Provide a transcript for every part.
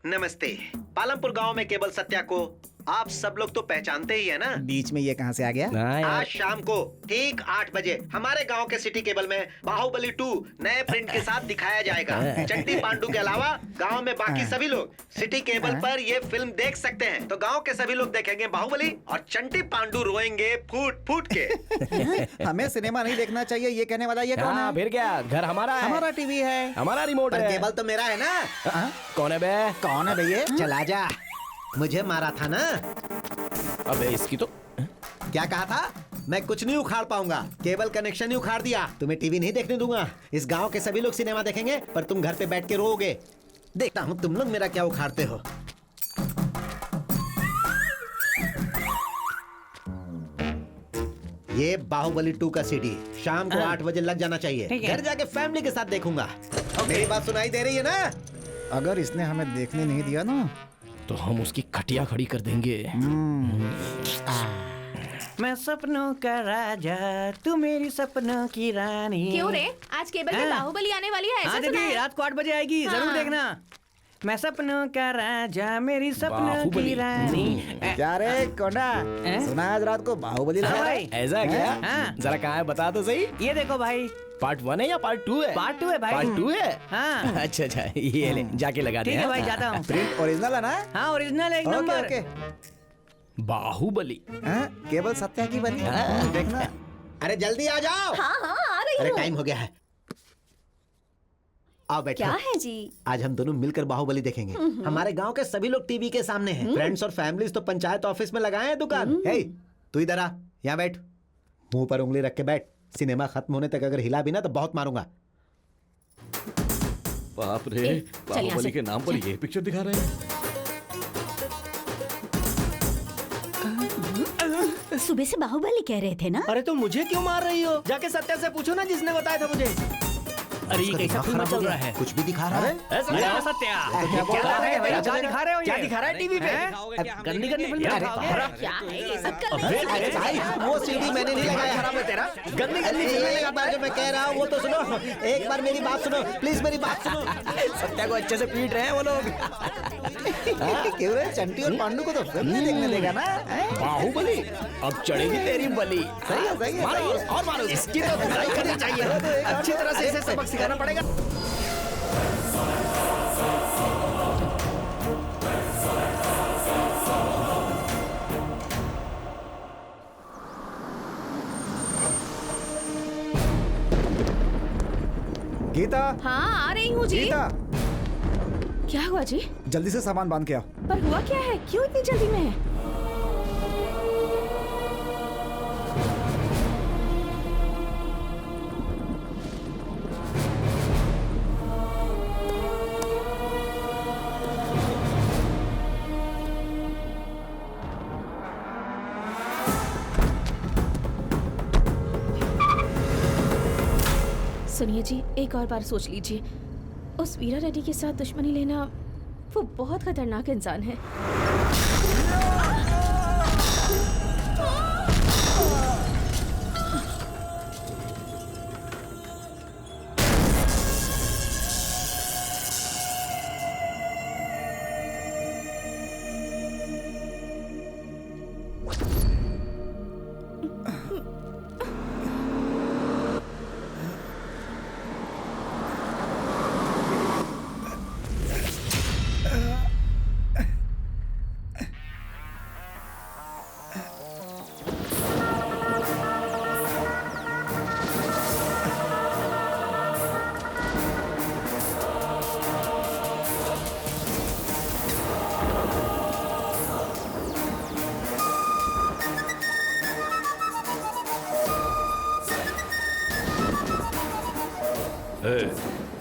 नमस्ते। पालमपुर गांव में केवल सत्या को आप सब लोग तो पहचानते ही है ना। बीच में ये कहाँ से आ गया? आज शाम को ठीक 8 बजे हमारे गांव के सिटी केबल में बाहुबली 2 नए प्रिंट के साथ दिखाया जाएगा। चंटी पांडु के अलावा गांव में बाकी सभी लोग सिटी केबल पर ये फिल्म देख सकते हैं। तो गांव के सभी लोग देखेंगे बाहुबली और चंटी पांडु रोएंगे फूट फूट के। हमें सिनेमा नहीं देखना चाहिए ये कहने वाला ये कौन है? फिर क्या, घर हमारा है, हमारा टीवी है, हमारा रिमोट पर है। केबल तो मेरा है ना। कौन है बे? कौन है भैया? चला जा, मुझे मारा था ना। अबे इसकी तो क्या कहा था? मैं कुछ नहीं उखाड़ पाऊंगा। केबल कनेक्शन ही उखाड़ दिया। तुम्हें टीवी नहीं देखने दूंगा। इस गांव के सभी लोग सिनेमा देखेंगे पर तुम घर पे बैठ के रोओगे। देखता हूँ तुम लोग मेरा क्या उखाड़ते हो। ये बाहुबली 2 का सीडी शाम को 8 बजे लग जाना चाहिए। घर जाके फैमिली के साथ देखूंगा। मेरी बात सुनाई दे रही है ना? अगर इसने हमें देखने नहीं दिया ना तो हम उसकी खटिया खड़ी कर देंगे। मैं सपनों का राजा, तू मेरी सपनों की रानी। क्यों रे, आज केबल में बाहुबली आने वाली है, ऐसा हाँ सुना दीदी, है? रात को 8 बजे आएगी, जरूर देखना। मैं सपनों का राजा, मेरी सपनों की रानी। क्या रे कोंडा, सुना आज रात को बाहुबली लगा है? ऐसा है क्या? हाँ। जरा कहाँ है बता तो सही। ये देखो भाई, पार्ट 1 है या पार्ट 2 है? पार्ट 2 है भाई। पार्ट 2 है? हाँ। अच्छा अच्छा, ये ले जाके लगा दे। ठीक है भाई, जाता हूँ। प्रिंट ओरिजिनल है ना? हाँ ओरिजिनल है, एक ओके नंबर। ओके। बाहुबली। हाँ, केवल सत्या की बनी है। देखना। अरे जल्दी आ जाओ। हाँ हाँ आ रही अरे हूँ। टाइम हो गया है। आओ बैठो। क्या है जी? आज हम दोनों मिलकर बाहुबली देखेंगे। हमारे गांव के सभी लोग टीवी के सामने हैं। फ्रेंड्स और फैमिलीज तो पंचायत ऑफिस में लगाए हैं दुकान। हे, तू इधर आ, यहाँ बैठ। मुंह पर उंगली रख के बैठ। सिनेमा खत्म होने तक अगर हिला भी ना तो बहुत मारूंगा। बाप रे, बाहुबली के नाम पर ये पिक्चर दिखा रहे हैं। सुबह से बाहुबली कह रहे थे ना? अरे तो मुझे क्यों मार रही हो? जाके सत्या से पूछो ना जिसने बताया था मुझे। अरे ये कैसा फिल्म चल रहा है? कुछ भी दिखा रहा है। सत्या, सत्या क्या बोल रहा है भाई? क्या दिखा रहे हो? क्या दिखा रहा है टीवी पे? गंदी गंदी फिल्म दिखाओगे? क्या है ये सब कर अरे भाई, वो सीडी मैंने नहीं लगाया। खराब है तेरा। गंदी गंदी फिल्में लगाता है। जो मैं कह रहा हूँ वो तो सुनो। एक बार मेरी बात सुनो, प्लीज मेरी बात सुनो। सत्या को अच्छे से पीट रहे हैं वो लोग। क्यों रे, चंटी और पांडु को तो फिल्म नहीं देखने देगा ना? बाहुबली, अब चढ़ेगी तेरी बलि। सही है, सही है, मारो सही है। और मारो। इसकी तो धुलाई करनी चाहिए। अच्छी तरह से इसे सबक सिखाना पड़ेगा। गीता, हाँ आ रही हूँ जी। गीता, क्या हुआ जी? जल्दी से सामान बांध के आओ। पर हुआ क्या है, क्यों इतनी जल्दी में है? सुनिए जी, एक और बार सोच लीजिए। उस वीरा रेड्डी के साथ दुश्मनी लेना, वो बहुत खतरनाक इंसान है।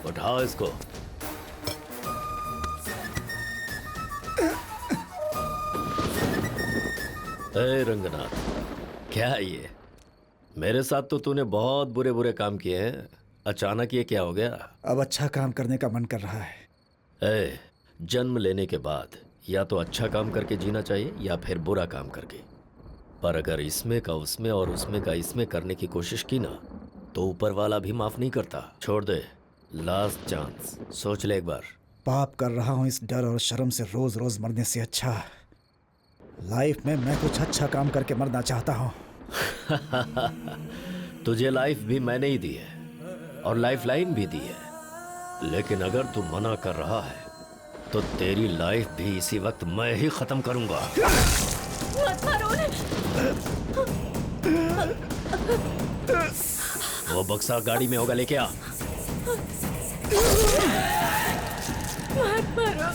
उठाओ इसको। रंगनाथ, क्या है ये? मेरे साथ तो तूने बहुत बुरे बुरे काम किए हैं, अचानक ये क्या हो गया? अब अच्छा काम करने का मन कर रहा है। जन्म लेने के बाद या तो अच्छा काम करके जीना चाहिए या फिर बुरा काम करके। पर अगर इसमें का उसमें और उसमें का इसमें करने की कोशिश की ना तो ऊपर वाला भी माफ नहीं करता। छोड़ दे, लास्ट चांस, सोच ले एक बार। पाप कर रहा हूँ इस डर और शर्म से रोज रोज मरने से अच्छा लाइफ में मैं कुछ अच्छा काम करके मरना चाहता हूँ। तुझे लाइफ भी मैंने ही दी है और लाइफ लाइन भी दी है, लेकिन अगर तू मना कर रहा है तो तेरी लाइफ भी इसी वक्त मैं ही खत्म करूंगा। मत मारो उन्हें। वो बक्सा गाड़ी में होगा, लेके आ। मत मारो।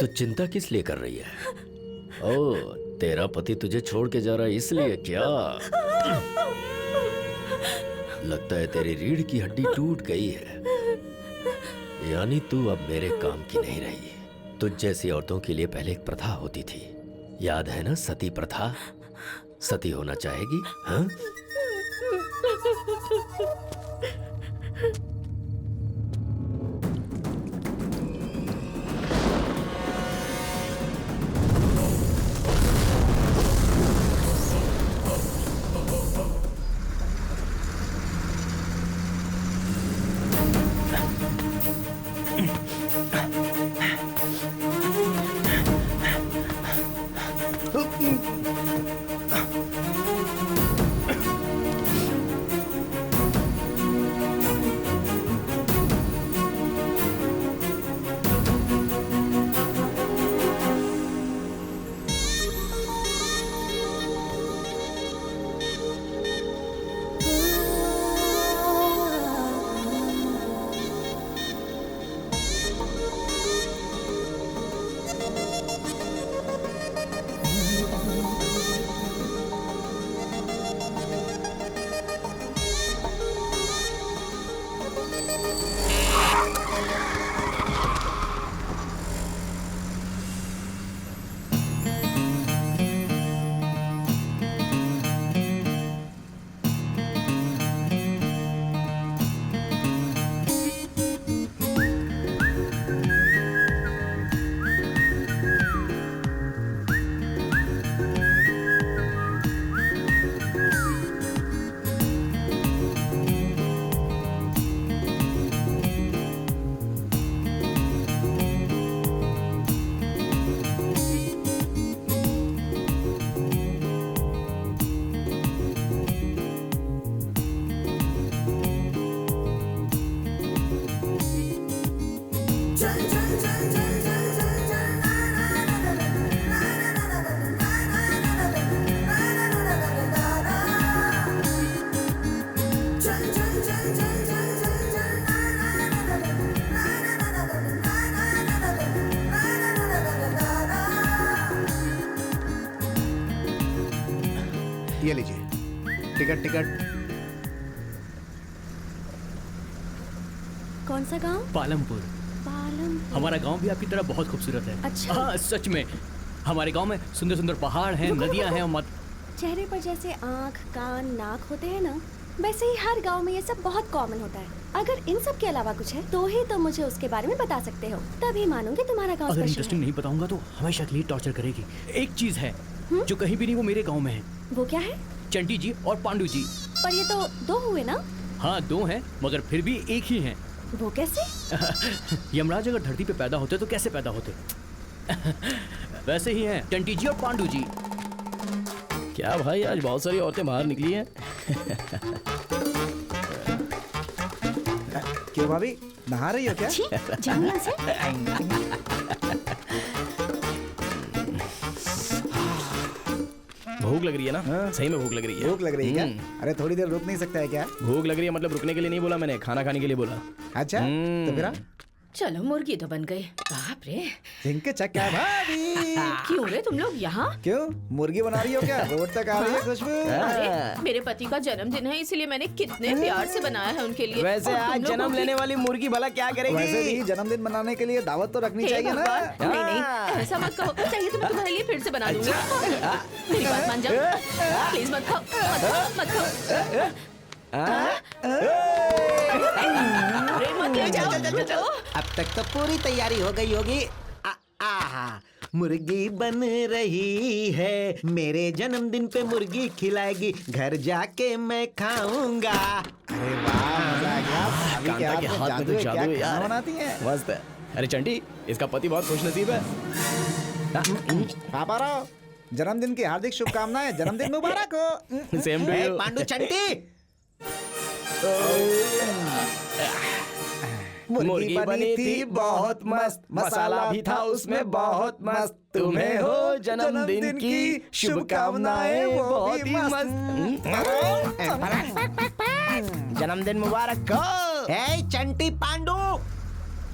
तू चिंता किस लिए कर रही है? ओ, तेरा पति तुझे छोड़ के जा रहा है इसलिए क्या? लगता है तेरी रीढ़ की हड्डी टूट गई है, यानी तू अब मेरे काम की नहीं रही। तुझ जैसी औरतों के लिए पहले एक प्रथा होती थी, याद है ना? सती प्रथा। सती होना चाहेगी? हाँ? ये लीजिए टिकट। कौन सा गांव? पालमपुर। पालमपुर। हमारा गांव भी आपकी तरह बहुत खूबसूरत है। अच्छा। हाँ, सच में। हमारे गांव में सुंदर सुंदर पहाड़ हैं, नदियां हैं और चेहरे पर जैसे आँख, कान, नाक होते हैं ना, वैसे ही हर गांव में ये सब बहुत कॉमन होता है। अगर इन सब के अलावा कुछ है तो ही तुम मुझे उसके बारे में बता सकते हो, तभी मानूंगी तुम्हारा गांव अगर स्पेशल इंटरेस्टिंग है। नहीं बताऊंगा तो हमेशा के लिए टॉर्चर करेगी। एक चीज है जो कहीं भी नहीं, वो मेरे गांव में है। वो क्या है? चंटी जी और पांडु जी। पर ये तो दो हुए ना। हाँ, दो हैं मगर फिर भी एक ही हैं। वो कैसे? यमराज अगर धरती पे पैदा होते तो कैसे पैदा होते? वैसे ही हैं चंटी जी और पांडु जी। क्या भाई, आज बहुत सारी औरतें बाहर निकली हैं। क्यों भाभी, नहा रही हो क्या? छी, जाओ यहाँ से। भूख लग रही है ना? हाँ। सही में भूख लग रही है। भूख लग रही है क्या? अरे थोड़ी देर रुक नहीं सकता है क्या? भूख लग रही है मतलब रुकने के लिए नहीं बोला मैंने, खाना खाने के लिए बोला। अच्छा तो फिर चलो मुर्गी तो बन गई। बाप रे, जिनके चक्का भाभी। क्यों रे तुम लोग यहाँ? क्यों मुर्गी बना रही हो क्या? रोड तक आ रही है खुशबू। अरे मेरे पति का जन्मदिन है इसलिए मैंने कितने प्यार से बनाया है उनके लिए। वैसे और तुम आज लोग जन्म लेने वाली मुर्गी भला क्या वैसे करेगी? भी जन्मदिन मनाने के लिए दावत तो रखनी हे चाहिए ना। भगवान, नहीं नहीं ऐसा मत कहो। चाहिए तो मैं तुम्हारे लिए फिर से बना दूंगी। मेरी बात मान जाओ, प्लीज मत खाओ, मत खाओ। अरे मत ले जाओ। अब तक तो पूरी तैयारी हो गई होगी। आहा, मुर्गी बन रही है, मेरे जन्मदिन पे मुर्गी खिलाएगी, घर जाके मैं खाऊंगा। अरे वाह, मजा आ गया। भाभी के कांता के हाथ में हाथ में जादू तो है, जादू क्या है खाना यार। बनाती हैं? मस्त है। अरे चंटी, इसका पति बहुत खुश नसीब है। पापा राव, जन्मदिन की हार्दिक शुभकामनाएं। जन्मदिन मुबारक हो। Same to you. Pandu Chanti, मुर्गी बनी थी बहुत मस्त, मसाला भी था उसमें बहुत मस्त। तुम्हें हो जन्मदिन की शुभकामनाएं बहुत ही मस्त। जन्मदिन मुबारक हो। ए चंटी पांडू।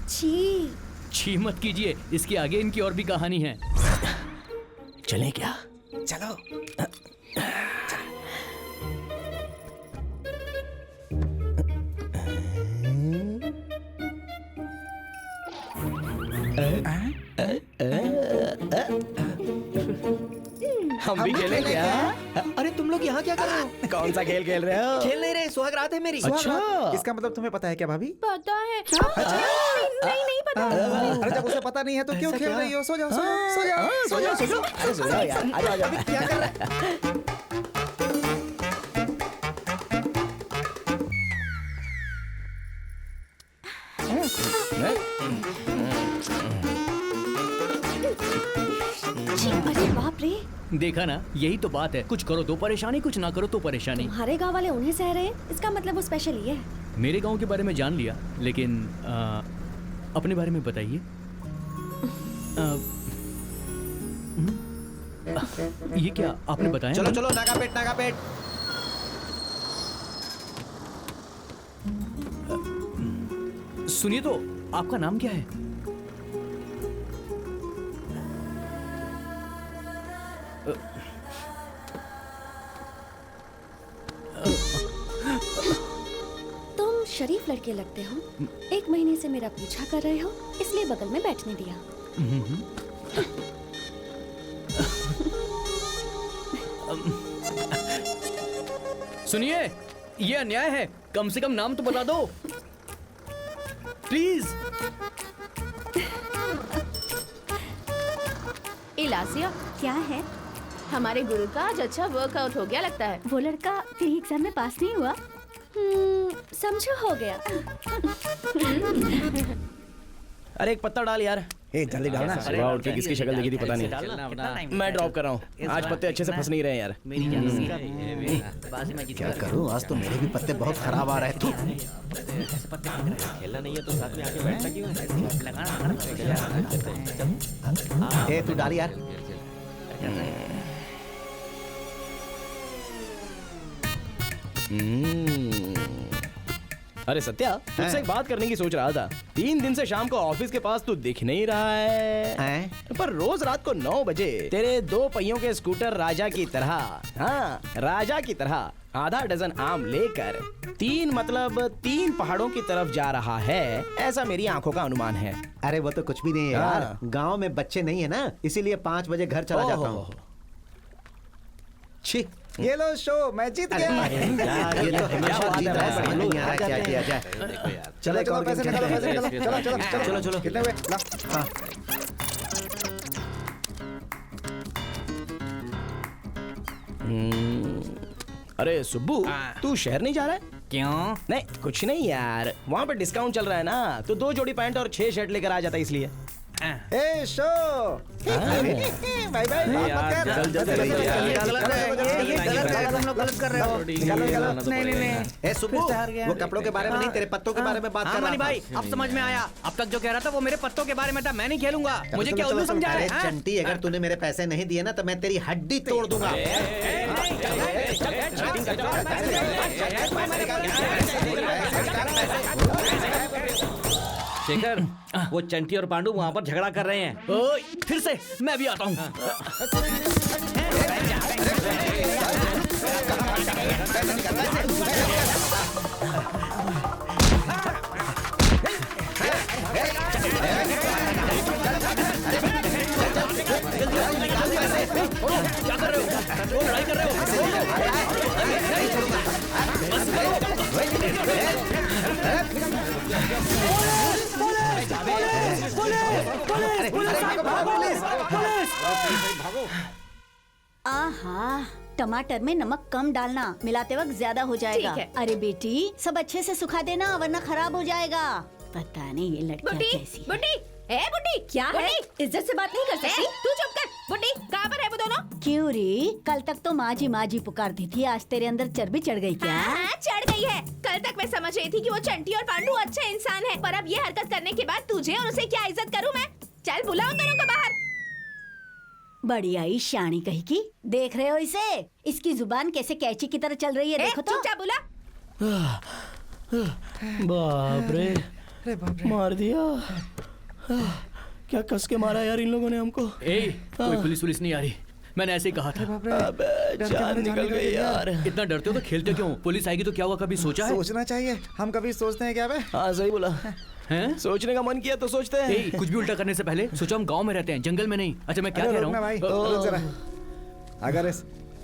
छी, छी मत कीजिए, इसके आगे इनकी और भी कहानी है। चलें क्या? चलो। हम भी खेलें क्या? अरे तुम लोग यहाँ क्या कर रहे हो? कौन सा खेल खेल रहे हो? खेल नहीं रहे, सुहाग रात है मेरी। अच्छा। इसका मतलब तुम्हें पता है क्या भाभी? पता है। नहीं पता। अरे जब उसे पता नहीं है तो क्यों खेल रही हो? सो जाओ, सो जाओ, सो जाओ, सो जाओ, सो जाओ। अरे सो जाओ यार, आ जाओ, आ जाओ। क्या कर रहा है? छी, अरे बाप रे। देखा ना, यही तो बात है। कुछ करो तो परेशानी, कुछ ना करो तो परेशानी। तुम्हारे गांव वाले उन्हें सह रहे हैं, इसका मतलब वो स्पेशल ही है। मेरे गांव के बारे में जान लिया, लेकिन अपने बारे में बताइए। ये क्या आपने बताया? चलो चलो, नागा पेट नागा पेट। सुनिए तो, आपका नाम क्या है? तुम शरीफ लड़के लगते हो। 1 महीने से मेरा पीछा कर रहे हो, इसलिए बगल में बैठने दिया। सुनिए, ये अन्याय है। कम से कम नाम तो बता दो, प्लीज। इलासिया, क्या है? हमारे गुरु का आज अच्छा वर्कआउट हो गया लगता है। वो लड़का प्री एग्जाम में पास नहीं हुआ। समझो हो गया। अरे एक पत्ता डाल यार। ए जल्दी डालना। सुबह उठ के किसकी शक्ल देखी थी पता नहीं। मैं ड्रॉप कर रहा हूँ। आज पत्ते अच्छे से फंस नहीं रहे यार। क्या करूं, आज तो मेरे भी पत्ते बहुत खराब आ रहे थे। खेलना नहीं है तो साथ में आके बैठना क्यों है? ए तू डाल यार। अरे सत्या, तुझसे एक बात करने की सोच रहा था। 3 दिन से शाम को ऑफिस के पास तू दिख नहीं रहा है, पर रोज रात को 9 बजे तेरे 2 पहियों के स्कूटर राजा की तरह, हाँ राजा की तरह आधा डजन आम लेकर 3 पहाड़ों की तरफ जा रहा है, ऐसा मेरी आंखों का अनुमान है। अरे वो तो कुछ भी नहीं है यार। हाँ। गांव में बच्चे नहीं है ना, इसीलिए 5 बजे घर चला जाता हूँ। छी, ये लो शो, मैं जीत गया। ये तो हमेशा जीत रहा है, समझ नहीं आ रहा क्या किया जाए। चलो चलो, पैसे निकालो, पैसे निकालो। चलो चलो चलो चलो, चलो। कितने हुए? ला। हाँ। अरे सुब्बू, तू शहर नहीं जा रहा है? क्यों? नहीं कुछ नहीं यार, वहाँ पे डिस्काउंट चल रहा है ना, तो 2 जोड़ी पैंट और 6 शर्ट लेकर आ जाता इसलिए। ए शो, बाय बाय। ए सुब्बू, वो कपड़ों के बारे में नहीं, तेरे पत्तों के बारे में बात कर रहा था। भाई, अब समझ में आया। अब तक जो कह रहा था वो मेरे पत्तों के बारे में था। मैं नहीं खेलूंगा। मुझे क्या उल्लू समझा अरे रहा है? चंटी, अगर तूने मेरे पैसे नहीं दिए ना तो मैं तेरी हड्डी तोड़ दूंगा। शेखर, वो चंटी और पांडू वहाँ पर झगड़ा कर रहे हैं। ओए, फिर से मैं भी आता हूँ। क्या कर रहे हो? वो लड़ाई कर रहे हो? आहा, टमाटर में नमक कम डालना, मिलाते वक्त ज्यादा हो जाएगा। ठीक है। अरे बेटी, सब अच्छे से सुखा देना वरना खराब हो जाएगा। पता नहीं ये लड़कियाँ बुड्ढी, कैसी हैं। बुड्ढी, ए बुड्ढी, क्या है? इज्जत से बात नहीं कर सकती? तू चुप कर। बुड्ढी, कहाँ पर है वो दोनों? क्यों री? कल तक तो माँ जी पुकारती थी, आज तेरे अंदर चर्बी चढ़ गई क्या? हाँ, चढ़ गई है। कल तक मैं समझ रही थी कि वो चंटी और पांडू अच्छे इंसान हैं, पर अब ये हरकत करने के बाद तुझे और उसे क्या इज्जत करूँ मैं? चल बुलाओ दोनों को बाहर। बड़ी आई शानी कही की। देख रहे हो इसे? इसकी जुबान कैसे कैची की तरह चल रही है, देखो तो। चुपचाप बुला। बाप रे, मार दिया। क्या कस के मारा यार इन लोगों ने हमको। कोई पुलिस नहीं आ रही, मैंने ऐसे ही कहा था। अबे जान निकल गई यार। इतना डरते हो तो खेलते क्यों? पुलिस आएगी तो क्या हुआ, कभी सोचा है? सोचना चाहिए, हम कभी सोचते हैं क्या बे? हाँ सही बोला। हैं? सोचने का मन किया तो सोचते हैं। कुछ भी उल्टा करने से पहले सोचो हम गांव में रहते हैं, जंगल में नहीं। अच्छा मैं क्या कह रुकना रहा भाई, हूँ? रुक जरा। अगर इस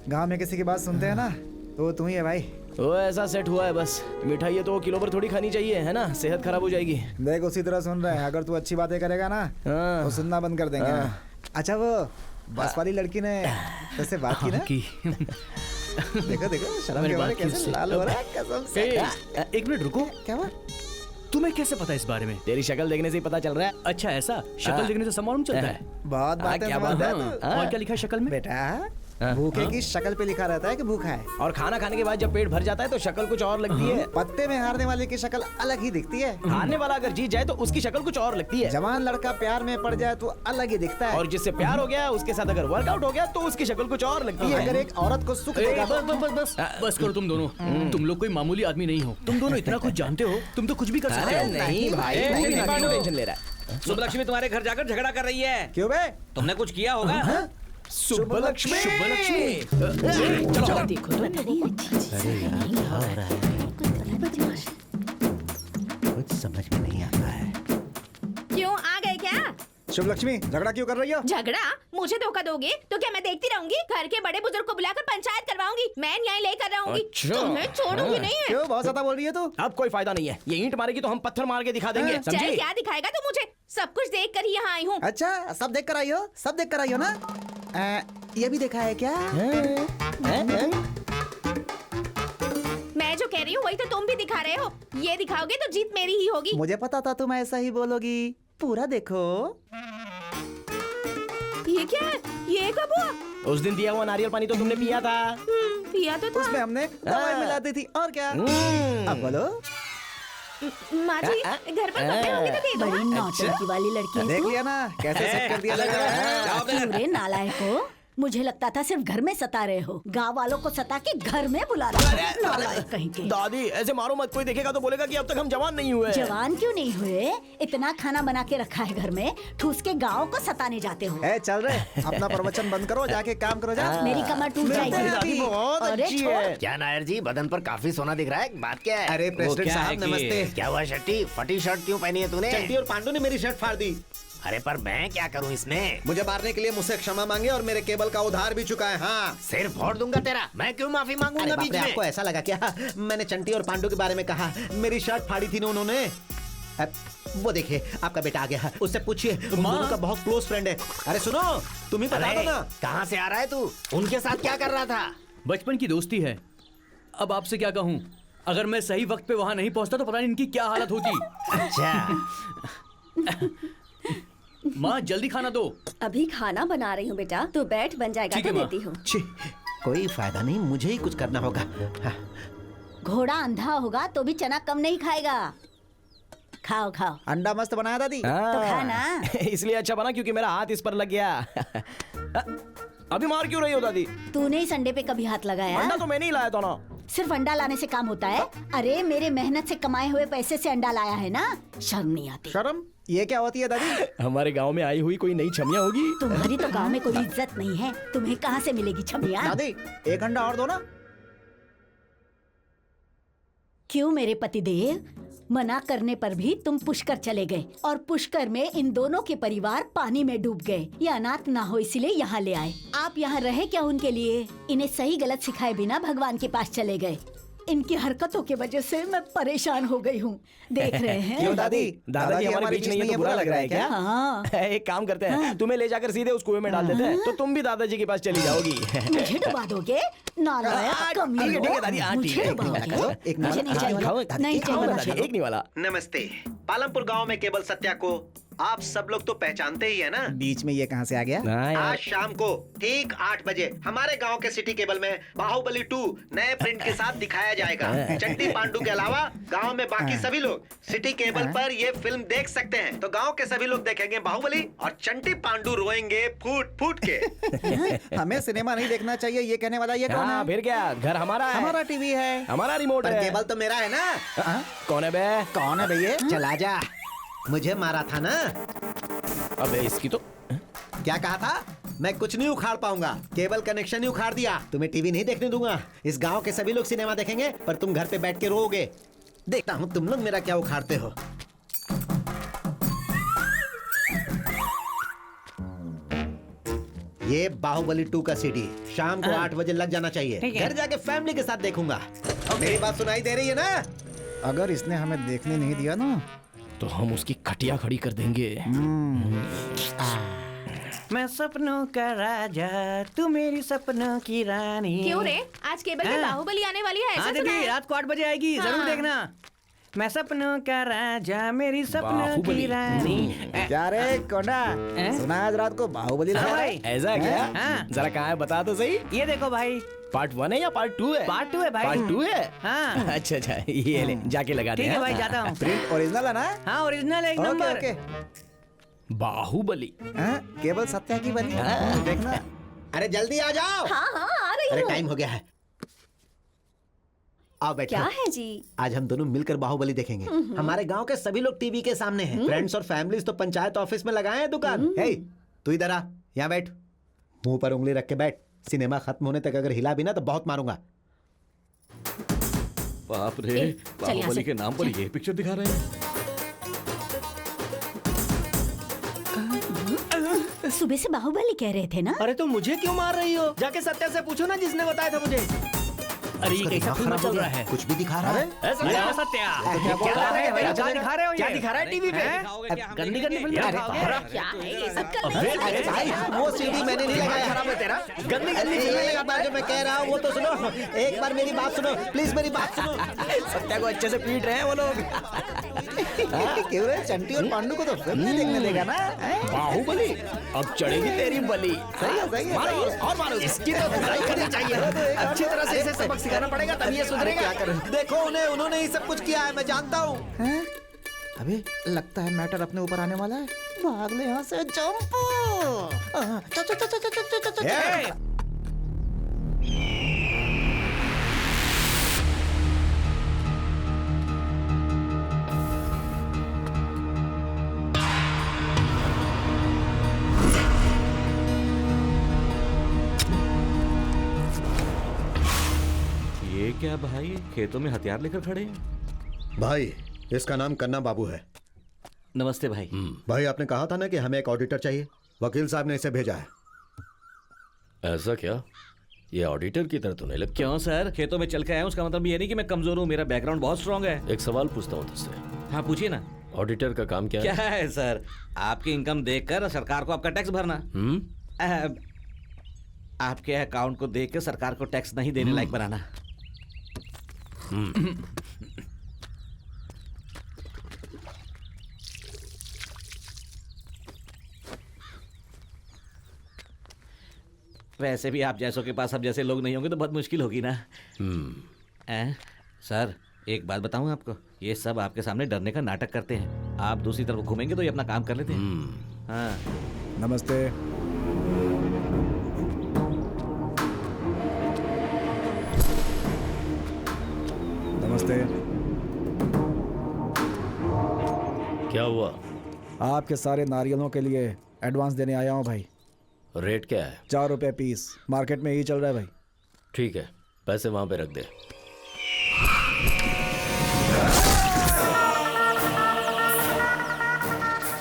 गांव में किसी की बात सुनते हैं ना तो तू ही है भाई। वो ऐसा सेट हुआ है बस। मिठाई है तो किलो पर थोड़ी खानी चाहिए, है ना? सेहत खराब हो जाएगी। देख उसी तरह सुन रहे हैं, अगर तू अच्छी बातें करेगा ना हाँ। तो सुनना बंद कर देंगे। अच्छा वो बस वाली लड़की ने तुझसे बात की ना? की। देखो देखो शर्म मैंने के मारे बात की कैसे उससे। लाल हो रहा है कसम से। एक मिनट रुको, क्या हुआ? तुम्हें कैसे पता इस बारे में? तेरी शक्ल देखने से ही पता चल रहा है। अच्छा ऐसा, शक्ल देखने से सब मालूम चलता है। बहुत बातें क्या बात समझता है? है तू। और क्या लिखा है शक्ल में? बेटा भूखे की शक्ल पे लिखा रहता है कि भूखा है। और खाना खाने के बाद जब पेट भर जाता है तो शक्ल कुछ और लगती है। पत्ते में हारने वाले की शक्ल अलग ही दिखती है। हारने वाला अगर जीत जाए तो उसकी शक्ल कुछ और लगती है। जवान लड़का प्यार में पड़ जाए तो अलग ही दिखता है। और जिससे प्यार हो गया उसके साथ अगर वर्कआउट हो गया तो उसकी शक्ल कुछ और लगती है। अगर एक औरत को सुख देगा तो बस करो तुम दोनों। तुम लोग कोई मामूली आदमी नहीं हो, तुम दोनों इतना कुछ जानते हो, तुम तो कुछ भी कर सकते अरे हो। नहीं भाई, तू भी ना टेंशन ले रहा है। शुभलक्ष्मी तुम्हारे घर जाकर झगड़ा कर रही है। क्यों बे? तुमने कुछ किया होगा। शुभलक्ष्मी। चलो देखो तो। कुछ समझ में नहीं आता है। क्यों आ गए क्या? शुभ लक्ष्मी झगड़ा क्यों कर रही हो? झगड़ा? मुझे धोखा दोगे तो क्या मैं देखती रहूंगी? घर के बड़े बुजुर्ग को बुलाकर पंचायत करवाऊंगी। मैं न्याय लेकर रहूंगी। अच्छा। तुम्हें छोड़ूंगी नहीं है। क्यों बहुत ज्यादा बोल रही है तू? अब कोई फायदा नहीं है। ये ईंट मारेगी तो हम पत्थर मार के दिखा देंगे, चल समझी? क्या दिखाएगा तू मुझे? सब कुछ देख कर ही यहाँ आई हूँ। अच्छा सब देख कर आई हो? सब देख कर आई हो ना? ये भी देखा है क्या? मैं जो कह रही हूँ वही तो तुम भी दिखा रहे हो। ये दिखाओगे तो जीत मेरी ही होगी। मुझे पता था तुम ऐसा ही बोलोगी। पूरा देखो। ये क्या है? ये कब हुआ? उस दिन दिया हुआ नारियल पानी तो तुमने पिया था। पिया तो था। उसमें हमने दवाई मिला दी थी और क्या? अब बोलो। माँ जी घर पर कपड़े होंगे तो दे दो। बड़ी नौटंकी वाली लड़की है देख तू। लिया ना कैसे सेट कर दिया लग रहा है। क्यों रे नालायको? मुझे लगता था सिर्फ घर में सता रहे हो, गांव वालों को सता के घर में बुला रहे हो। नालायक कहीं के। दादी ऐसे मारो मत, कोई देखेगा तो बोलेगा कि अब तक हम जवान नहीं हुए। जवान क्यों नहीं हुए? इतना खाना बना के रखा है घर में, ठूस के गाँव को सताने जाते हो। ए चल रहे अपना प्रवचन बंद करो, जाके काम करो जा। मेरी कमर टूट जाएगी। बहुत अरे अच्छी छोड़। है। क्या नायर जी, बदन पर काफी सोना दिख रहा है, बात क्या है? अरे प्रेसिडेंट क्या है साहब कि- नमस्ते। क्या हुआ शर्टी? फटी शर्ट क्यों पहनी है तूने? चंटी और पांडू ने मेरी शर्ट फाड़ दी। अरे पर मैं क्या करूं इसमें? मुझे मारने के लिए मुझसे क्षमा मांगे और मेरे केबल का उधार भी चुका है। हाँ सिर फोड़ दूंगा तेरा। मैं क्यों माफी अरे मांगूंगा बाप बीच रे, में? आपको ऐसा लगा क्या? मैंने चंटी और पांडू के बारे में कहा। मेरी शर्ट फाड़ी थी ना उन्होंने। वो देखिए आपका बेटा आ गया, उससे पूछिए, उन दोनों का बहुत क्लोज फ्रेंड है। अरे सुनो, तुम ही बता दो अरे ना। कहाँ से आ रहा है तू? उनके साथ क्या कर रहा था? बचपन की दोस्ती है, अब आपसे क्या कहूँ। अगर मैं सही वक्त पे वहाँ नहीं पहुँचता तो पता नहीं इनकी क्या हालत होती। अच्छा माँ जल्दी खाना दो। अभी खाना बना रही हूँ बेटा, तू बैठ, बन जाएगा ठीक तो है, माँ। देती हूँ। छी, कोई फायदा नहीं, मुझे ही कुछ करना होगा। हाँ। घोड़ा अंधा होगा तो भी चना कम नहीं खाएगा। खाओ खाओ। अंडा मस्त बनाया दादी। तो खा ना। इसलिए अच्छा बना क्योंकि मेरा हाथ इस पर लग गया। अभी मार क्यों रही हो दादी? तूने इस अंडे पे कभी हाथ लगाया? अंडा तो मैंने ही लाया था ना। सिर्फ अंडा लाने से काम होता है? अरे मेरे मेहनत से कमाए हुए पैसे से अंडा लाया है ना, शर्म नहीं आती? शर्म ये क्या होती है दादी? हमारे गांव में आई हुई कोई नई छमिया होगी। तुम्हारी तो गांव में कोई इज्जत नहीं है, तुम्हें कहाँ से मिलेगी छमिया? दादी एक अंडा और दो ना। क्यों मेरे पतिदेव, मना करने पर भी तुम पुष्कर चले गए और पुष्कर में इन दोनों के परिवार पानी में डूब गए। ये अनाथ ना हो इसलिए यहाँ ले आए। आप यहाँ रहे क्या उनके लिए? इन्हें सही गलत सिखाए बिना भगवान के पास चले गए। इनकी हरकतों की वजह से मैं परेशान हो गई हूँ। देख रहे हैं? क्यों दादी? दादाजी हमारे बीच नहीं है तो बुरा लग रहा है क्या? हाँ। एक काम करते हैं, तुम्हें ले जाकर सीधे उस कुएं में डाल देते हैं, तो तुम भी दादाजी के पास चली जाओगी। मुझे डुबा दोगे? नालायक कमीने। ठीक है दादी, हाँ ठीक मुझे है। डुबाओगे? मुझे नहीं चाहिए। नहीं चाहिए। एक नहीं वाला। नमस्ते। पालमपुर गांव में केवल सत्या को आप सब लोग तो पहचानते ही है ना। बीच में ये कहाँ से आ गया? आज शाम को ठीक 8 बजे हमारे गांव के सिटी केबल में बाहुबली 2 नए प्रिंट के साथ दिखाया जाएगा। चंटी पांडु के अलावा गांव में बाकी सभी लोग सिटी केबल पर ये फिल्म देख सकते हैं। तो गांव के सभी लोग देखेंगे बाहुबली और चंटी पांडु रोएंगे फूट फूट के। हमें सिनेमा नहीं देखना चाहिए, ये कहने वाला ये कौन है? फिर क्या, घर हमारा है, हमारा टीवी है, हमारा रिमोट पर है। केबल तो मेरा है ना। कौन है बे? कौन है भैया? चला जा, मुझे मारा था ना। अबे इसकी तो क्या कहा था? मैं कुछ नहीं उखाड़ पाऊंगा, केबल कनेक्शन ही उखाड़ दिया। तुम्हें टीवी नहीं देखने दूंगा। इस गांव के सभी लोग सिनेमा देखेंगे पर तुम घर पे बैठ के रोओगे। देखता हूँ तुम लोग मेरा क्या उखाड़ते हो। ये बाहुबली 2 का सीडी शाम को 8 बजे लग जाना चाहिए। घर जाके फैमिली के साथ देखूंगा। मेरी बात सुनाई दे रही है ना? अगर इसने हमें देखने नहीं दिया ना तो हम उसकी खटिया खड़ी कर देंगे। मैं सपनों का राजा, तू मेरी सपनों की रानी। क्यों रे? आज केबल पे बाहुबली आने वाली है, ऐसा सुना है? रात को 8 बजे आएगी, जरूर देखना। मैं सपनों का राजा, मेरी सपनों की रानी। क्या रे कोंडा, सुना आज रात को बाहुबली लगा है? ऐसा क्या? जरा कहाँ है बता तो सही। ये देखो भाई, पार्ट 1 है या पार्ट 2 है? पार्ट 2 है भाई। पार्ट 2 है? हाँ। अच्छा अच्छा, ये ले जाके लगा दे। ठीक है भाई, जाता हूँ। प्रिंट ओरिजिनल है ना? हाँ ओरिजिनल है, एक नंबर। ओके। बाहुबली केबल सत्या की बनी है, देखना। अरे जल्दी आ जाओ। हाँ हाँ आ रही अरे हूँ। टाइम हो गया है, आओ बैठो। क्या है जी? आज हम दोनों मिलकर बाहुबली देखेंगे। हमारे गांव के सभी लोग टीवी के सामने हैं। फ्रेंड्स और फैमिलीज तो पंचायत ऑफिस में लगाए हैं दुकान। हे, तू इधर आ, यहाँ बैठ, मुंह पर उंगली रख के बैठ। सिनेमा खत्म होने तक अगर हिला भी ना तो बहुत मारूंगा। बाप रे, बाहुबली के नाम पर ये पिक्चर दिखा रहे हैं। सुबह से बाहुबली कह रहे थे ना? अरे तो मुझे क्यों मार रही हो? जाके सत्या से पूछो ना, जिसने बताया था मुझे। अरे ये कैसा फिल्म चल रहा है? कुछ भी दिखा रहा है। सत्या, सत्या क्या दिखा रहे हैं भाई? क्या दिखा रहे हो? क्या दिखा रहा है टीवी पे? गंदी गंदी फिल्म दिखाओगे? क्या है ये सब कर रहे हैं? अरे भाई, वो सीडी मैंने नहीं लगाया। खराब है तेरा। गंदी गंदी एक बार जो मैं कह रहा हूँ वो तो सुनो। एक बार मेरी बात सुनो प्लीज, मेरी बात सुनो। सत्या को अच्छे से पीट रहे हैं वो लोग। क्यों रे? चंटी और पांडु को तो फिल्म नहीं देखने देगा ना? बाहुबली अब चढ़ेगी तेरी बलि। सही है, सही है, मारो सही है। और मारो। इसकी तो धुलाई करनी चाहिए, अच्छी तरह से इसे सबक सिखाना पड़ेगा तभी ये सुधरेगा। क्या करूं? देखो उन्होंने ही सब कुछ किया है, मैं जानता हूँ। अबे लगता है मैटर अपने ऊपर आने वाला है। भाग ले यहाँ से, जंप। चल चल चल चल चल चल चल चल। ये क्या भाई, खेतों में हथियार लेकर खड़े हैं? भाई इसका नाम कन्ना बाबू है। नमस्ते भाई। भाई आपने कहा था ना कि हमें एक ऑडिटर चाहिए, वकील साहब ने इसे भेजा है। ऐसा क्या? ये ऑडिटर की तरह तो नहीं लगता। क्यों सर, खेतों में चल के आया हूँ, उसका मतलब ये नहीं कि मैं कमजोर हूँ, मेरा बैकग्राउंड बहुत स्ट्रांग है। एक सवाल पूछता हूँ तुझसे। हाँ पूछिए ना। ऑडिटर का काम क्या क्या है? है सर, आपकी इनकम देखकर सरकार को आपका टैक्स भरना। आपके अकाउंट को देखकर सरकार को टैक्स नहीं देने लायक बनाना। वैसे भी आप जैसों के पास अब जैसे लोग नहीं होंगे तो बहुत मुश्किल होगी ना। सर एक बात बताऊं आपको, ये सब आपके सामने डरने का नाटक करते हैं। आप दूसरी तरफ घूमेंगे तो ये अपना काम कर लेते हैं। हाँ नमस्ते। नमस्ते। क्या हुआ? आपके सारे नारियलों के लिए एडवांस देने आया हूँ भाई। रेट क्या है? 4 रुपए पीस, मार्केट में यही चल रहा है भाई। ठीक है, पैसे वहां पे रख दे।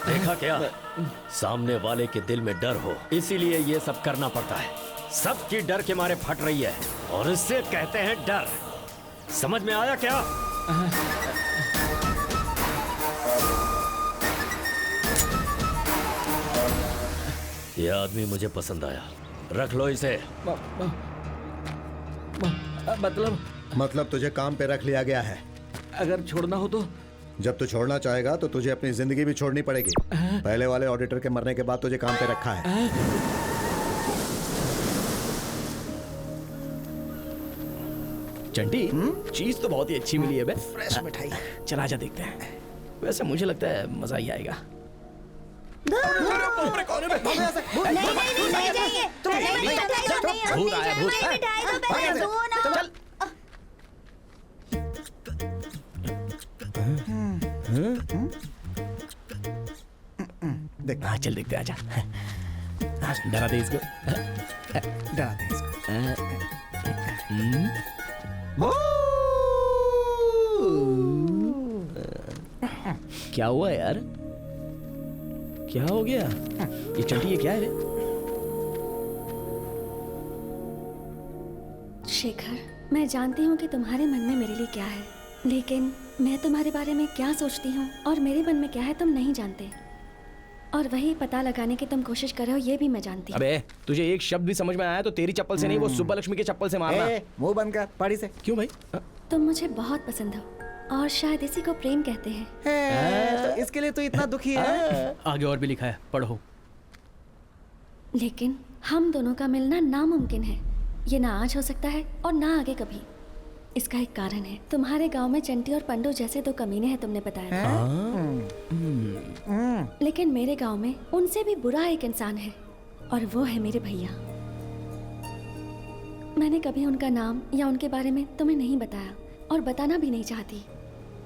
देखा क्या? सामने वाले के दिल में डर हो, इसीलिए ये सब करना पड़ता है। सबकी डर के मारे फट रही है और इससे कहते हैं डर। समझ में आया क्या? यह आदमी मुझे पसंद आया, रख लो इसे। मतलब तुझे काम पे रख लिया गया है। अगर छोड़ना हो तो? जब तू छोड़ना चाहेगा तो तुझे अपनी जिंदगी भी छोड़नी पड़ेगी। पहले वाले ऑडिटर के मरने के बाद तुझे काम पे रखा है। चंटी, चीज तो बहुत ही अच्छी मिली है बे। फ्रेश मिठाई। चल आजा देखते हैं। वैसे मुझे लगता है मजा ही आएगा। भूत आया, भूत। चल। देख, हाँ चल देखते हैं, आजा। डरा दे इसको। डरा दे इसको। क्या हुआ यार? क्या हो गया? ये चंटी, ये क्या है रे? शेखर, मैं जानती हूँ कि तुम्हारे मन में मेरे लिए क्या है, लेकिन मैं तुम्हारे बारे में क्या सोचती हूँ और मेरे मन में क्या है तुम नहीं जानते। और वही पता लगाने की तुम कोशिश कर रहे हो ये भी मैं जानती हूँ। अबे तुझे एक शब्द भी समझ में आया तो तेरी चप्पल से नहीं, वो सुब्बा लक्ष्मी के चप्पल से मारना। मुंह बंद कर, पड़ी से। क्यों भाई? तुम मुझे बहुत पसंद हो और शायद इसी को प्रेम कहते हैं। तो इसके लिए तू इतना दुखी है? आगे और भी लिखा है, पढ़ो। लेकिन हम दोनों का मिलना नामुमकिन है। ये ना आज हो सकता है और ना आगे कभी। इसका एक कारण है, तुम्हारे गांव में चंटी और पंडू जैसे दो कमीने हैं, तुमने बताया। लेकिन मेरे गांव में उनसे भी बुरा एक इंसान है और वो है मेरे भैया। मैंने कभी उनका नाम या उनके बारे में तुम्हें नहीं बताया और बताना भी नहीं चाहती।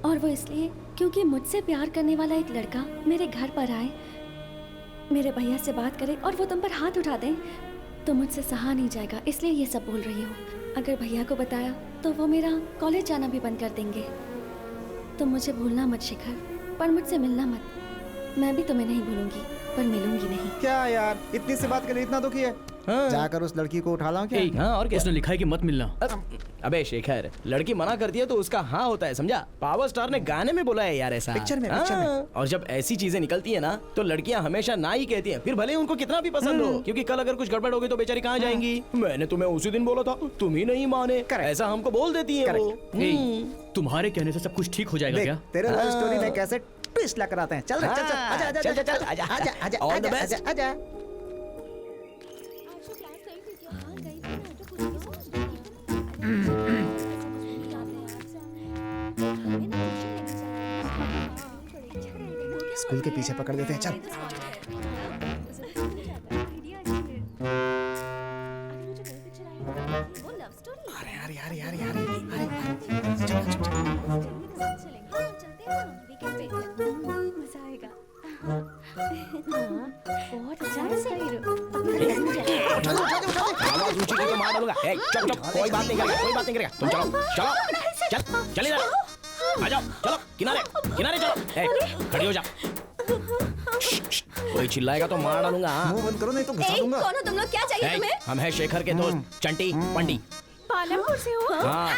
और वो इसलिए क्योंकि मुझसे प्यार करने वाला एक लड़का मेरे घर पर आए, मेरे भैया से बात करे और वो तुम पर हाथ उठा दे तो मुझसे सहा नहीं जाएगा, इसलिए ये सब बोल रही हूँ। अगर भैया को बताया तो वो मेरा कॉलेज जाना भी बंद कर देंगे। तुम मुझे भूलना मत शिखर, पर मुझसे मिलना मत। मैं भी तुम्हें नहीं भूलूंगी, पर मिलूंगी नहीं। क्या यार, इतनी सी बात के लिए इतना दुखी है? हाँ। जाकर उस लड़की को उठा लाऊं क्या? हाँ, और क्या? उसने लिखा है कि मत मिलना। अबे शेखर, लड़की मना करती है तो उसका हाँ होता है, समझा? पावर स्टार ने गाने में बोला है यार ऐसा। पिक्चर में। और जब ऐसी चीजें निकलती है ना तो लड़कियां हमेशा ना ही कहती हैं, फिर भले उनको कितना भी पसंद हो, क्योंकि कल अगर कुछ गड़बड़ होगी तो बेचारी कहाँ जाएंगी? मैंने तुम्हें उसी दिन बोला था, तुम ही नहीं माने, ऐसा हमको बोल देती है वो। तुम्हारे कहने से सब कुछ ठीक हो जाएगा क्या? तेरे लव स्टोरी में कैसे ट्विस्ट ला कर आते हैं। चल चल चल, आजा आजा चल चल आजा आजा ऑल द आजा बेस्ट। आजा। स्कूल के पीछे पकड़ देते हैं, चल। अरे यार यार यार यार, चलो मजा आएगा। बहुत अच्छा आवाज ऊंची करके मार डालूंगा। चुप चुप, कोई बात नहीं करेगा, कोई बात नहीं करेगा। तुम चलो चलो, चल चल इधर आ जाओ, चलो किनारे किनारे चलो। खड़ी हो जा। कोई चिल्लाएगा तो मार डालूंगा। मुंह बंद करो नहीं तो घुसा दूंगा। कौन हो तुम लोग? क्या चाहिए तुम्हें? हम है शेखर के दोस्त चंटी पंडी। पालमपुर से हो? हाँ।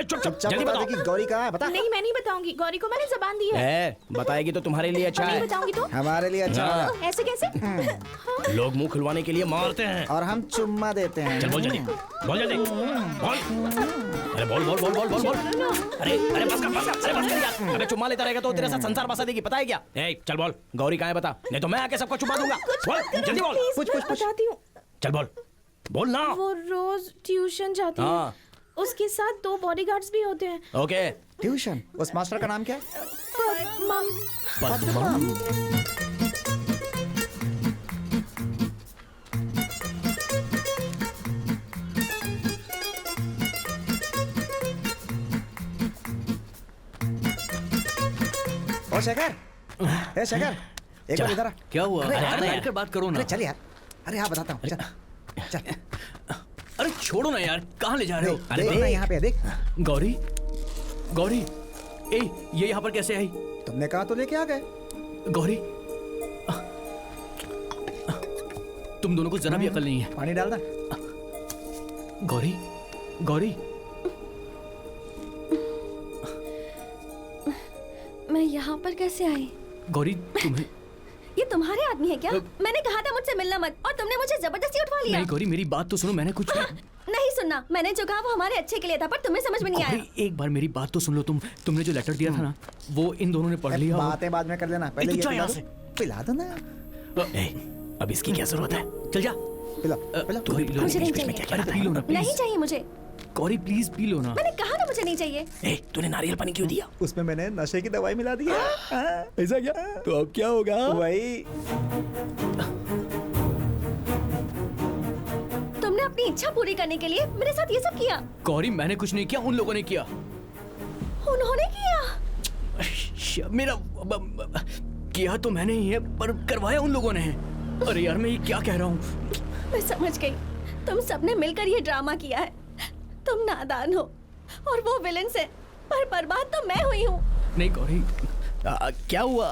चुप चुप, जल्दी बताओ कि गौरी कहाँ है, बता। नहीं, मैं नहीं बताऊंगी। गौरी को मैंने जबान दी है। बताएगी तो तुम्हारे लिए अच्छा नहीं है। बताऊंगी तो? हमारे लिए अच्छा हाँ। है। ऐसे कैसे? लोग मुंह खुलवाने के लिए मारते हैं और हम चुम्मा देते हैं। चल बोल जल्दी, बोल जल्दी, बोल। अरे बोल बोल बोल बोल बोल बोल। अरे अरे बस कर यार। अबे चुम्मा लेता रहेगा तो तेरे साथ संसार बसा देगी, पता है क्या? चल बोल, गौरी कहाँ है बता, नहीं तो मैं आके सबको चुम्मा दूंगा। बोल जल्दी बोल। पूछ बताती हूँ। चल बोल, बोल ना। वो रोज ट्यूशन जाती है। हाँ। उसके साथ 2 बॉडीगार्ड्स भी होते हैं। ओके। ट्यूशन? उस मास्टर का नाम क्या है? पद्मा। ओ शेखर, ए शेखर, एक बार इधर आ। क्या हुआ? अरे अरे यार, बैठ कर बात करो ना। अरे चल यार, अरे हाँ बताता हूँ, चल चल। अरे छोड़ो ना यार, कहाँ ले जा रहे हो? अरे देख ना यहाँ पे, देख। गौरी, गौरी, ये यहाँ पर कैसे आई? तुमने कहा तो लेके आ गए। गौरी, तुम दोनों को जरा भी अकल नहीं है। पानी डालना। गौरी, गौरी, मैं यहाँ पर कैसे आई? गौरी तुम्हें ये तुम्हारे आदमी है क्या? मैंने कहा था मुझसे मिलना मत और तुमने मुझे जबरदस्ती उठवा लिया। नहीं गौरी, मेरी बात तो सुनो। मैंने कुछ नहीं सुनना। मैंने जो कहा वो हमारे अच्छे के लिए था, पर तुम्हें समझ में नहीं आया। एक बार मेरी बात तो सुन लो। तुमने जो लेटर दिया था ना, वो इन दोनों ने पढ़ लिया। बातें बाद में कर लेना, पहले ये यहाँ से पिला दो ना। अब इसकी क्या जरूरत है? चल जा। पिला, मुझे नहीं चाहिए। पी लो ना प्लीज। नहीं चाहिए मुझे। गौरी प्लीज पी लो ना। मैंने कहा ना मुझे नहीं चाहिए। तूने नारियल पानी क्यों दिया? उसमें मैंने नशे की दवाई मिला दी है। ऐसा क्या? तो अब क्या होगा? वही तुमने अपनी इच्छा पूरी करने के लिए मेरे साथ ये सब किया। गौरी मैंने कुछ नहीं किया, उन लोगों ने किया। उन्होंने किया? मेरा किया तो मैंने ही है, पर करवाया उन लोगों ने है। अरे यार मैं ये क्या कह रहा हूँ? मैं समझ गई। तुम सबने मिलकर ये ड्रामा किया है। तुम नादान हो और वो विलन से, पर बर्बाद तो मैं हुई हूँ। नहीं गौरी, क्या हुआ?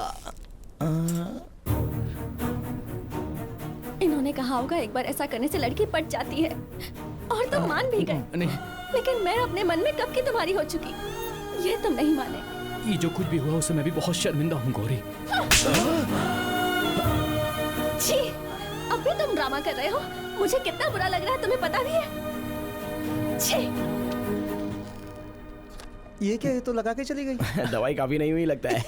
इन्होंने कहा होगा एक बार ऐसा करने से लड़की पट जाती है, और तुम मान भी गए। नहीं, लेकिन मैं अपने मन में कब की तुम्हारी हो चुकी, ये तुम नहीं माने। ये जो कुछ भी हुआ उससे मैं भी बहुत शर्मिंदा हूँ गौरी। छी, अब भी तुम ड्रामा कर रहे हो। मुझे कितना बुरा लग रहा है तुम्हें पता भी है? छी। ये क्या, ये तो लगा के चली गई। दवाई काफी नहीं हुई लगता है।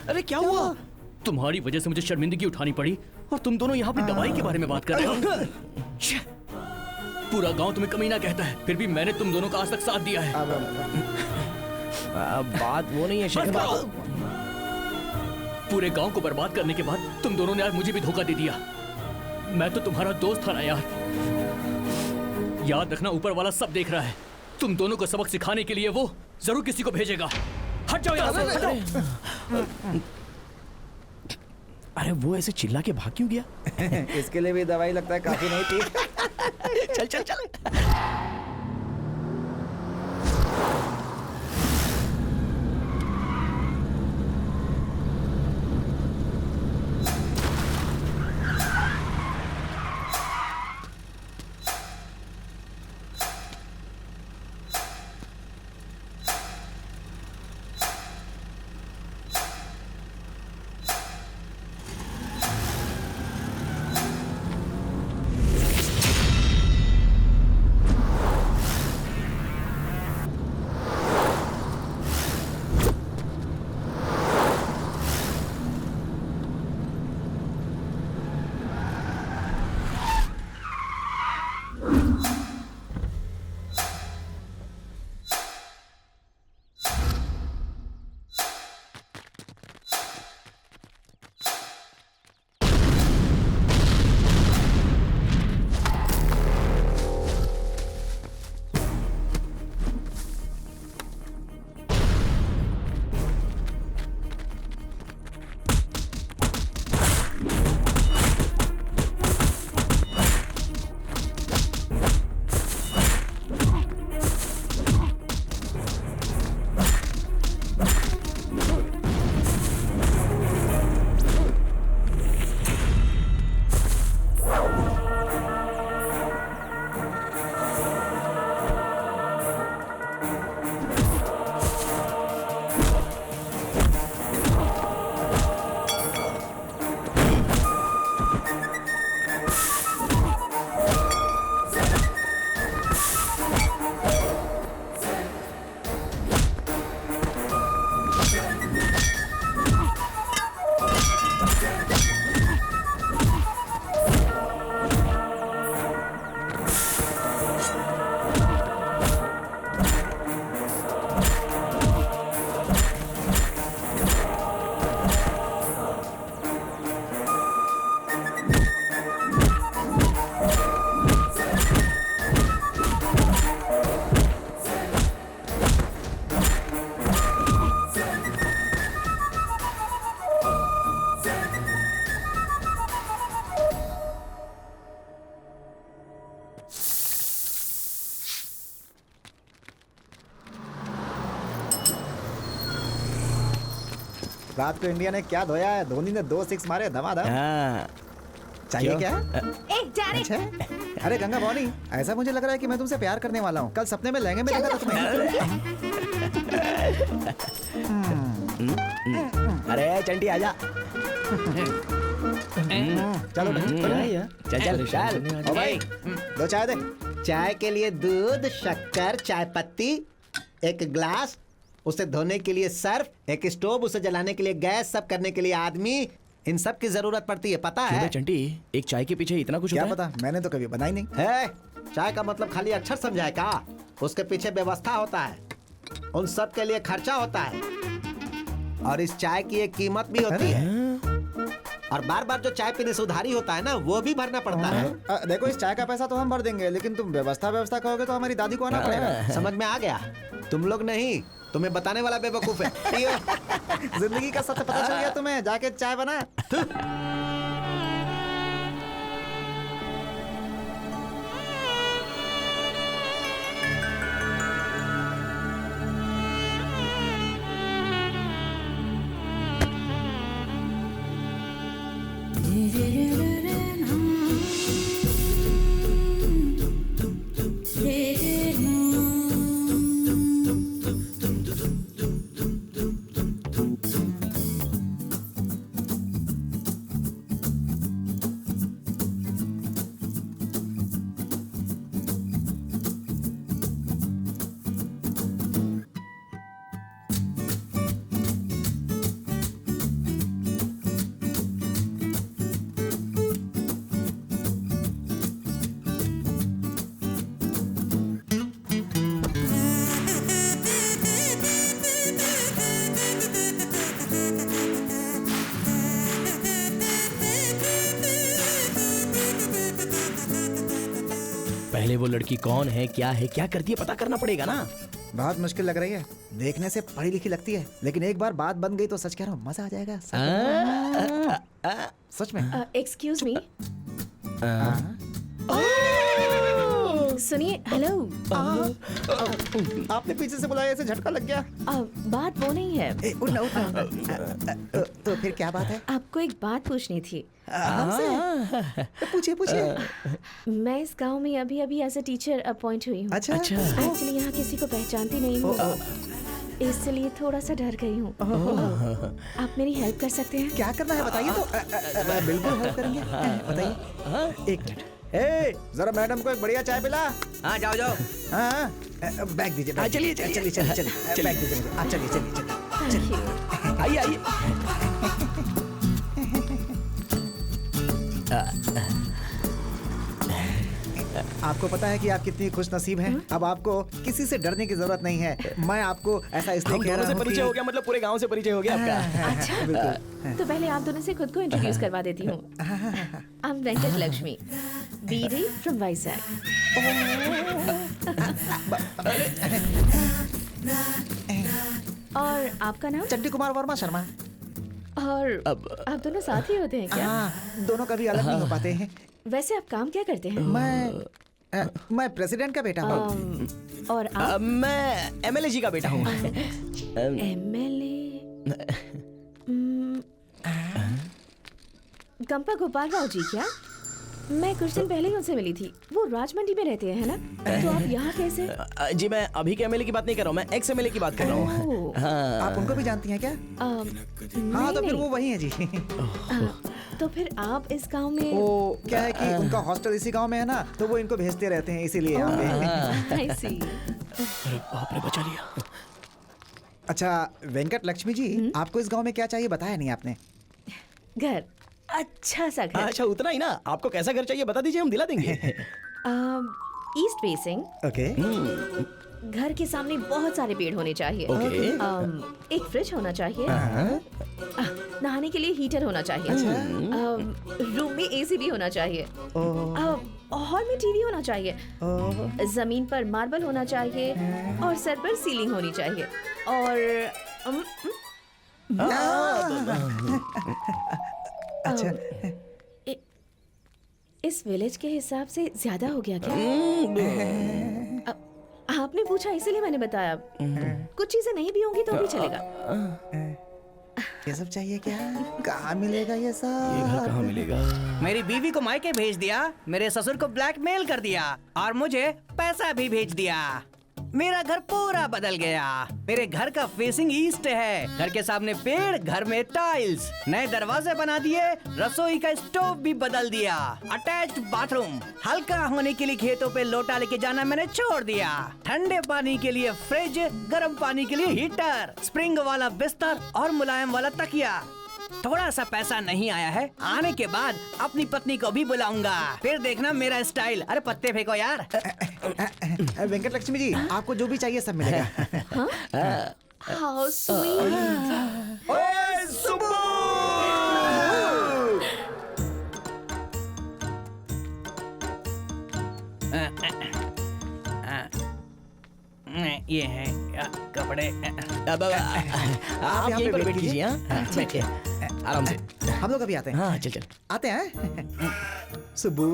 अरे क्या हुआ? तुम्हारी वजह से मुझे शर्मिंदगी उठानी पड़ी और तुम दोनों यहाँ पे दवाई के बारे में बात कर रहे हो। पूरा गांव तुम्हें कमीना कहता है, फिर भी मैंने तुम दोनों का आज तक साथ दिया है। बात वो नहीं है शेखर। पूरे गांव को बर्बाद करने के बाद तुम दोनों ने आज मुझे भी धोखा दे दिया। मैं तो तुम्हारा दोस्त था ना यार। याद रखना, ऊपर वाला सब देख रहा है। तुम दोनों को सबक सिखाने के लिए वो जरूर किसी को भेजेगा। हट जाओ यहाँ से, हट जाओ। अरे वो ऐसे चिल्ला के भाग क्यों गया? इसके लिए भी दवाई लगता है काफी नहीं थी। चल चल चल। रात को इंडिया ने क्या धोया है, धोनी ने 2 6 मारे धमाधम। हाँ। चाहिए क्यों? क्या? ए जा रे। अच्छा अरे गंगा भवानी, ऐसा मुझे लग रहा है कि मैं तुमसे प्यार करने वाला हूँ। कल सपने में लहंगे में देखा था तुम्हें। अरे चंटी आजा। चलो चल चल चल। ओ भाई, 2 चाय दे। चाय के लिए दूध, शक्कर, चाय पत्ती, एक गिलास, उसे धोने के लिए सर्फ, एक स्टोव, उसे जलाने के लिए गैस, सब करने के लिए आदमी, इन सब की जरूरत पड़ती है, पता क्यों है? बे चंटी, एक चाय के पीछे इतना कुछ क्या होता है? पता, मैंने तो कभी बनाई नहीं। है चाय का मतलब खाली अक्षर समझाए का? उसके पीछे व्यवस्था होता है, उन सब के लिए खर्चा होता है, और इस चाय की एक कीमत भी होती है, और बार बार जो चाय पीने से उधारी होता है ना, वो भी भरना पड़ता है। देखो इस चाय का पैसा तो हम भर देंगे, लेकिन तुम व्यवस्था कहोगे तो हमारी दादी को आना पड़ेगा। समझ में आ गया? तुम लोग नहीं, तुम्हें बताने वाला बेवकूफ है। जिंदगी का सत्य पता चल गया तुम्हें, जाके चाय बना। पहले वो लड़की कौन है, क्या करती है, पता करना पड़ेगा ना। बहुत मुश्किल लग रही है, देखने से पढ़ी लिखी लगती है, लेकिन एक बार बात बन गई तो सच कह रहा हूँ मजा आ जाएगा। सच में। Excuse me. सुनिए, हेलो। आपने पीछे से बुलाया, ऐसे झटका लग गया। बात वो नहीं है। उठना। तो फिर क्या बात है? आपको एक बात पूछनी थी। हमसे? पूछिए। मैं इस गांव में अभी एज अ टीचर अपॉइंट हुई हूँ। अच्छा। एक्चुअली यहाँ किसी को पहचानती नहीं हूँ, इसलिए थोड़ा सा डर गई हूँ। आप मेरी हेल्प कर सकते हैं? क्या करना है बताइए तो। बिल्कुल हेल्प करेंगे, बताइए। 1 मिनट। जरा मैडम को एक बढ़िया चाय पिला। हाँ जाओ जाओ। हाँ बैग दीजिए। चलिए बैग दीजिए। चलिए। आइए। आपको पता है कि आप कितनी खुश नसीब हैं। अब आपको किसी से डरने की जरूरत नहीं है। मैं आपको ऐसा इसलिए कह रहा हूँ। परिचय हो गया, मतलब पूरे गांव से परिचय हो गया आपका। अच्छा, बिल्कुल। तो पहले आप दोनों से खुद को इंट्रोड्यूस करवा देती हूँ। I am Venkat Lakshmi, BD from Vizag. और आपका नाम? चंटी कुमार वर्मा शर्मा। और आप दोनों साथ ही होते हैं क्या? हाँ, दोनों कभी अलग नहीं हो पाते हैं। वैसे आप काम क्या करते हैं? मैं प्रेसिडेंट का बेटा हूँ। और आप? मैं एमएलए जी का बेटा हूँ। एमएलए गंपा गोपाल राव जी क्या? मैं कुछ दिन पहले ही उनसे मिली थी। वो राजमंडी में रहते हैं, है ना? तो आप यहाँ कैसे? जी मैं अभी के एमएलए की बात नहीं कर रहा हूँ, मैं एक्स एमएलए की बात कर रहा हूँ। आप उनको भी जानती हैं क्या? हाँ तो फिर वो वही है जी। तो फिर आप इस गांव में? वो क्या है कि उनका हॉस्टल इसी गांव में है ना, तो वो इनको भेजते रहते हैं, इसीलिए यहाँ पे। I see। अरे बाप रे, बचा लिया। अच्छा वेंकट लक्ष्मी जी, आपको इस गांव में क्या चाहिए बताया नहीं आपने? घर, अच्छा सा घर। अच्छा उतना ही ना, आपको कैसा घर चाहिए बता दीजिए, हम दिला देंगे। East facing. ओके। घर के सामने बहुत सारे पेड़ होने चाहिए। एक फ्रिज होना चाहिए। नहाने के लिए हीटर होना चाहिए। रूम में एसी भी होना चाहिए। हॉल में टीवी होना चाहिए। जमीन पर मार्बल होना चाहिए और सर पर सीलिंग होनी चाहिए। और अच्छा इस विलेज के हिसाब से ज्यादा हो गया क्या? आपने पूछा इसीलिए मैंने बताया। कुछ चीजें नहीं भी होंगी तो भी चलेगा। ये सब चाहिए क्या? कहाँ मिलेगा ये सब? ये घर कहाँ मिलेगा? मेरी बीवी को मायके भेज दिया, मेरे ससुर को ब्लैकमेल कर दिया और मुझे पैसा भी भेज दिया। मेरा घर पूरा बदल गया। मेरे घर का फेसिंग ईस्ट है। घर के सामने पेड़, घर में टाइल्स, नए दरवाजे बना दिए, रसोई का स्टोव भी बदल दिया, अटैच्ड बाथरूम। हल्का होने के लिए खेतों पे लोटा लेके जाना मैंने छोड़ दिया। ठंडे पानी के लिए फ्रिज, गर्म पानी के लिए हीटर, स्प्रिंग वाला बिस्तर और मुलायम वाला तकिया। थोड़ा सा पैसा नहीं आया है, आने के बाद अपनी पत्नी को भी बुलाऊंगा, फिर देखना मेरा स्टाइल। अरे पत्ते फेंको यार। वेंकट लक्ष्मी जी, आपको जो भी चाहिए सब मिलेगा। How sweet. ओए सुब्बू! ये है कपड़े। अब आप यहीं पर बैठ कीजिए। हाँ, बैठिए आराम से। हम लोग अभी आते हैं। हाँ, चल चल। आते हैं। सुबू,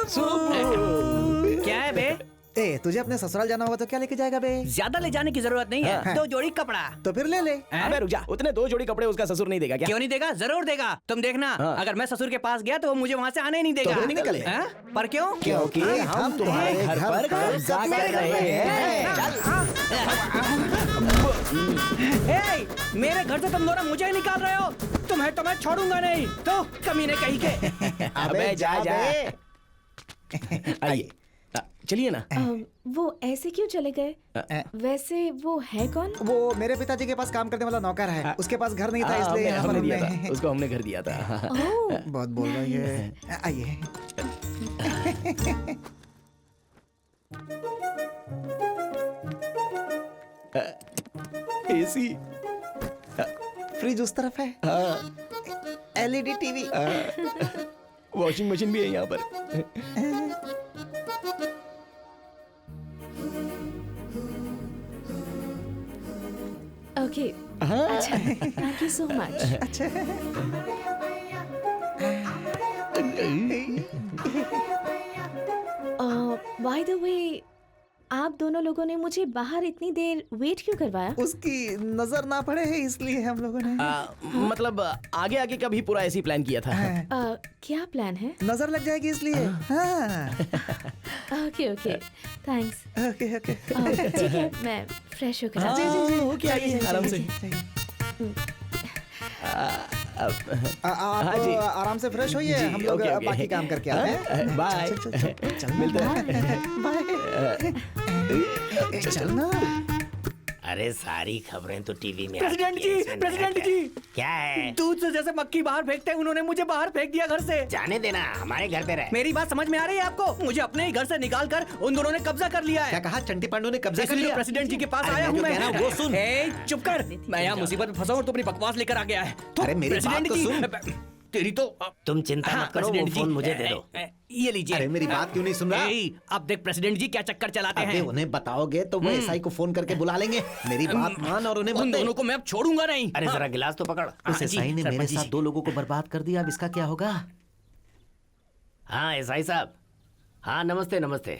सुबू। क्या है बे? ए, तुझे अपने ससुराल जाना होगा तो क्या लेके जाएगा बे? ज्यादा ले जाने की जरूरत नहीं है। 2 जोड़ी कपड़ा। तो फिर ले ले। अबे रुक जा, उतने 2 जोड़ी कपड़े उसका ससुर नहीं देगा क्या? क्यों नहीं देगा? जरूर देगा। तुम देखना, अगर मैं ससुर के पास गया तो वो मुझे वहाँ से आने ही नहीं देगा। तो निकल ले। पर क्यों? क्योंकि हम तुम्हारे घर पर कब्जा कर रहे हैं। ए, मेरे घर से तुम दोनों मुझे ही निकाल रहे हो। तुम्हें तो मैं छोड़ूंगा नहीं। तो कमीने कहीं के। अबे जा जा। आइए, चलिए ना। वो ऐसे क्यों चले गए? वैसे वो है कौन? वो मेरे पिताजी के पास काम करने वाला नौकर है। उसके पास घर नहीं था इसलिए हमने दिया था। उसको हमने घर दिया था। बहुत बोल रही है। आइए। एसी, फ्रिज उस तरफ है। LED टीवी, वॉशिंग मशीन भी है यहाँ पर। ओके, अच्छा, थैंक यू सो मच। अच्छा। बाय द वे, आप दोनों लोगों ने मुझे बाहर इतनी देर वेट क्यों करवाया? उसकी नजर ना पड़े है इसलिए हम लोगों ने। मतलब आगे आगे का भी पूरा ऐसी प्लान किया था। क्या प्लान है? नजर लग जाएगी इसलिए। हाँ। Okay okay, thanks. Okay okay. ठीक है, मैं फ्रेश होकर आती हूँ। जी हो क्या आइए आराम से। आप जी। आराम से फ्रेश होइए। हम लोग ओके, ओके। बाकी काम करके आते हैं। बाय। चल मिलते हैं। बाय। चल ना। अरे सारी खबरें तो टीवी में प्रेसिडेंट आती हैं, जी, इसमें प्रेसिडेंट नया जी। क्या है? दूध से जैसे मक्खी बाहर फेंकते हैं, उन्होंने मुझे बाहर फेंक दिया घर से। जाने देना, हमारे घर पे रहे। मेरी बात समझ में आ रही है आपको? मुझे अपने ही घर से निकाल कर उन दोनों ने कब्जा कर लिया क्या है। कहा? चंटी पांडु ने कब्जा कर इसलिए लिया? प्रेसिडेंट जी के पास अरे आया मैं हूँ जो मैं। कह रहा हूँ वो सुन। ए, चुप कर। मैं यहाँ मुसीबत में फंसा हूँ और तू अपनी बकवास लेकर आ गया है। तो अरे मेरी बात प्रेसिडेंट तो जी, सुन। तेरी तो तुम चिंता हाँ, मत करो, वो प्रेसिडेंट फोन जी, मुझे दे दो। ये लीजिए। अरे मेरी बात क्यों नहीं सुन रहा? अब देख प्रेसिडेंट जी क्या चक्कर चलाते अबे हैं। उन्हें बताओगे तो वो एसआई को फोन करके बुला लेंगे। मेरी बात मान और उन्हें उन मत दे। दोनों को मैं अब छोड़ूंगा नहीं। अरे जरा गिलास तो पकड़। उस एसआई ने मेरे साथ 2 लोगों को बर्बाद कर दिया। अब इसका क्या होगा? हाँ एसआई साहब। हाँ नमस्ते नमस्ते।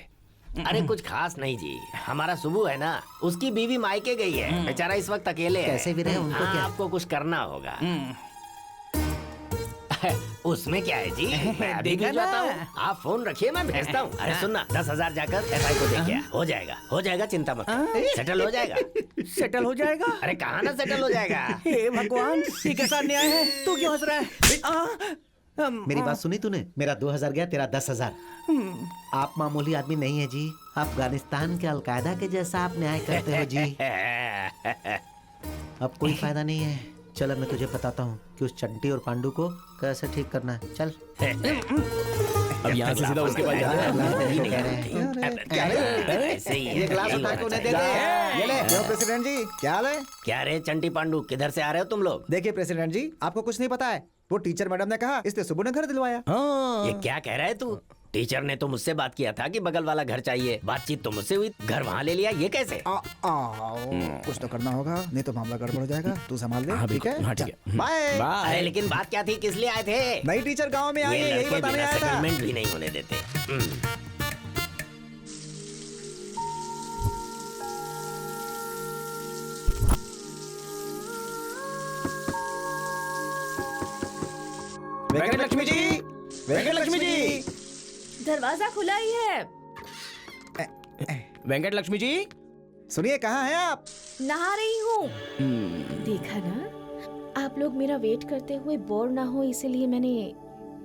अरे कुछ खास नहीं जी, हमारा सुबू है ना, उसकी बीवी मायके गई है। बेचारा इस वक्त अकेले है। कैसे भी रहे, उनको हाँ, क्या? आपको कुछ करना होगा। उसमें क्या है जी, मैं अभी देखा भिजवाता ना? हूँ। आप फोन रखिए, मैं भेजता हूँ। अरे सुनना, 10,000 जाकर एसआई को दे के आ। हो जाएगा, चिंता मत करो। सेटल हो जाएगा। सेटल हो जाएगा? अरे कहाँ ना सेटल हो जाएगा। हे भगवान, ये कैसा अन्याय है? तू क्यों हंस रहा है? मेरी बात सुनी तूने? मेरा 2,000 गया, तेरा 10,000। आप मामूली आदमी नहीं है जी। अफगानिस्तान के अलकायदा के जैसा आप न्याय करते हो जी। अब कोई फायदा नहीं है। चल अब मैं तुझे बताता हूँ कि उस चंटी और पांडु को कैसे ठीक करना है। चल। अब यहाँ से सीधा उसके पास जाना है। ऐसे ही ये गिलास उठा के उन्हें दे दे। ये ले। क्यों प्रेसिडेंट जी, क्या हाल है? क्या रे चंटी पांडु, किधर से आ रहे हो तुम लोग? देखिए प्रेसिडेंट जी, आपको कुछ नहीं पता है। वो टीचर मैडम ने कहा, इसलिए सुबह ने घर दिलवाया। ये क्या कह रहा है तू? टीचर ने तो मुझसे बात किया था कि बगल वाला घर चाहिए। बातचीत तो मुझसे हुई, घर वहाँ ले लिया। ये कैसे? कुछ तो करना होगा, नहीं तो मामला गड़बड़ हो जाएगा। तू संभाल ले, हाँ, ठीक है? हाँ, ठीक है। बाय। अरे लेकिन बात क्या थी, किस लिए आए थे? नई टीचर गांव में आई ये है, यही लड़के बताने बिना आया था। सेटलमेंट भी नहीं होने देते। वेंकट लक्ष्मी जी, वेंकट लक्ष्मी जी, दरवाजा खुला ही है। वेंकट लक्ष्मी जी, सुनिए, कहाँ हैं आप? नहा रही हूँ। देखा ना, आप लोग मेरा वेट करते हुए बोर ना हो, इसीलिए मैंने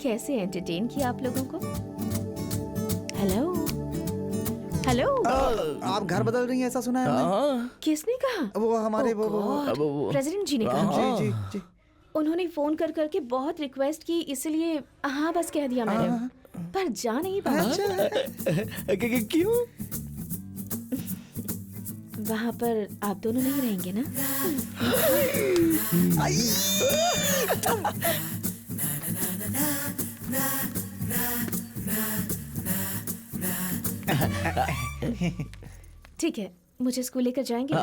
कैसे एंटरटेन किया आप लोगों को। Hello hello. आप घर बदल रही हैं ऐसा सुना है हमने। किसने कहा? वो हमारे वो प्रेसिडेंट जी ने कहा। जी जी जी। उन्होंने फोन कर करके बहुत रिक्वेस्ट की, इसलिए हाँ बस कह दिया मैंने, पर जा नहीं पाया। क्यों? वहाँ पर आप दोनों नहीं रहेंगे ना? ठीक है, मुझे स्कूल लेकर जाएंगे?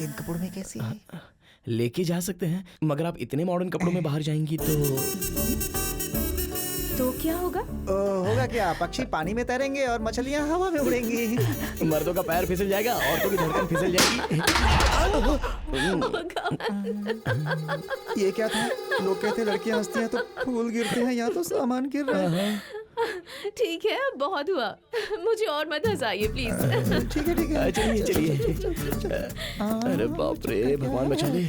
इन कपड़ों में कैसी है? लेके जा सकते हैं, मगर आप इतने मॉडर्न कपड़ों में बाहर जाएंगी तो क्या होगा? होगा क्या, पक्षी पानी में तैरेंगे और मछलियाँ हवा में उड़ेंगी। मर्दों का पैर फिसल जाएगा, औरतों की धड़कन फिसल जाएगी। ये क्या था? लोग कहते लड़कियां हंसती हैं तो फूल गिरते हैं, यहाँ तो सामान गिर रहा है। ठीक है, बहुत हुआ, मुझे और मत हंसाइए प्लीज। ठीक है ठीक है, चलिए चलिए। अरे बाप रे, भगवान बचा ले।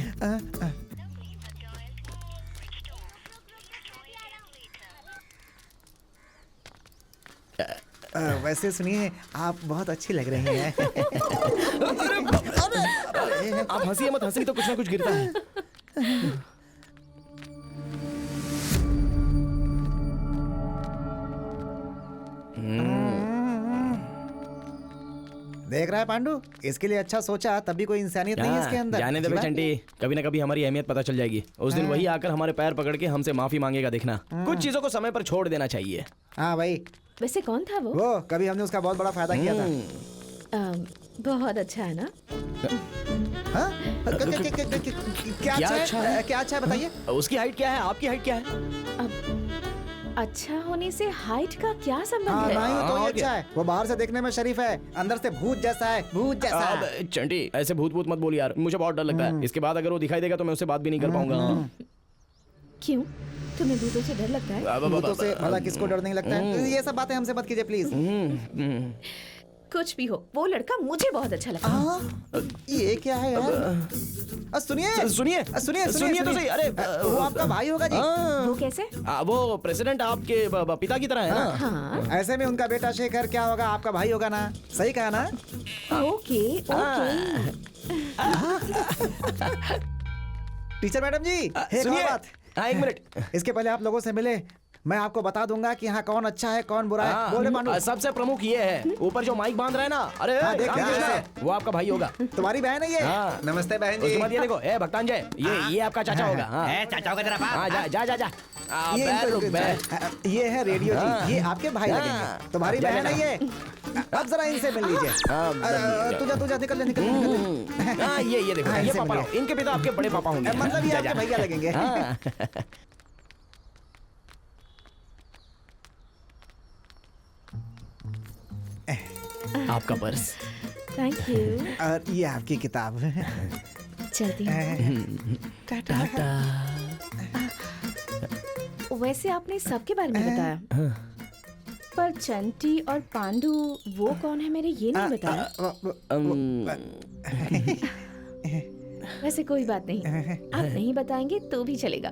वैसे सुनिए, आप बहुत अच्छी लग रही हैं। आप हंसिए मत, हंसी तो कुछ ना कुछ गिरता है। देख रहा है पांडु, इसके लिए अच्छा सोचा, तभी कोई इंसानियत नहीं है इसके अंदर। जाने दे बे चंटी, कभी ना कभी हमारी अहमियत पता चल जाएगी। उस दिन वही आकर हमारे पैर पकड़ के हमसे माफी मांगेगा, देखना। कुछ चीजों को समय पर छोड़ देना चाहिए। हाँ भाई। वैसे कौन था वो? कभी हमने उसका बहुत बड़ा फायदा किया था। बहुत अच्छा है ना? हाँ? क्या अच्छा है? क्या अच्छा है बताइए। उसकी हाइट क्या है, आपकी हाइट क्या है? अच्छा होने से हाइट का क्या संबंध है? नहीं तो ये अच्छा है, वो बाहर से देखने में शरीफ है, अंदर से भूत जैसा है, भूत जैसा। चंटी, ऐसे भूत भूत मत बोल यार, मुझे बहुत डर लगता है। इसके बाद अगर वो दिखाई देगा तो मैं उससे बात भी नहीं कर पाऊंगा। क्यों? तुम्हें भूतों से डर लगता है? भूतों से भला किसको डर नहीं लगता है? ये सब बातें हमसे मत कीजिए प्लीज। कुछ भी हो, वो लड़का मुझे बहुत अच्छा लगा। ये क्या है यार? सुनिए सुनिए सुनिए सुनिए तो सही। अरे वो आपका भाई होगा जी। वो कैसे? वो प्रेसिडेंट आपके पिता की तरह है ना? हाँ। ऐसे में उनका बेटा शेखर क्या होगा, आपका भाई होगा ना? सही कहा ना? Okay okay. टीचर मैडम जी, एक और बात। एक मिनट, इसके पहले आप लोगों से मिले, मैं आपको बता दूंगा कि यहाँ कौन अच्छा है कौन बुरा है। बोले पांडु। सबसे प्रमुख ये है, ऊपर जो माइक बांध रहा है ना, अरे वो आपका भाई होगा। तुम्हारी बहन है ये? नमस्ते बहन जी। उसके बाद ये देखो, भक्तांजय, ये आपका चाचा होगा। चाचा होगा तेरा बाप। जा जा जा। ये है रेडियो जी, ये आपके भाई लगेंगे। तुम्हारी बहन है ये। अब जरा इनसे मिल लीजिए। तुझा निकल निकल। ये देखो, ये पापा, इनके पिता आपके बड़े पापा होंगे। मतलब ये आपके भैया लगेंगे। आपका पर्स। Thank you. और ये आपकी किताब। चलती टाटा। वैसे आपने सबके बारे में बताया, पर चंटी और पांडु वो कौन है मेरे ये नहीं बताया। वैसे कोई बात नहीं, आप नहीं बताएंगे तो भी चलेगा।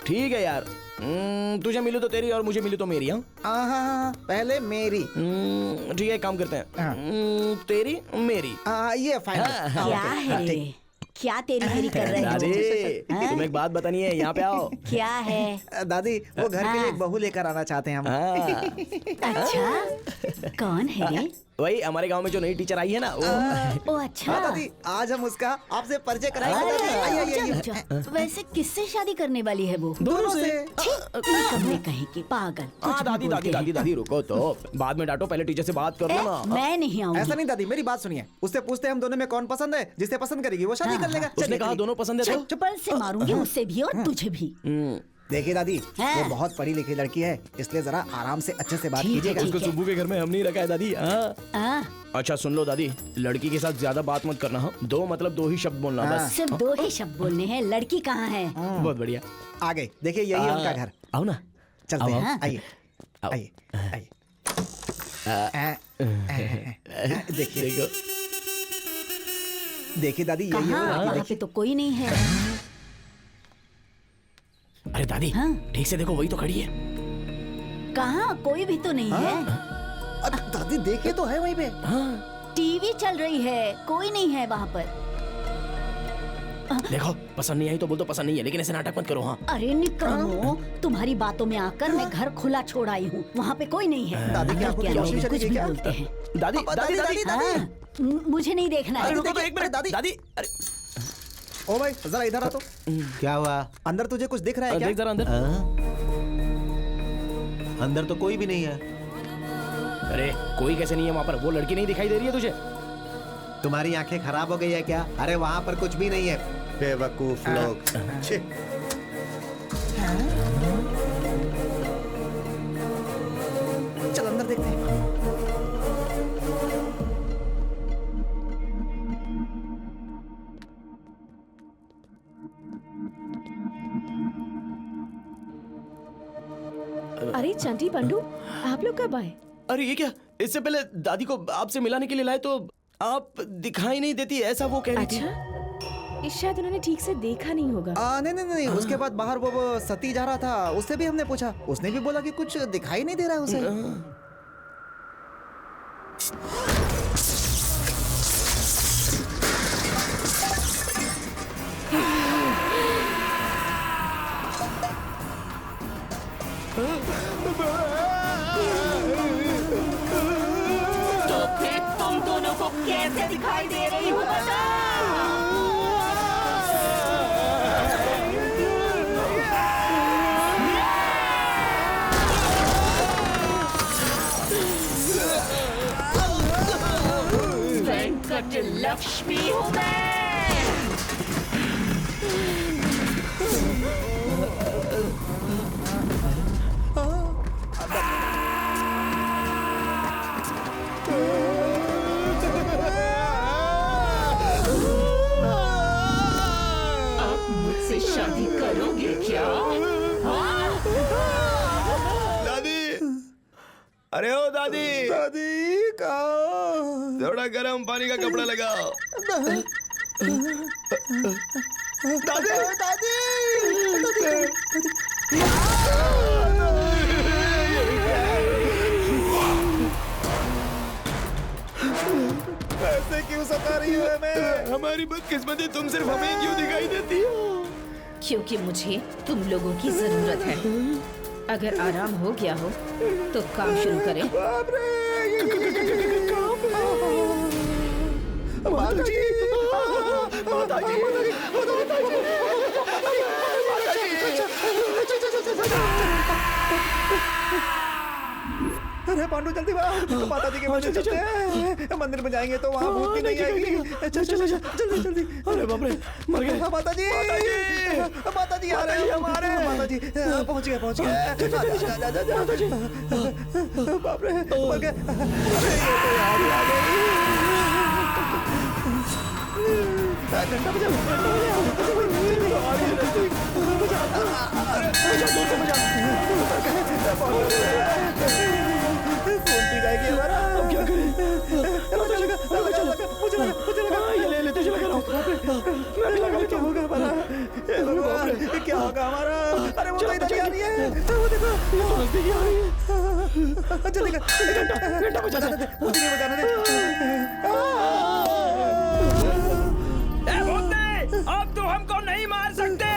ठीक है यार, तुझे मिलू तो तेरी और मुझे मिलू तो मेरी। हाँ, पहले मेरी। ठीक है, काम करते हैं। तेरी मेरी। ये फाइनल। क्या है रे? क्या तेरी मेरी कर रहे हो? दादी, तुम्हें एक बात बतानी है, यहाँ पे आओ। क्या है? दादी, वो घर के लिए एक बहू लेकर आना चाहते हैं हम। अच्छा, कौन है रे? वही हमारे गांव में जो नई टीचर आई है ना, वो। ओ अच्छा। हाँ दादी, आज हम उसका आपसे परिचय कराएंगे। वैसे किससे शादी करने वाली है वो? दोनों से। कभी कहेगी पागल। दादी दादी दादी दादी रुको तो, बाद में डांटो, पहले टीचर से बात कर लो ना। मैं नहीं आऊंगी। ऐसा नहीं दादी, मेरी बात सुनिए। उससे पूछते हैं हम दोनों में कौन पसंद है, जिसे पसंद करेगी वो शादी कर लेगा। उसने कहा दोनों पसंद है तो? चप्पल से मारूंगी, उससे भी और तुझे भी। देखिए दादी, हाँ। वो बहुत पढ़ी लिखी लड़की है, इसलिए जरा आराम से अच्छे से बात कीजिएगा। उसको सुब्बू के घर में हम नहीं रखा है दादी। हाँ। अच्छा सुन लो दादी, लड़की के साथ ज्यादा बात मत करना। हाँ, दो मतलब दो ही शब्द बोलना बस। सिर्फ दो ही शब्द बोलने हैं। लड़की कहाँ है? बहुत बढ़िया। आगे देखिए, यही है उनका घर। आओ ना, चलते आओ, हैं। आओ। आइए आइए आइए। देखिए देखिए दादी, यही है वो कहाँ? लड़की, यहाँ पे देखिए। तो कोई नहीं है। अरे दादी, ठीक से देखो, वही तो खड़ी है। कहाँ? कोई भी तो नहीं है। अरे दादी देखिए तो है वहीं पे। टीवी चल रही है, कोई नहीं है वहाँ पर। देखो, पसंद नहीं आई तो बोल दो पसंद नहीं है, लेकिन ऐसे नाटक मत करो। हाँ। अरे निकम्मो, तुम्हारी बातों में आकर मैं घर खुला छोड़ आई हूँ। वहाँ पे कोई नहीं है। दादी क्या आपको क्यूरियोसिटी कुछ चली भी क्या? बोलते हैं। दादी दादी दादी हाँ, मुझे नहीं देखना अरे है। रुको तो एक मिनट दादी दादी। अरे ओ भाई जरा इधर आ तो। क्या हुआ? अंदर तुझे कुछ दिख रहा है क्या? देख जरा अंदर। अंदर तो कोई भी नहीं है। अरे कोई कैसे नहीं है वहाँ पर? वो लड़की नहीं दिखाई दे रही है तुझे? तुम्हारी आंखें खराब हो गई है क्या? अरे वहाँ पर कुछ भी नहीं है, बेवकूफ लोग। छी। चल अंदर देखते हैं। अरे चंटी पंडू, आप लोग कब आए? अरे ये क्या, इससे पहले दादी को आपसे मिलाने के लिए लाए तो आप दिखाई नहीं देती, ऐसा वो कह रही थी। अच्छा, शायद उन्होंने ठीक से देखा नहीं होगा। नहीं नहीं नहीं, उसके बाद बाहर वो सती जा रहा था, उससे भी हमने पूछा, उसने भी बोला कि कुछ दिखाई नहीं दे रहा है उसे। तो फिर तुम दोनों को कैसे दिखाई दे रही हूँ वेंकट लक्ष्मी हूँ मैं। आप मुझसे शादी करोगे क्या? दादी, अरे ओ दादी, दादी कहाँ? थोड़ा गर्म पानी का कपड़ा लगाओ। दादी दादी ऐसे क्यों सता रही हो हमें? हमारी बदकिस्मती, तुम सिर्फ हमें क्यों दिखाई देती हो? क्योंकि मुझे तुम लोगों की जरूरत है। अगर आराम हो गया हो तो काम शुरू करें। अरे पांडु जल्दी माता जी के मंदिर चलते हैं। मंदिर में जाएंगे तो वहाँ भूत भी नहीं आएगी। चल चल जल्दी जल्दी। अरे बाप रे, मर गए। माता जी आ रहे हैं हमारे। माता जी पहुँच गए बाप रे, मर गए। अरे ये तो यार आ गई। घंटा बजा कौन पी जाएगी हमारा? अब क्या करें? मुझे लगा ये ले तुझे लगा रहा हूँ। क्या होगा हमारा? क्या होगा हमारा? अरे वो तो इधर ही आ रही है, वो देखो नजदीक आ रही है। जल्दी कर, घंटा बजा दे, मुझे नहीं बजाने दे। अब तो हमको नहीं मार सकते।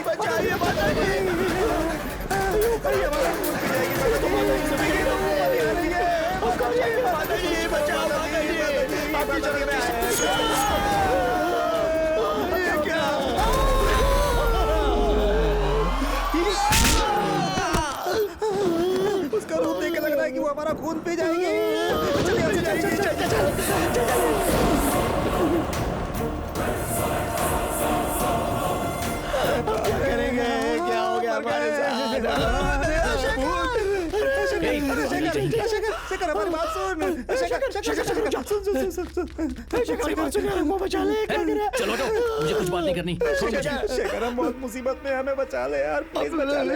बचाइए माता जी। हमारा खून पी जाएगी माता जी। बचाओ आपकी जगह में क्या? उसका रूप देख के लग रहा है कि वो हमारा खून पी जाएगी। चल हमारे शेखर हमारी बात सुन। शेखर हमको बचा ले। चलो जाओ, मुझे कुछ बात नहीं करनी। शेखर हम बहुत मुसीबत में, हमें बचा ले यार, प्लीज बचा ले।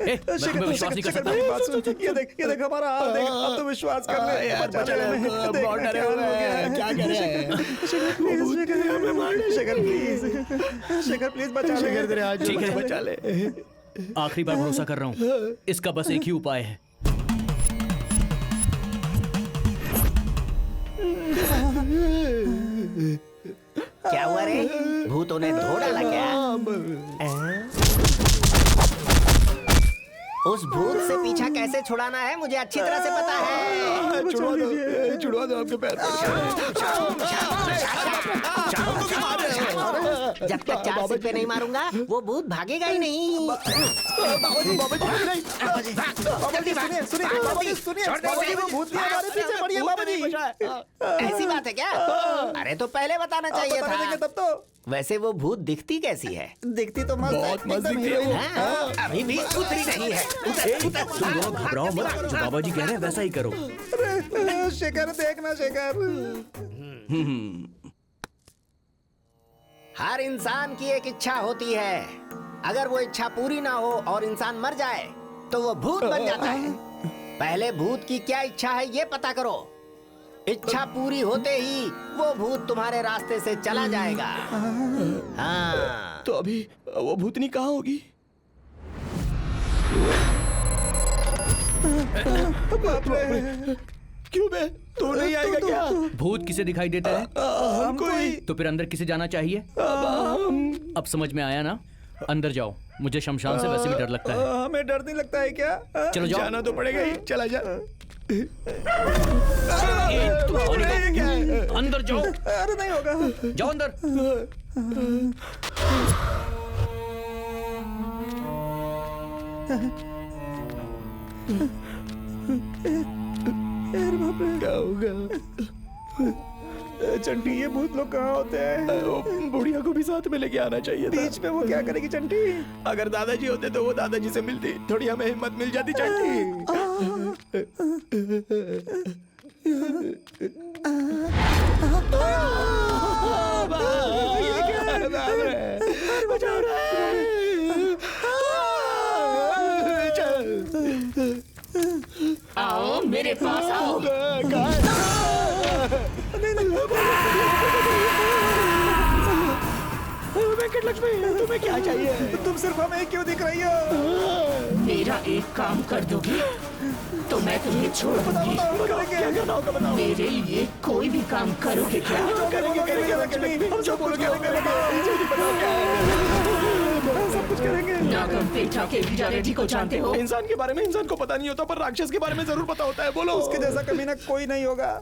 मैं तुम्हें विश्वास नहीं कर सकता। बात सुन, ये देख हमारा हाल देख, अब तो विश्वास कर ले यार, बचा ले हमें। बहुत डरे हुए हैं, क्या करें? शेखर प्लीज बचा ले। ठीक है, बचा ले। आखिरी बार भरोसा कर रहा हूँ, इसका बस एक ही उपाय है। क्या हुआ रे? भूतों ने धो डाला क्या? उस भूत से पीछा कैसे छुड़ाना है मुझे अच्छी तरह से पता है। छुड़वा दो आपके पैर। जब तक 4 सिर पे नहीं मारूंगा वो भूत भागेगा ही नहीं। ऐसी बात है क्या? अरे तो पहले बताना चाहिए था। तब तो वैसे वो भूत दिखती कैसी है? दिखती तो मस्त, बहुत मस्त दिखती है। हाँ, अभी भी उतरी नहीं है। तुम दोनों घबराओ मत, जो बाबा जी कह रहे हैं वैसा ही करो। शेखर देखना शेखर। हर इंसान की एक इच्छा होती है, अगर वो इच्छा पूरी ना हो और इंसान मर जाए तो वो भूत बन जाता है। पहले भूत की क्या इच्छा है ये पता करो। इच्छा पूरी होते ही वो भूत तुम्हारे रास्ते से चला जाएगा। हाँ। तो अभी वो भूतनी कहाँ होगी? क्यों बे? तो नहीं आएगा क्या? भूत किसे दिखाई देता है? हमको ही। तो फिर अंदर किसे जाना चाहिए? अब समझ में आया ना? अंदर जाओ, मुझे शमशान से वैसे भी डर लगता है। हमें डर नहीं लगता है क्या? चलो जाओ। जाना तो पड़ेगा ही, चला जा। अंदर जाओ। अरे नहीं होगा। जाओ अंदर। क्या होगा? चंटी ये भूत लोग कहाँ होते हैं? बुढ़िया को भी साथ में लेके आना चाहिए था। बीच में वो क्या करेगी चंटी? अगर दादाजी होते तो वो दादाजी से मिलती, थोड़ी हमें हिम्मत मिल जाती चंटी। आओ मेरे पास आओ। वेंकट लक्ष्मी तुम्हें क्या चाहिए? तुम सिर्फ हमें क्यों दिख रही हो? मेरा एक काम कर दोगी तो मैं तुम्हें छोड़ दूंगी। क्या करना होगा बताओ। मेरे लिए कोई भी काम करोगे क्या? करेंगे लक्ष्मी, हम जो बोलोगे सब कुछ करेंगे। नागम पेठा के रेड्डी को जानते हो? इंसान के बारे में इंसान को पता नहीं होता, पर राक्षस के बारे में जरूर पता होता है। बोलो। उसके जैसा कभी ना कोई नहीं होगा।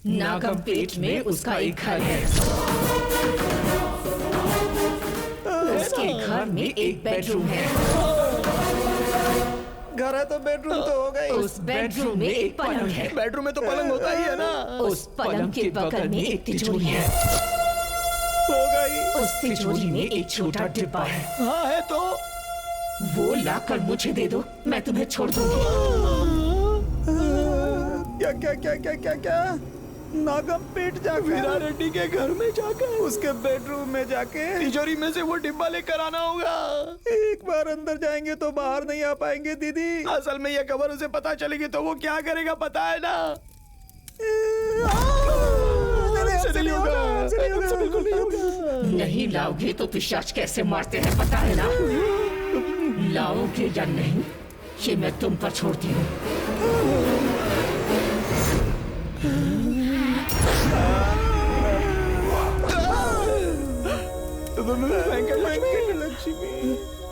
नागम पेट में उसका एक घर है। उसके घर में एक बेडरूम है। घर है तो बेडरूम तो हो गई। उस बेडरूम में एक पलंग है। बेडरूम में तो पलंग होता ही है ना। उस पलंग के बगल में एक तिजोरी है। हो गई। उस तिजोरी में एक छोटा डिब्बा है। हाँ है तो वो लाकर मुझे दे दो, मैं तुम्हें छोड़ दूंगी। क्या क्या क्या क्या क्या क्या? नागम पेट जाकर वीरा रेड्डी के घर में जाकर उसके बेडरूम में जाके तिजोरी में से वो डिब्बा लेकर आना होगा। एक बार अंदर जाएंगे तो बाहर नहीं आ पाएंगे दीदी। असल में ये खबर उसे पता चलेगी तो वो क्या करेगा पता है ना? नहीं लाओगे तो पिशाच कैसे मारते हैं पता है ना? लाओगे या नहीं ये मैं तुम पर छोड़ती हूँ।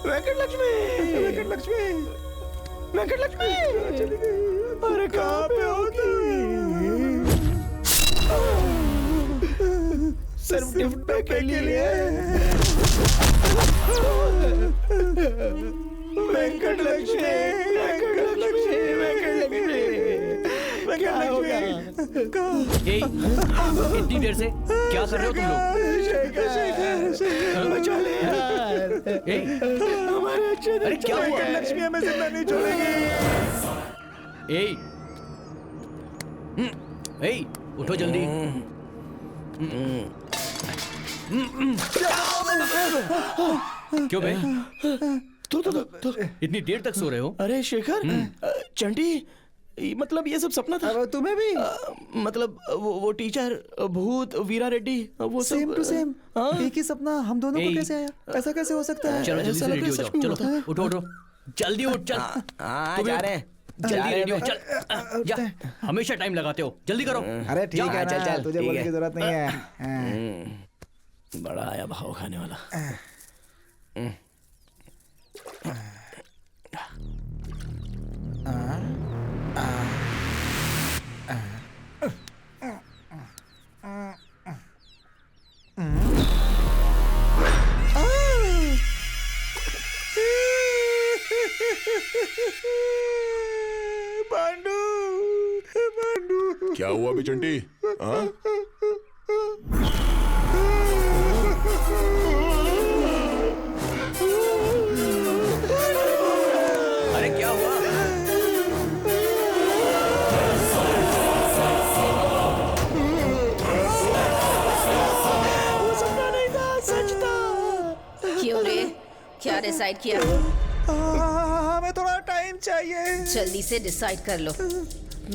वेंकट लक्ष्मी चली गई। अरे कहाँ पे होगी? सिर्फ गिफ्ट पे के लिए। वेंकट लक्ष्मी इतनी देर से क्या कर रहे हो तुम लोग? बचा ले यार। हमारे अच्छे दिन अरे क्या हुआ? लक्ष्मी हमें जिंदा नहीं छोड़ेगी। उठो जल्दी। क्यों बे? तो इतनी देर तक सो रहे हो? अरे शेखर, चंटी, मतलब ये सब सपना था? तुम्हें भी? मतलब वो टीचर, भूत, वीरा रेड्डी, वो सेम टू सेम, एक ही सपना हम दोनों को कैसे आया? ऐसा कैसे हो सकता है? चलो जल्दी से रेडी हो जाओ। चलो उठो उठो, जल्दी उठ, चल। जा रहे हैं, जल्दी रेडी हो, चल। जा, हमेशा टाइम लगाते हो, जल्दी करो। अरे ठीक है ना, तुझे बोलने की जरूरत नहीं है। बड़ा आया भाव खाने वाला। पांडू, पांडू, क्या हुआ बेचंटी? हाँ? अरे क्या हुआ? वो सपना नहीं था, सच था। क्यों रे? क्या डिसाइड किया? हमें थोड़ा टाइम चाहिए। जल्दी से डिसाइड कर लो।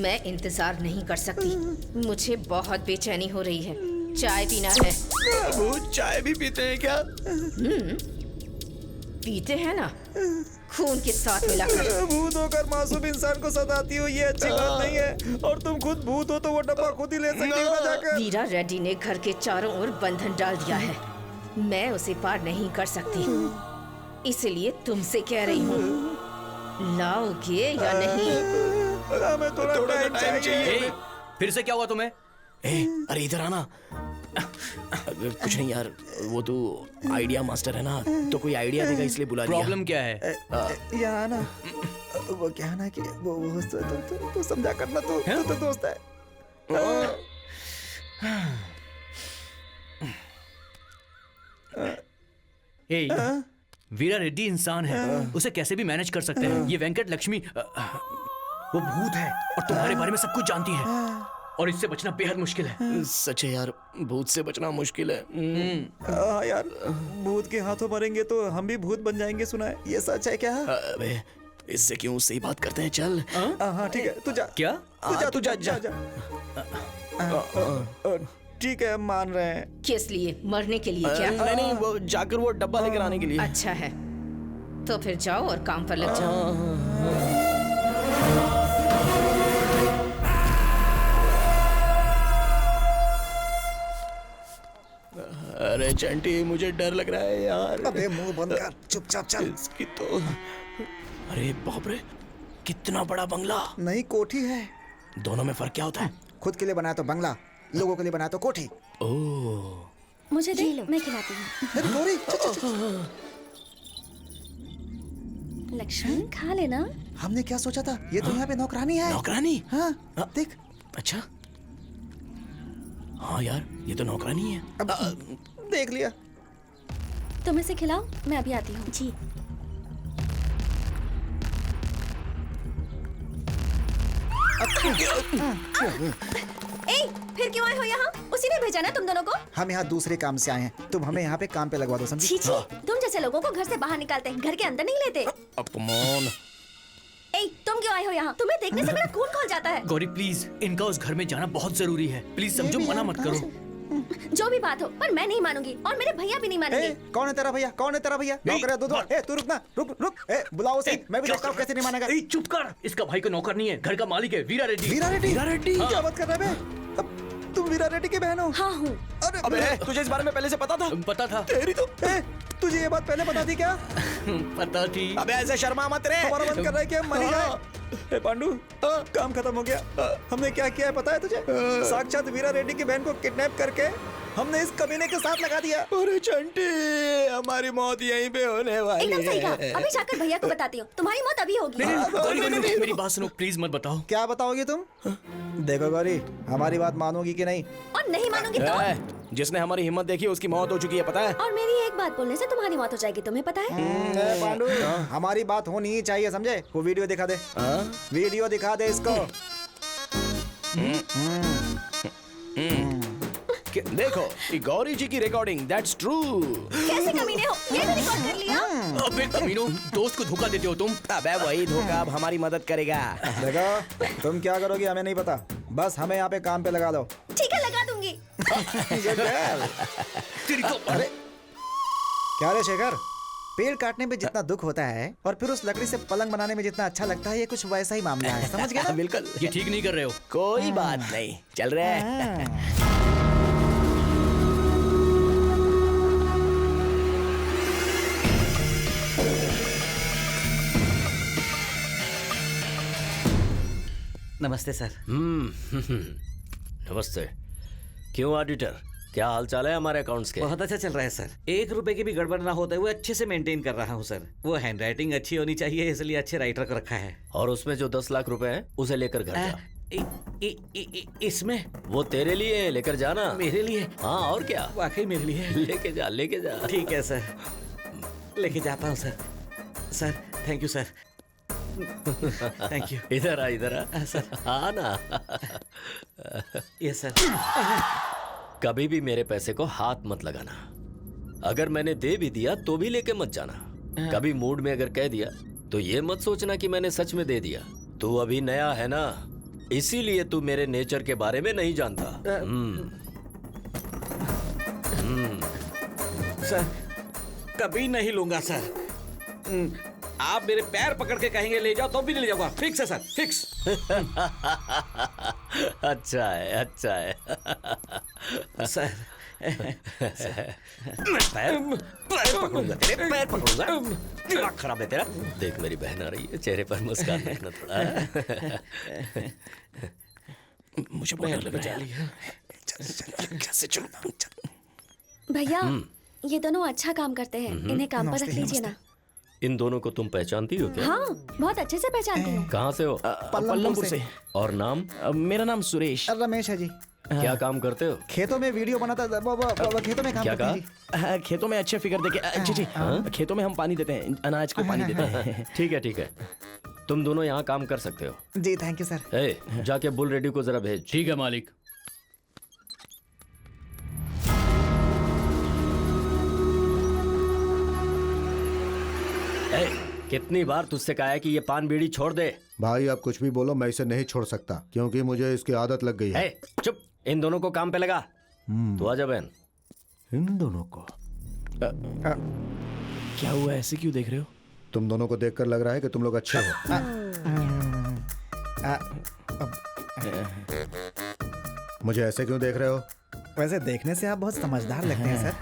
मैं इंतजार नहीं कर सकती। मुझे बहुत बेचैनी हो रही है। चाय पीना है। वो चाय भी पीते हैं क्या? पीते हैं ना, खून के साथ मिलाकर। भूत होकर मासूम इंसान को सताती हो, ये अच्छी बात नहीं है। और तुम खुद भूत हो तो वो डब्बा खुद ही ले सकती हो ना जाकर। वीरा रेड्डी ने घर के चारों ओर बंधन डाल दिया है। मैं उसे पार नहीं कर सकती, इसलिए तुमसे कह रही हूँ, लाओगे या नहीं? हमें थोड़ा टाइम चाहिए। फिर से क्या हुआ तुम्हें? अरे इधर आना। कुछ नहीं यार, वो तो आइडिया मास्टर है ना, तो कोई आइडिया देगा इसलिए बुला लिया। प्रॉब्लम क्या है? यहाँ ना, वो क्या है ना कि वो तो समझा करना, तो दोस्त है। वीरा रेड्डी इंसान है, उसे कैसे भी मैनेज कर सकते हैं। ये वेंकट लक्ष्मी वो भूत है और तुम्हारे बारे में सब कुछ जानती है, और इससे बचना बेहद मुश्किल है। सच है यार, भूत से बचना मुश्किल है। हाँ यार, भूत के हाथों मरेंगे तो हम भी भूत बन जाएंगे, सुना है? ये सच है क्या? अबे इससे क्यों सही बात करते हैं, चल। हाँ ठीक है, तू जा। क्या? तू जा। ठीक है, मान रहे हैं। किस लिए? मरने के लिए क्या? नहीं, वो जाकर वो डब्बा लेकर आने के लिए। अच्छा है, तो फिर जाओ और काम पर लग जाओ। अरे चंटी, मुझे डर लग रहा है यार। अबे मुंह बंद कर, चुपचाप चल। इसकी तो, अरे बाप रे, कितना बड़ा बंगला। नहीं, कोठी है। दोनों में फर्क क्या होता है? खुद के लिए बनाया तो बंगला, लोगों के लिए बनाया तो कोठी। ओह, मुझे दे लो, मैं खिलाती हूँ। गौरी, लक्ष्मी खा लेना। हमने क्या सोचा था, ये तो यहाँ पे नौकरानी है। नौकरानी? हाँ, देख। अच्छा, हाँ यार, ये तो नौकरानी है। अब देख लिया। तुम इसे खिलाओ, मैं अभी आती हूँ। जी। फिर क्यों आए हो यहाँ? उसी ने भेजा ना तुम दोनों को? हम यहाँ दूसरे काम से आए हैं, तुम हमें यहाँ पे काम पे लगवा दो, समझी? छी छी, तुम जैसे लोगों को घर से बाहर निकालते हैं, घर के अंदर नहीं लेते। अपमान। तुम क्यों आए हो यहाँ? तुम्हें देखने से मेरा खून खौल जाता है। गौरी प्लीज, इनका उस घर में जाना बहुत जरूरी है। प्लीज समझो, मना मत करो। जो भी बात हो, पर मैं नहीं मानूंगी और मेरे भैया भी नहीं मानेंगे। कौन है तेरा भैया? कौन है तेरा भैया? नौकर है, दूध वाला। तू रुक ना, रुक। बुलाओ उसे, मैं भी देखता हूँ कैसे नहीं मानेगा। चुप कर, इसका भाई को नौकर नहीं है, घर का मालिक है, वीरा रेड्डी। वीरा रेड्डी? हाँ। क्या बात कर रहा है? तुम वीरा रेड्डी की बहन हो? हाँ हूँ। अबे तुझे इस बारे में पहले से पता था? पता था। तेरी तो तुझे ये बात पहले पता थी क्या? पता थी। अबे ऐसे शर्मा मत रे। हमारा मन कर रहा है कि हम मर जाए। पांडू, काम खत्म हो गया। हमने क्या किया है पता है तुझे? साक्षात वीरा रेड्डी की बहन को किडनैप करके हमने इस कमीने के साथ लगा दिया। अरे चंटी, हमारी मौत यहीं पे होने वाली है। एकदम सही कहा। अभी जाकर भैया को बताती हूँ, तुम्हारी मौत अभी होगी। नहीं, मेरी बात सुनो, प्लीज मत बताओ। क्या बताओगी तुम? देखो गौरी, हमारी बात मानोगी कि नहीं? और नहीं मानूंगी तो? जिसने हमारी हिम्मत देखी उसकी मौत हो चुकी है, पता है? और मेरी एक बात बोलने से तुम्हारी मौत हो जाएगी, तुम्हें पता है? पांडु, हमारी बात होनी ही चाहिए, समझे? वो वीडियो दिखा दे। वीडियो दिखा दे इसको। देखो ये गौरी जी की रिकॉर्डिंग, दैट्स ट्रू। कैसे कमीने हो, ये भी रिकॉर्ड कर लिया? अबे कमीनों, दोस्त को धोखा देते हो तुम। अबे वही धोखा अब हमारी मदद करेगा। देखो तुम क्या करोगी हमें नहीं पता, बस हमें यहाँ पे काम पे लगा दो। ठीक है, लगा दूंगी। अरे क्या रे शेखर, पेड़ काटने में जितना दुख होता है और फिर उस लकड़ी से पलंग बनाने में जितना अच्छा लगता है, ये कुछ वैसा ही मामला है, समझ गया ना? बिल्कुल। ये ठीक नहीं कर रहे हो। कोई बात नहीं, चल रहे हैं। नमस्ते सर। नमस्ते। क्यों ऑडिटर, क्या हाल चाल है हमारे अकाउंट्स के? बहुत अच्छा चल रहा है सर। 1 रुपए की भी गड़बड़ ना होते हुए अच्छे से मेंटेन कर रहा हूँ सर। वो हैंड राइटिंग अच्छी होनी चाहिए, इसलिए अच्छे राइटर को रखा है। और उसमें जो 10 लाख रुपए हैं उसे लेकर घर जा। इसमें वो तेरे लिए है, लेकर जाना। मेरे लिए? हाँ और क्या, वाकई मेरे लिए। लेके जा, लेके जा। ठीक है सर, लेके जाता हूँ sir. Sir thank you sir, thank you. इधर आ, इधर आ सर। हाँ ना। Yes sir. कभी भी मेरे पैसे को हाथ मत लगाना। अगर मैंने दे भी दिया तो भी लेके मत जाना। कभी मूड में अगर कह दिया तो ये मत सोचना कि मैंने सच में दे दिया। तू अभी नया है ना, इसीलिए तू मेरे नेचर के बारे में नहीं जानता। सर कभी नहीं लूंगा सर। आप मेरे पैर पकड़ के कहेंगे ले जाओ तो भी नहीं ले जाऊंगा। फिक्स है सर, फिक्स। अच्छा है, अच्छा है। सर पैर पकड़ूंगा, तेरे पैर पकड़ूंगा। दिमाग खराब है तेरा। देख मेरी बहन आ रही है, चेहरे पर मुस्कान रखना थोड़ा। मुझे बहुत डर लग रहा है। कैसे चलूं? भैया ये दोनों अच्छा काम करते हैं, इन्हें काम पर रख लीजिए ना। इन दोनों को तुम पहचानती हो क्या? हाँ बहुत अच्छे से पहचानती हूँ। कहाँ से हो? पल्लमपुर से। और नाम? मेरा नाम सुरेश। रमेश है जी। क्या काम करते हो? खेतों में वीडियो बनाता, खेतों में काम क्या करते हैं जी। खेतों में अच्छे फिगर देके। जी खेतों में हम पानी देते हैं, अनाज को पानी देते हैं। ठीक है, ठीक है, तुम दोनों यहाँ काम कर सकते हो। जी थैंक यू सर। ए, जाके बुल रेडी को जरा भेज। ठीक है मालिक। कितनी बार तुझसे कहा है कि ये पान बीड़ी छोड़ दे? भाई आप कुछ भी बोलो, मैं इसे नहीं छोड़ सकता क्योंकि मुझे इसकी आदत लग गई है। चुप, इन दोनों को काम पे लगा। तू आजा बहन। इन दोनों को क्या हुआ, ऐसे क्यों देख रहे हो? तुम दोनों को देखकर लग रहा है कि तुम लोग अच्छे हो। मुझे ऐसे क्यों देख रहे हो? वैसे देखने से आप बहुत समझदार लगते हैं सर।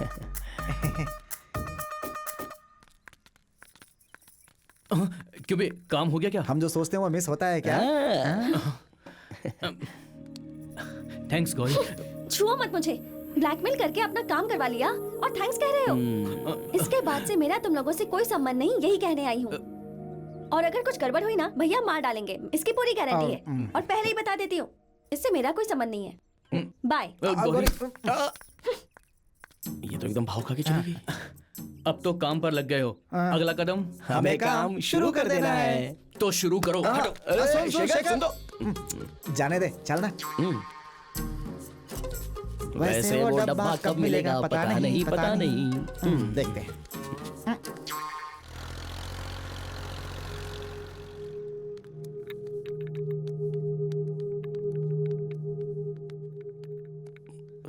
क्यों बे, काम हो गया क्या? हम जो सोचते हैं वो मिस होता है क्या? थैंक्स गौरी। छुओ मत मुझे, ब्लैकमेल करके अपना काम करवा लिया और थैंक्स कह रहे हो। इसके बाद से मेरा तुम लोगों से कोई संबंध नहीं, यही कहने आई हूँ। और अगर कुछ गड़बड़ हुई ना भैया मार डालेंगे, इसकी पूरी गारंटी है। और पहले ही बता देती हूँ, इससे मेरा कोई संबंध नहीं है। बाय। ये तो एकदम भाव खा के चली गई। अब तो काम पर लग गए हो, अगला कदम हमें काम शुरू कर देना है। तो शुरू करो। सुन दो। जाने दे, चल ना। वैसे वो डब्बा कब मिलेगा पता नहीं, पता नहीं। देखते हैं।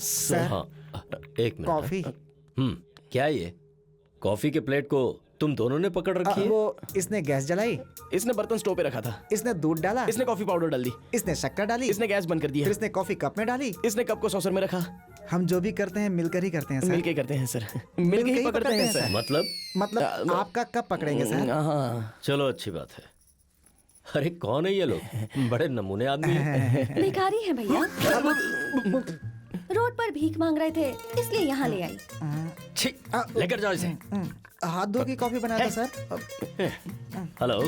सर, हाँ, एक मिनट। कॉफी। क्या ये कॉफी के प्लेट को तुम दोनों ने पकड़ रखी है? वो इसने गैस जलाई, इसने बर्तन स्टोव पे रखा था, इसने दूध डाला, इसने कॉफी पाउडर डाल दी, इसने शक्कर डाली, इसने गैस बंद कर दिया, फिर इसने कॉफी कप में डाली, इसने कप को सॉसर में रखा। हम जो भी करते हैं मिलकर ही करते हैं सर। मिलके करते हैं सर, मिलके ही पकड़ते हैं सर। मतलब आपका कब पकड़ेंगे सर? चलो अच्छी बात है। अरे कौन है ये लोग? बड़े नमूने आदमी हैं। भिखारी है भैया, रोड पर भीख मांग रहे थे इसलिए यहाँ ले आई। लेकर जाओ इसे। हाथ धो के कॉफी बनाया था सर। हेलो,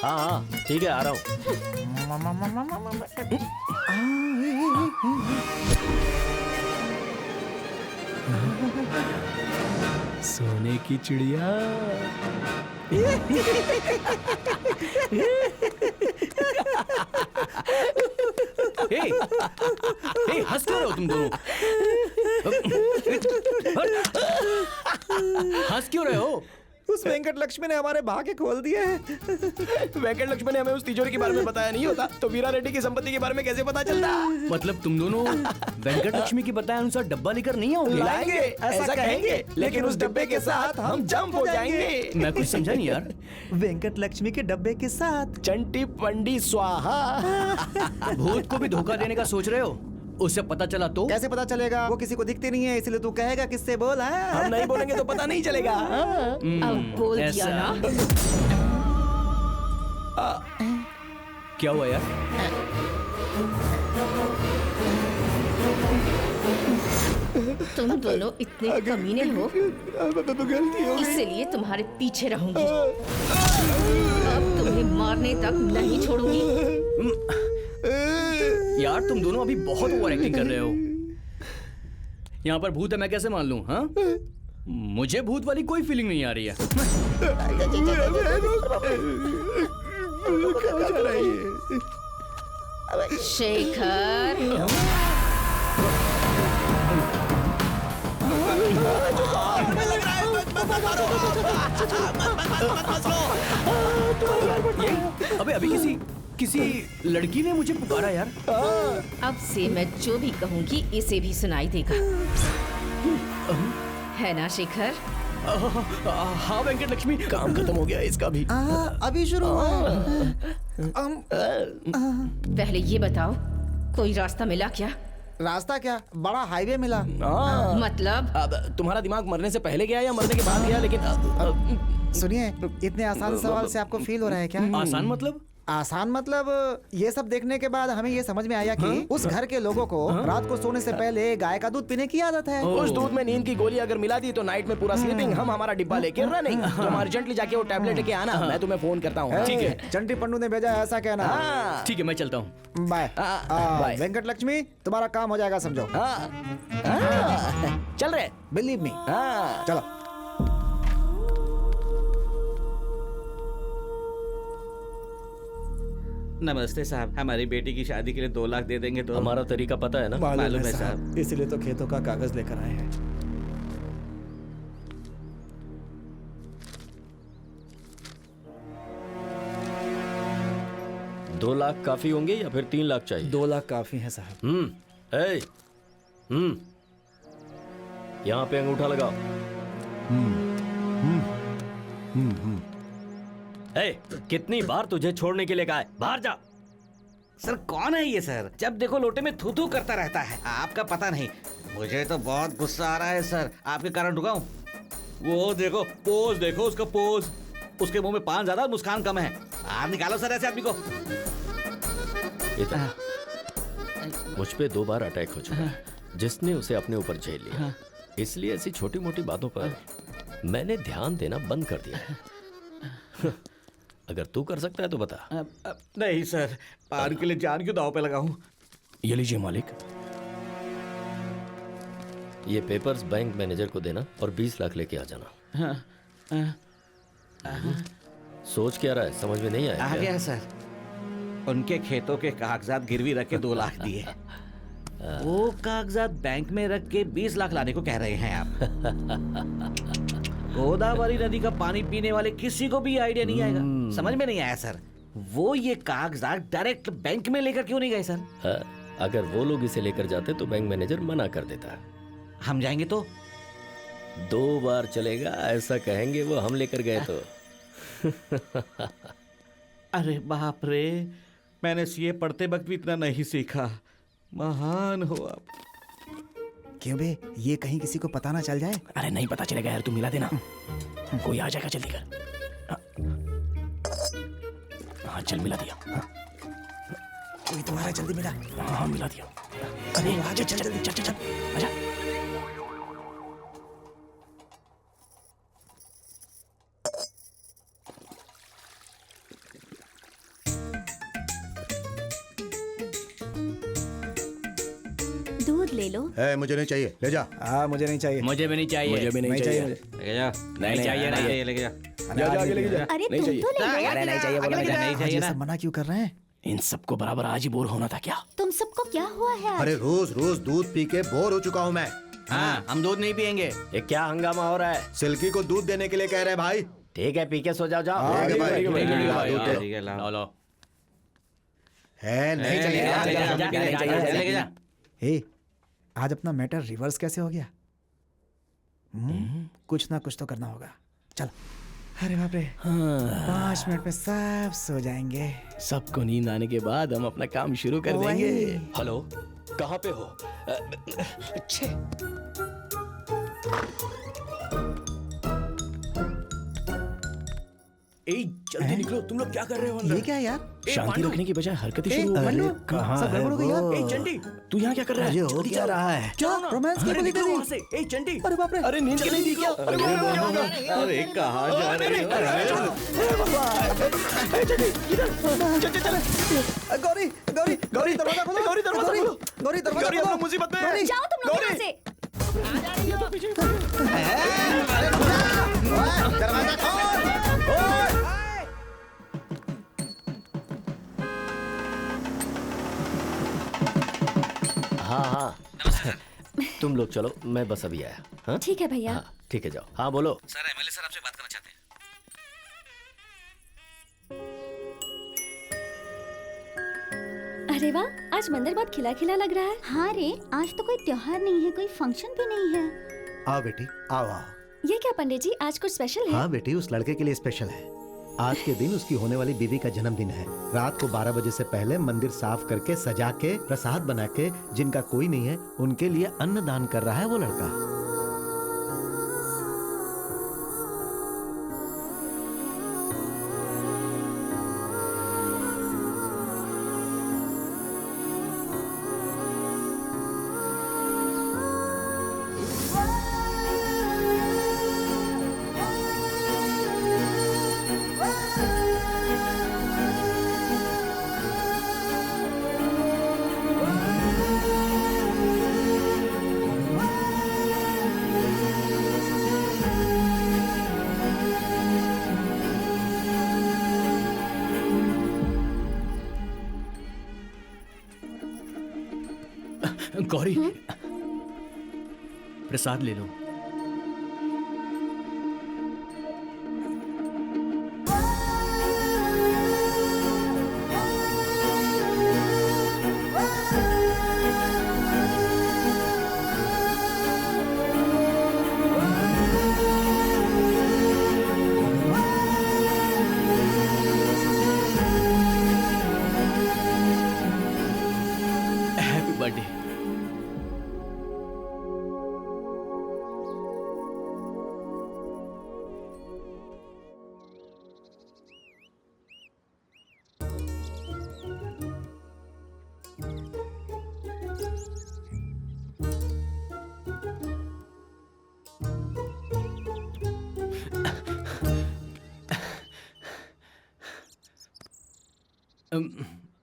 हाँ ठीक है, आ रहा हूँ। सोने की चिड़िया। हंस क्यों रहे हो तुम दोनों? हंस क्यों रहे हो? उस वेंकट लक्ष्मी ने हमारे भाग्य खोल दिए हैं। वेंकट लक्ष्मी ने हमें उस तिजोरी के बारे में बताया नहीं होता तो वीरा रेड्डी की संपत्ति के बारे में कैसे पता चलता? मतलब तुम दोनों वेंकट लक्ष्मी की बताए अनुसार डब्बा लेकर नहीं आओगे? लाएंगे, ऐसा कहेंगे, लेकिन उस डब्बे के साथ हम जंप हो जाएंगे। मैं कुछ समझा नहीं यार। वेंकट लक्ष्मी के डब्बे के साथ चंटी पंडी स्वाहा। भूत को भी धोखा देने का सोच रहे हो? उससे पता चला तो? कैसे पता चलेगा? वो किसी को दिखती नहीं है, इसलिए तू कहेगा किससे बोल है? हम नहीं बोलेंगे तो पता नहीं चलेगा। अब बोल दिया ना। क्या हुआ यार? तुम दोनों इतने कमीने हो, इसलिए तुम्हारे पीछे रहूंगी। अब तुम्हें मारने तक नहीं छोड़ूंगी। यार तुम दोनों अभी बहुत ओवर एक्टिंग कर रहे हो। यहाँ पर भूत है, मैं कैसे मान लूं? हाँ, मुझे भूत वाली कोई फीलिंग नहीं आ रही है। शेखर, अबे अभी किसी लड़की ने मुझे पुकारा यार। अब से मैं जो भी कहूंगी इसे भी सुनाई देगा, है ना शेखर? हाँ वेंकट लक्ष्मी, काम खत्म हो गया इसका भी। अभी शुरू हुआ। पहले ये बताओ, कोई रास्ता मिला क्या? रास्ता क्या, बड़ा हाईवे मिला। मतलब? अब तुम्हारा दिमाग मरने से पहले गया या मरने के बाद गया? लेकिन सुनिए, इतने आसान सवाल से आपको फील हो रहा है क्या? आसान मतलब? आसान मतलब ये सब देखने के बाद हमें ये समझ में आया कि उस घर के लोगों को रात को सोने से पहले गाय का दूध पीने की आदत है। उस दूध में नींद की गोली अगर मिला दी तो नाइट में पूरा स्लीपिंग, हम हमारा डिब्बा लेके रनिंग। तुम अर्जेंटली जाके वो टैबलेट लेके आना, मैं तुम्हें फोन करता हूँ। ठीक है, चंटी पंडू ने भेजा है, ऐसा कहना। ठीक है, मैं चलता हूँ। बाय। वेंकट लक्ष्मी, तुम्हारा काम हो जाएगा, समझो। चल रहे, बिलीव मी। चलो। नमस्ते साहब, हमारी बेटी की शादी के लिए 2 लाख दे देंगे तो? हमारा तरीका पता है ना? मालूम है साहब, इसलिए तो खेतों का कागज लेकर आए हैं। दो लाख काफी होंगे या फिर 3 लाख चाहिए? 2 लाख काफी है साहब। यहाँ पे अंगूठा लगाओ। कितनी बार तुझे छोड़ने के लिए कहा है? बाहर जा। सर कौन है ये सर? जब देखो लोटे में थू थू करता रहता है। आपका पता नहीं, मुझे तो बहुत गुस्सा आ रहा है सर। आपके कारण रुका हूँ। वो देखो पोज, देखो उसका पोज। उसके मुंह में पान ज्यादा, मुस्कान कम है। आप निकालो सर ऐसे आदमी को। मुझ पे 2 बार अटैक हो चुका है, जिसने उसे अपने ऊपर झेल लिया। इसलिए ऐसी छोटी मोटी बातों पर मैंने ध्यान देना बंद कर दिया। अगर तू कर सकता है तो बता। नहीं सर, पान के लिए जान क्यों दांव पे लगाऊं? ये लीजिए मालिक। ये पेपर्स बैंक मैनेजर को देना और 20 लाख लेके आ जाना। सोच क्या रहा है, समझ में नहीं आया? आ गया सर। उनके खेतों के कागजात गिरवी रख के 2 लाख दिए। वो कागजात बैंक में रख के 20 लाख लाने को कह रहे हैं आप। गोदावरी नदी का पानी पीने वाले किसी को भी आइडिया नहीं आएगा। समझ में नहीं आया सर। वो ये कागजात डायरेक्ट बैंक में लेकर क्यों नहीं गए सर? अगर वो लोग इसे लेकर जाते तो बैंक मैनेजर मना कर देता। हम जाएंगे तो? 2 बार चलेगा, ऐसा कहेंगे वो हम लेकर गए तो। अरे बाप रे, मैंने सीए पढ़ते वक्त भी इतना नहीं सीखा। महान हो आप। क्यों बे, ये कहीं किसी को पता ना चल जाए? अरे नहीं पता चलेगा यार, तू मिला देना। कोई आ जाएगा, जल्दी कर। हाँ चल, मिला दिया। कोई तुम्हारा जल्दी मिला? हाँ मिला दिया। अरे आजा, चल जल्दी, चल चल चल, आजा। दूध दूध ले लो। मुझे नहीं चाहिए, ले जा। मुझे नहीं चाहिए। मुझे भी नहीं चाहिए। मुझे भी नहीं चाहिए। लेके जा। नहीं चाहिए, नहीं चाहिए, लेके जा। आगे लेके जा। अरे नहीं तुम चाहिए। तो ले लो। अरे नहीं चाहिए, बोला नहीं चाहिए ना। मना क्यों कर रहे हैं? इन सबको बराबर आज ही बोर होना था क्या? तुम सबको क्या हुआ है आज? अरे रोज रोज दूध पी के बोर हो चुका हूँ मैं। हाँ, हम दूध नहीं पियेंगे। ये क्या हंगामा हो रहा है? सिल्की को दूध देने के लिए कह रहे हैं भाई। ठीक है, पी के सो जाओ जाओ। ठीक है भाई, ठीक है, लो लो। है नहीं चलेगा। हे, आज अपना मैटर रिवर्स कैसे हो गया? कुछ ना कुछ तो करना होगा। चलो। अरे बाप रे, 5 मिनट में सब सो जाएंगे। सबको नींद आने के बाद हम अपना काम शुरू कर देंगे। हेलो, कहाँ पे हो? अच्छे। जल्दी निकलो, तुम लोग क्या कर रहे हो? ये क्या यार? शांति रखने की बजाय हरकतें शुरू हो गई। कहाँ सब गड़बड़ हो गई यार? चंडी, तू यहाँ क्या कर रहा है? हो क्या रहा है? क्या रोमांस की गोली दे दी? चंडी, अरे बाप रे, अरे नींद की नहीं थी क्या? अरे कहाँ जा रहे हो? गौरी गौरी गौरी दरवाजा खोलो। गौरी दरवाजा खोलो। गौरी दरवाजा खोलो। मुसीबत में जाओ तुम लोग यहाँ से। दरवाजा खोल। हाँ, तुम लोग चलो, मैं बस अभी आया। हाँ? ठीक है भैया। हाँ, ठीक है, जाओ। हाँ बोलो। सर, एमएलए सर आपसे बात करना चाहते हैं। अरे वाह, आज मंदिर बहुत खिला खिला लग रहा है। हाँ रे, आज तो कोई त्योहार नहीं है, कोई फंक्शन भी नहीं है। आओ बेटी, आओ आओ। ये क्या पंडित जी, आज कुछ स्पेशल है? हाँ बेटी, उस लड़के के लिए स्पेशल है। आज के दिन उसकी होने वाली बीवी का जन्मदिन है। रात को 12 बजे से पहले मंदिर साफ करके, सजा के, प्रसाद बना के, जिनका कोई नहीं है उनके लिए अन्न दान कर रहा है वो लड़का। गौरी, प्रसाद ले लो। Happy birthday.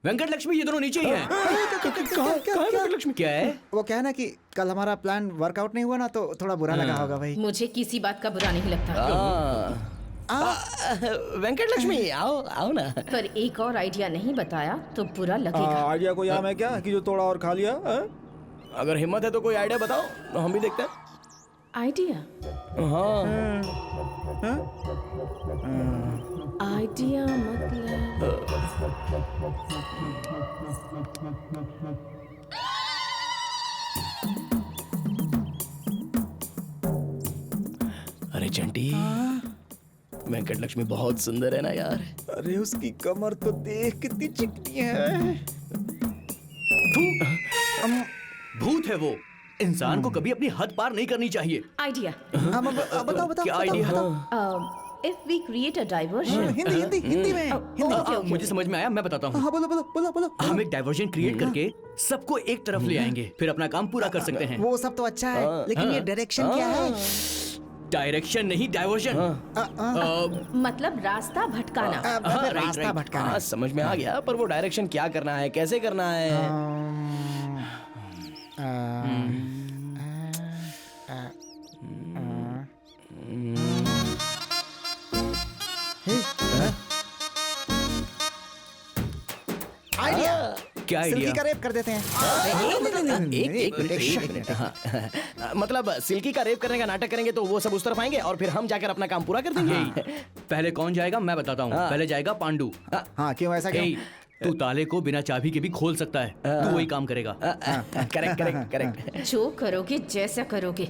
वेंकट लक्ष्मी, ये दोनों नीचे ही हैं। क्या लक्ष्मी क्या है? वो क्या है ना कि कल हमारा प्लान वर्कआउट नहीं हुआ ना, तो थोड़ा बुरा लगा होगा भाई। मुझे किसी बात का बुरा नहीं लगता, वेंकट लक्ष्मी, आओ आओ ना। पर एक और आइडिया नहीं बताया तो बुरा लगेगा। आइडिया कोई आम है क्या कि जो तोड़ा और खा लिया? अगर हिम्मत है तो कोई आइडिया बताओ, हम भी देखते हैं। आइडिया? हाँ, आइडिया मतलब अरे चंटी, वेंकट लक्ष्मी बहुत सुंदर है ना यार। अरे उसकी कमर तो देख कितनी चिकनी है। भूत है वो। इंसान को कभी अपनी हद पार नहीं करनी चाहिए। आइडिया। बताओ बताओ। क्या idea? If we create a diversion. Hindi में। मुझे समझ में आया, मैं बताता हूँ। हाँ बोलो बोलो बोलो बोलो। हम एक डाइवर्जन क्रिएट करके सबको एक तरफ ले आएंगे, फिर अपना काम पूरा कर सकते हैं। वो सब तो अच्छा है, लेकिन ये डायरेक्शन क्या है? डायरेक्शन नहीं, डाइवर्जन। मतलब रास्ता भटकाना। रास्ता भटकाना। हाँ, समझ में आ गया, पर वो डायरेक्शन क्या करना है, कैसे करना है? आइडिया। क्या सिल्की आइडिया? का रेप कर देते हैं। एक मिनट, हाँ। मतलब सिल्की का रेप करने का नाटक करेंगे तो वो सब उस तरफ आएंगे और फिर हम जाकर अपना काम पूरा कर देंगे। पहले कौन जाएगा मैं बताता हूँ। पहले जाएगा पांडु। हाँ क्यों ऐसा क्यों? तू ताले को बिना चाबी के भी खोल सकता है, तू वही काम करेगा। Correct correct correct. जो करोगे जैसा करोगे,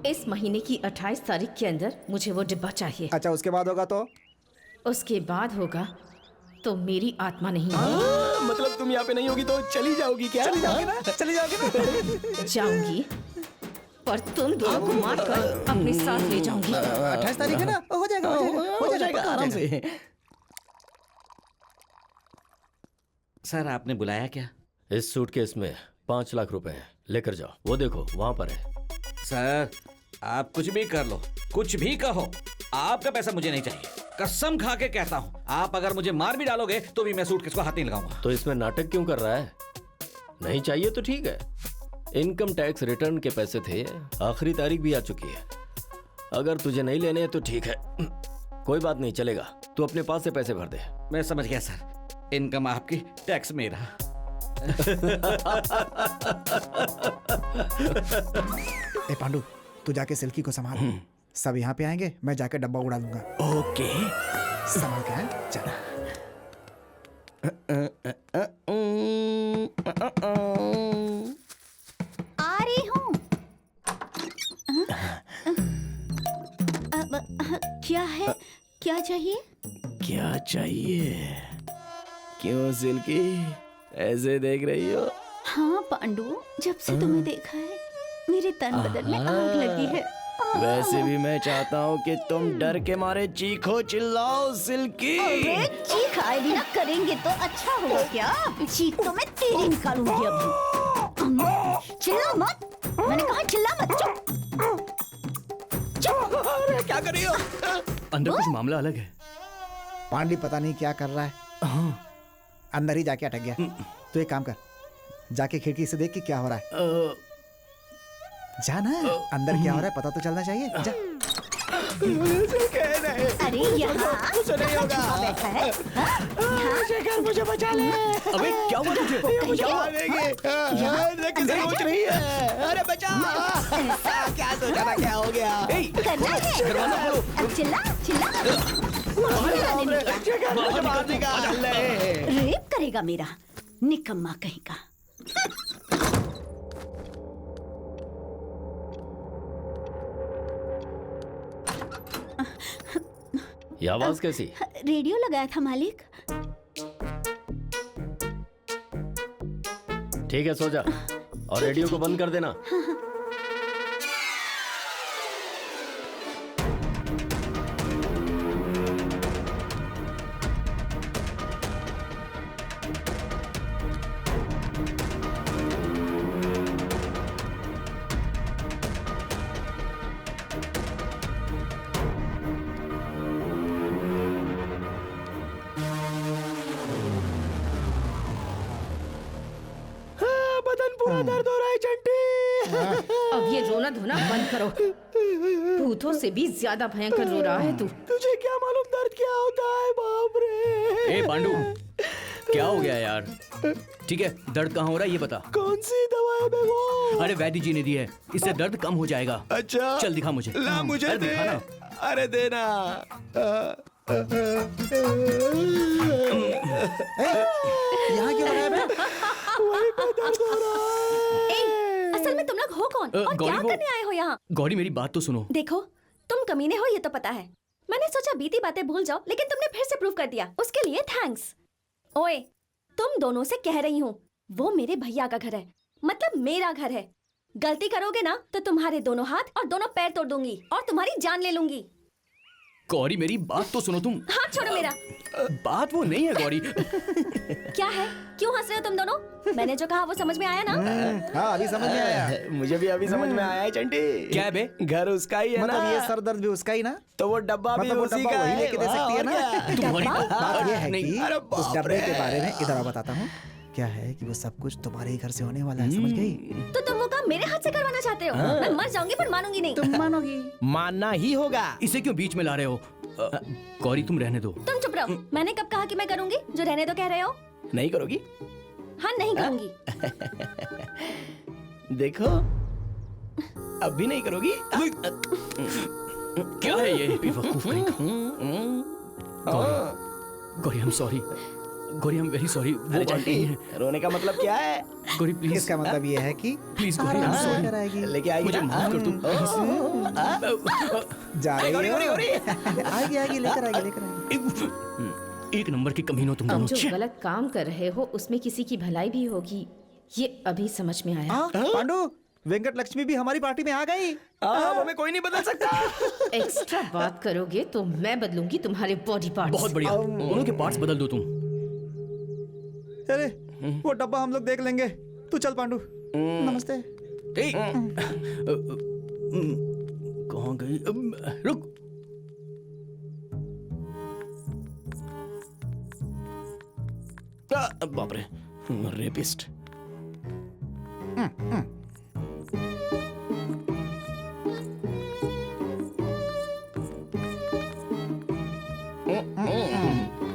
इस महीने की 28 तारीख के अंदर मुझे वो डिब्बा चाहिए। अच्छा उसके बाद होगा तो? उसके बाद होगा तो मेरी आत्मा नहीं मतलब तुम यहाँ पे नहीं होगी तो चली जाओगी क्या? चली जाओगी ना? चली जाओगी ना? जाऊंगी, पर तुम दोनों को मार कर अपने साथ ले जाऊंगी। 28 तारीख है ना? हो जाएगा हो जाएगा आराम से। सर आपने बुलाया क्या? इस सूटकेस में 5 लाख रुपए हैं, लेकर जाओ। वो देखो वहां पर है। सर आप कुछ भी कर लो, कुछ भी कहो, आपका पैसा मुझे नहीं चाहिए। कसम खा के कहता हूँ, आप अगर मुझे मार भी डालोगे तो भी मैं सूटकेस को हाथ नहीं लगाऊंगा। तो इसमें नाटक क्यों कर रहा है? नहीं चाहिए तो ठीक है। इनकम टैक्स रिटर्न के पैसे थे, आखिरी तारीख भी आ चुकी है। अगर तुझे नहीं लेने तो ठीक है, कोई बात नहीं, चलेगा। तू अपने पास से पैसे भर दे। मैं समझ गया सर, इनकम आपकी, टैक्स मेरा। ए पांडु, तू जाके सिल्की को संभाल। सब यहाँ पे आएंगे, मैं जाके डब्बा उड़ा दूंगा। ओके संभाल के हैं? चल। आ रही हूँ। क्या है? क्या चाहिए? क्या चाहिए? क्यों सिल्की ऐसे देख रही हो? हाँ पांडु, जब से तुम्हें देखा है मेरे तन बदन में आग लगी है। वैसे भी मैं चाहता हूँ कि तुम डर के मारे चीखो चिल्लाओ सिल्की। अरे चीख आए बिना करेंगे तो अच्छा होगा क्या? चीख तो मैं तेरी निकालूंगी अभी। चिल्ला मत, मैंने कहा चिल्ला मत। चुप। अरे क्या कर रही हो? अंदर कुछ मामला अलग है। पांडी पता नहीं क्या कर रहा है, अंदर ही जाके अटक गया। तो एक काम कर, जाके खिड़की से देख के क्या हो रहा है। जाना अंदर क्या हो रहा है पता तो चलना चाहिए। जा। अरे यहाँ नहीं होगा। बैठा है। हाँ? मुझे बचा ले। अबे क्या हुआ तुझे? किसे सोच रही है? अरे बचा। क्या सोचा था, क्या हो गया? करना है। दरवाजा खोलो। अब चिल्ला चिल्ला। रेप करेगा मेरा निकम्मा कहीं का। ये आवाज कैसी? रेडियो लगाया था मालिक। ठीक है, सो जा और रेडियो को बंद कर देना। पूरा दर्द हो रहा है चंटी। अब ये रोना धोना बंद करो। भूतों से भी ज्यादा भयंकर रो रहा है तू। तुझे क्या मालूम दर्द क्या होता है? बाप रे। ए पांडु, क्या हो गया यार? ठीक है, दर्द कहाँ हो रहा है ये बता। कौन सी दवा है बे वो? अरे वैद्य जी ने दी है, इससे दर्द कम हो जाएगा। अच्छा चल दिखा मुझे। ला मुझे अरे दे। दिखा ना। अरे देना। यहाँ क्यों रहा है बे? वहीं पे दर्द हो रहा है। असल में तुम लोग हो कौन और गौरी क्या वो- करने आए हो यहाँ? गौरी मेरी बात तो सुनो। देखो तुम कमीने हो ये तो पता है। मैंने सोचा बीती बातें भूल जाओ, लेकिन तुमने फिर से प्रूव कर दिया। उसके लिए थैंक्स। ओए, तुम दोनों से कह रही हूँ, वो मेरे भैया का घर है, मतलब मेरा घर है। गलती करोगे ना तो तुम्हारे दोनों हाथ और दोनों पैर तोड़ दूंगी और तुम्हारी जान ले लूंगी। गौरी मेरी बात तो सुनो तुम। हाथ छोड़ो मेरा। बात वो नहीं है गौरी। क्या है? क्यों हंस रहे हो तुम दोनों? मैंने जो कहा वो समझ में आया ना? हाँ अभी समझ में आया। मुझे भी अभी समझ में आया है चंटी। क्या है बे? घर उसका ही है मतलब ना? ये सर दर्द भी उसका ही ना? तो वो डब्बा भी मतलब वो उसी डब्बा का वही है। लेके दे सकती है ना? तुम्हारी बात ये है नहीं। कि अरे उस बाप डब्बे रे। के बारे में इधर आओ बताता हूँ क्या है कि वो सब कुछ तुम्हारे ही घर से होने वाला है, समझ गई? तो तुम वो काम मेरे हाथ से करवाना चाहते हो? मैं मर जाऊंगी पर मानूंगी नहीं। तुम मानोगी? मानना ही होगा। इसे क्यों बीच में ला रहे हो? गौरी तुम रहने दो। तुम चुप रहो। मैंने कब कहा कि मैं करूंगी? जो रहने दो कह रहे हो? नहीं करोगी? हाँ नहीं करूंगी। देखो अब भी नहीं करोगी? क्या है ये बेवकूफ कहीं का? Gauri I'm sorry। Gauri I'm very sorry। वो बात नहीं है। रोने का मतलब क्या है? गौरी प्लीज। इसका मतलब ये है कि प्लीज गौरी I'm sorry। लेकर आएगी। लेके आएगी मुझे माफ कर तुम। जा रही गौरी, हो? गौरी, गौरी। आएगी लेकर आएगी। एक नंबर के कमीनों तुम तुम दोनों। जो गलत काम कर रहे हो उसमें किसी की भलाई भी होगी, ये अभी समझ में आया। पांडु, वेंकट लक्ष्मी भी हमारी पार्टी में आ गई। अब हमें कोई नहीं बदल सकता। एक्स्ट्रा बात करोगे तो मैं बदलूंगी तुम्हारे बॉडी पार्ट्स। बहुत बढ़िया। दोनों के पार्ट्स बदल दो तुम। अरे वो डब्बा हम लोग देख लेंगे, तू चल पांडु। नमस्ते। कहाँ गई? रुक। बाप रे, रेपिस्ट।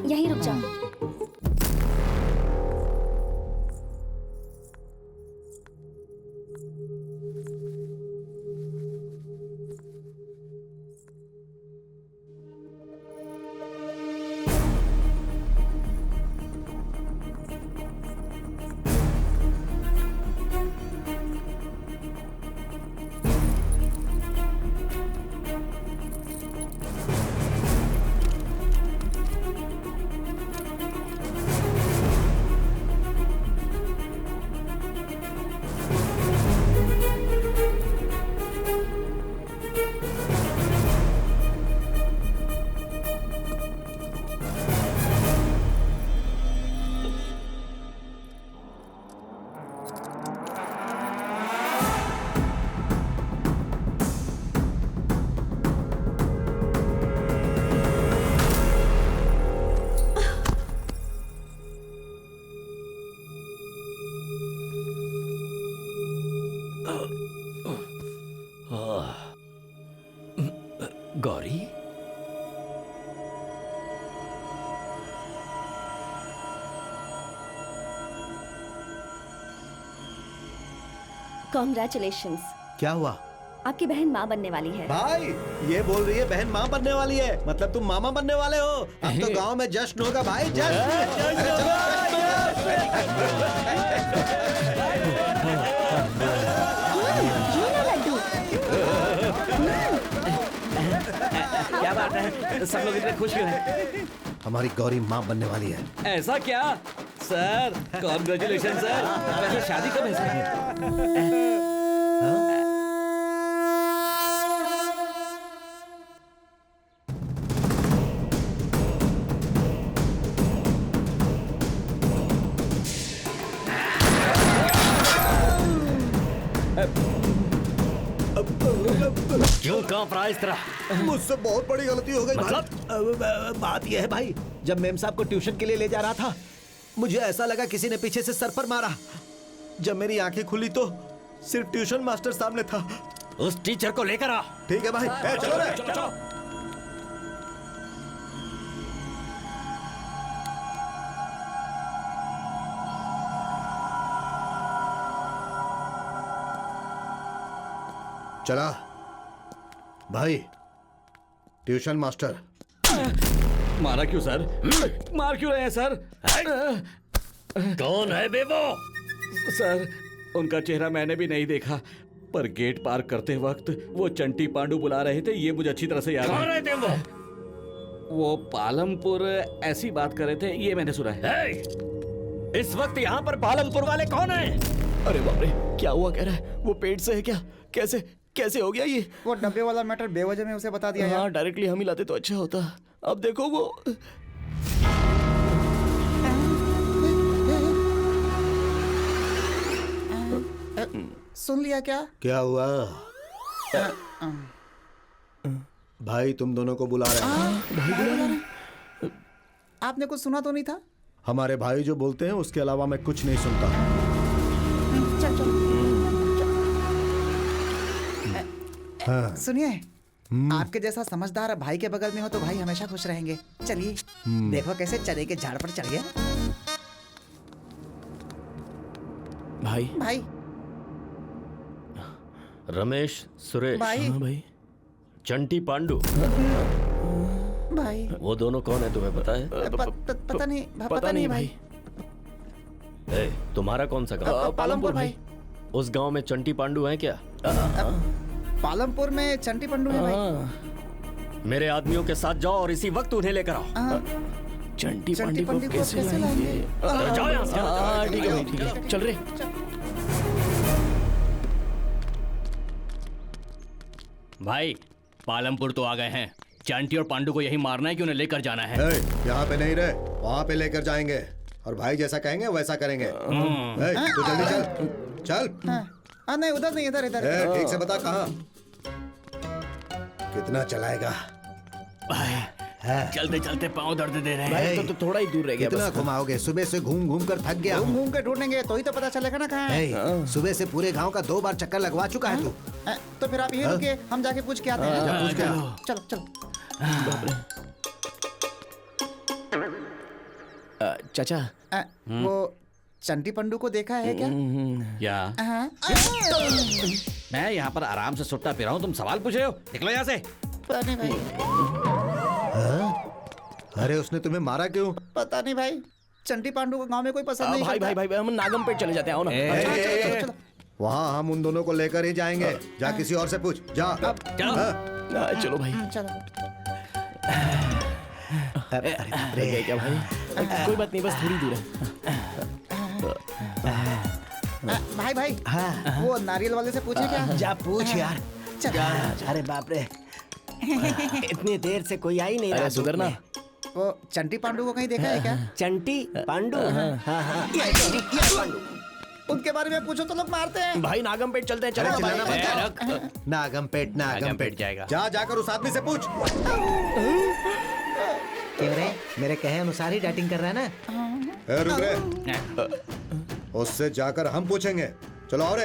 यहीं रुक जाओ। गौरी, कॉन्ग्रेचुलेशंस। क्या हुआ? आपकी बहन माँ बनने वाली है। भाई ये बोल रही है बहन माँ बनने वाली है, मतलब तुम मामा बनने वाले हो। अब तो गांव में जश्न होगा भाई, क्या बात है, सब लोग इतने खुश क्यों हैं? हमारी गौरी माँ बनने वाली है। ऐसा क्या सर? Congratulation sir. वैसे शादी कब है सर? क्यों कांप रहा है इस तरह? मुझसे बहुत बड़ी गलती हो गई मतलब? बात यह है भाई, जब मेम साहब को ट्यूशन के लिए ले जा रहा था, मुझे ऐसा लगा किसी ने पीछे से सर पर मारा। जब मेरी आंखें खुली तो सिर्फ ट्यूशन मास्टर सामने था। उस टीचर को लेकर आ। ठीक है भाई, चलो रे। चला भाई, ट्यूशन मास्टर। मारा क्यों सर? मार क्यों रहे हैं सर? कौन है बेबो? सर उनका चेहरा मैंने भी नहीं देखा, पर गेट पार करते वक्त वो चंटी पांडु बुला रहे थे, ये मुझे अच्छी तरह से याद कौन है तुम? वो पालमपुर ऐसी बात कर रहे थे, ये मैंने सुना है। इस वक्त यहाँ पर पालमपुर वाले कौन हैं? अरे बाप रे, क्या हुआ कह रहा है? वो पेट से है क्या? कैसे कैसे हो गया ये? वो डब्बे वाला मैटर बेवजह में उसे बता दिया यार। हाँ, डायरेक्टली हम ही लाते तो अच्छा होता। अब देखो वो सुन लिया क्या? क्या हुआ? भाई तुम दोनों को बुला रहे हैं। आपने कुछ सुना तो नहीं था? हमारे भाई जो बोलते हैं उसके अलावा मैं कुछ नहीं सुनता। चल चल हाँ। सुनिए, आपके जैसा समझदार भाई के बगल में हो तो भाई हमेशा खुश रहेंगे। चलिए देखो कैसे चने के झाड़ पर चढ़ गया। भाई भाई रमेश, सुरेश, भाई। हाँ, भाई। चंटी, पांडु, भाई वो दोनों कौन है तुम्हें पता है? पता नहीं, पता नहीं भाई। ए, तुम्हारा कौन सा गांव? पालमपुर भाई। उस गांव में चंटी पांडु हैं क्या? पालमपुर में चंटी पंडू है भाई। मेरे आदमियों के साथ जाओ और इसी वक्त उन्हें लेकर आओ। चंटी पांडे को कैसे लाएंगे? जाओ यहाँ से। ठीक है भाई, ठीक है, चल रे। भाई पालमपुर तो आ गए हैं। चंटी और पांडु को यही मारना है कि उन्हें लेकर जाना है। यहाँ पे नहीं रहे, वहाँ पे लेकर जाएंगे और भाई जैसा कहेंगे वैसा करेंगे। तू जल्दी चल चल। नहीं उधर नहीं, इधर इधर। ठीक से बता कहाँ कितना चलाएगा? चलते चलते पाँव दर्द दे रहे हैं। भाई तो थोड़ा ही दूर रह गया। कितना घुमाओगे? सुबह से घूम घूम कर थक गया। घूम घूम के ढूंढेंगे तो ही तो पता चलेगा ना कहाँ है। सुबह से पूरे गांव का 2 बार चक्कर लगवा चुका है तू। तो फिर आप यही रुकिए, हम जाके पूछ के आते हैं। पूछ के आओ। चलो चलो। चाचा, वो चंटी पंडू को देखा है क्या? क्या? मैं यहाँ पर आराम से सुट्टा पी रहा हूँ, तुम सवाल पूछ रहे हो? निकलो यहाँ से। पता नहीं भाई। अरे उसने तुम्हें मारा क्यों? पता नहीं भाई, चंटी पांडू को गांव में कोई पसंद नहीं भाई करता। भाई भाई हम नागमपेट चले जाते हैं, आओ ना। वहाँ हम उन दोनों को लेकर ही जाएंगे। जा किसी और से पूछ, जा। चलो भाई। चलो। अरे क्या भाई? कोई बात नहीं, बस थोड़ी दूर है। भाई भाई, वो नारियल वाले से पूछे क्या? जा पूछ यार। अरे बाप रे, इतनी देर से कोई आ ही नहीं रहा। सुधरना। वो चंटी पांडू को कहीं देखा है क्या? चंटी पांडू? हाँ। उनके बारे में पूछो तो लोग मारते हैं। भाई नागमपेट चलते हैं, चलो। नागमपेट जाएगा। जा जाकर उस आदमी से पूछ। क्यों रे, मेरे कहे अनुसार ही डाइटिंग कर रहा है ना? रुक रे, उससे जाकर हम पूछेंगे। चलो और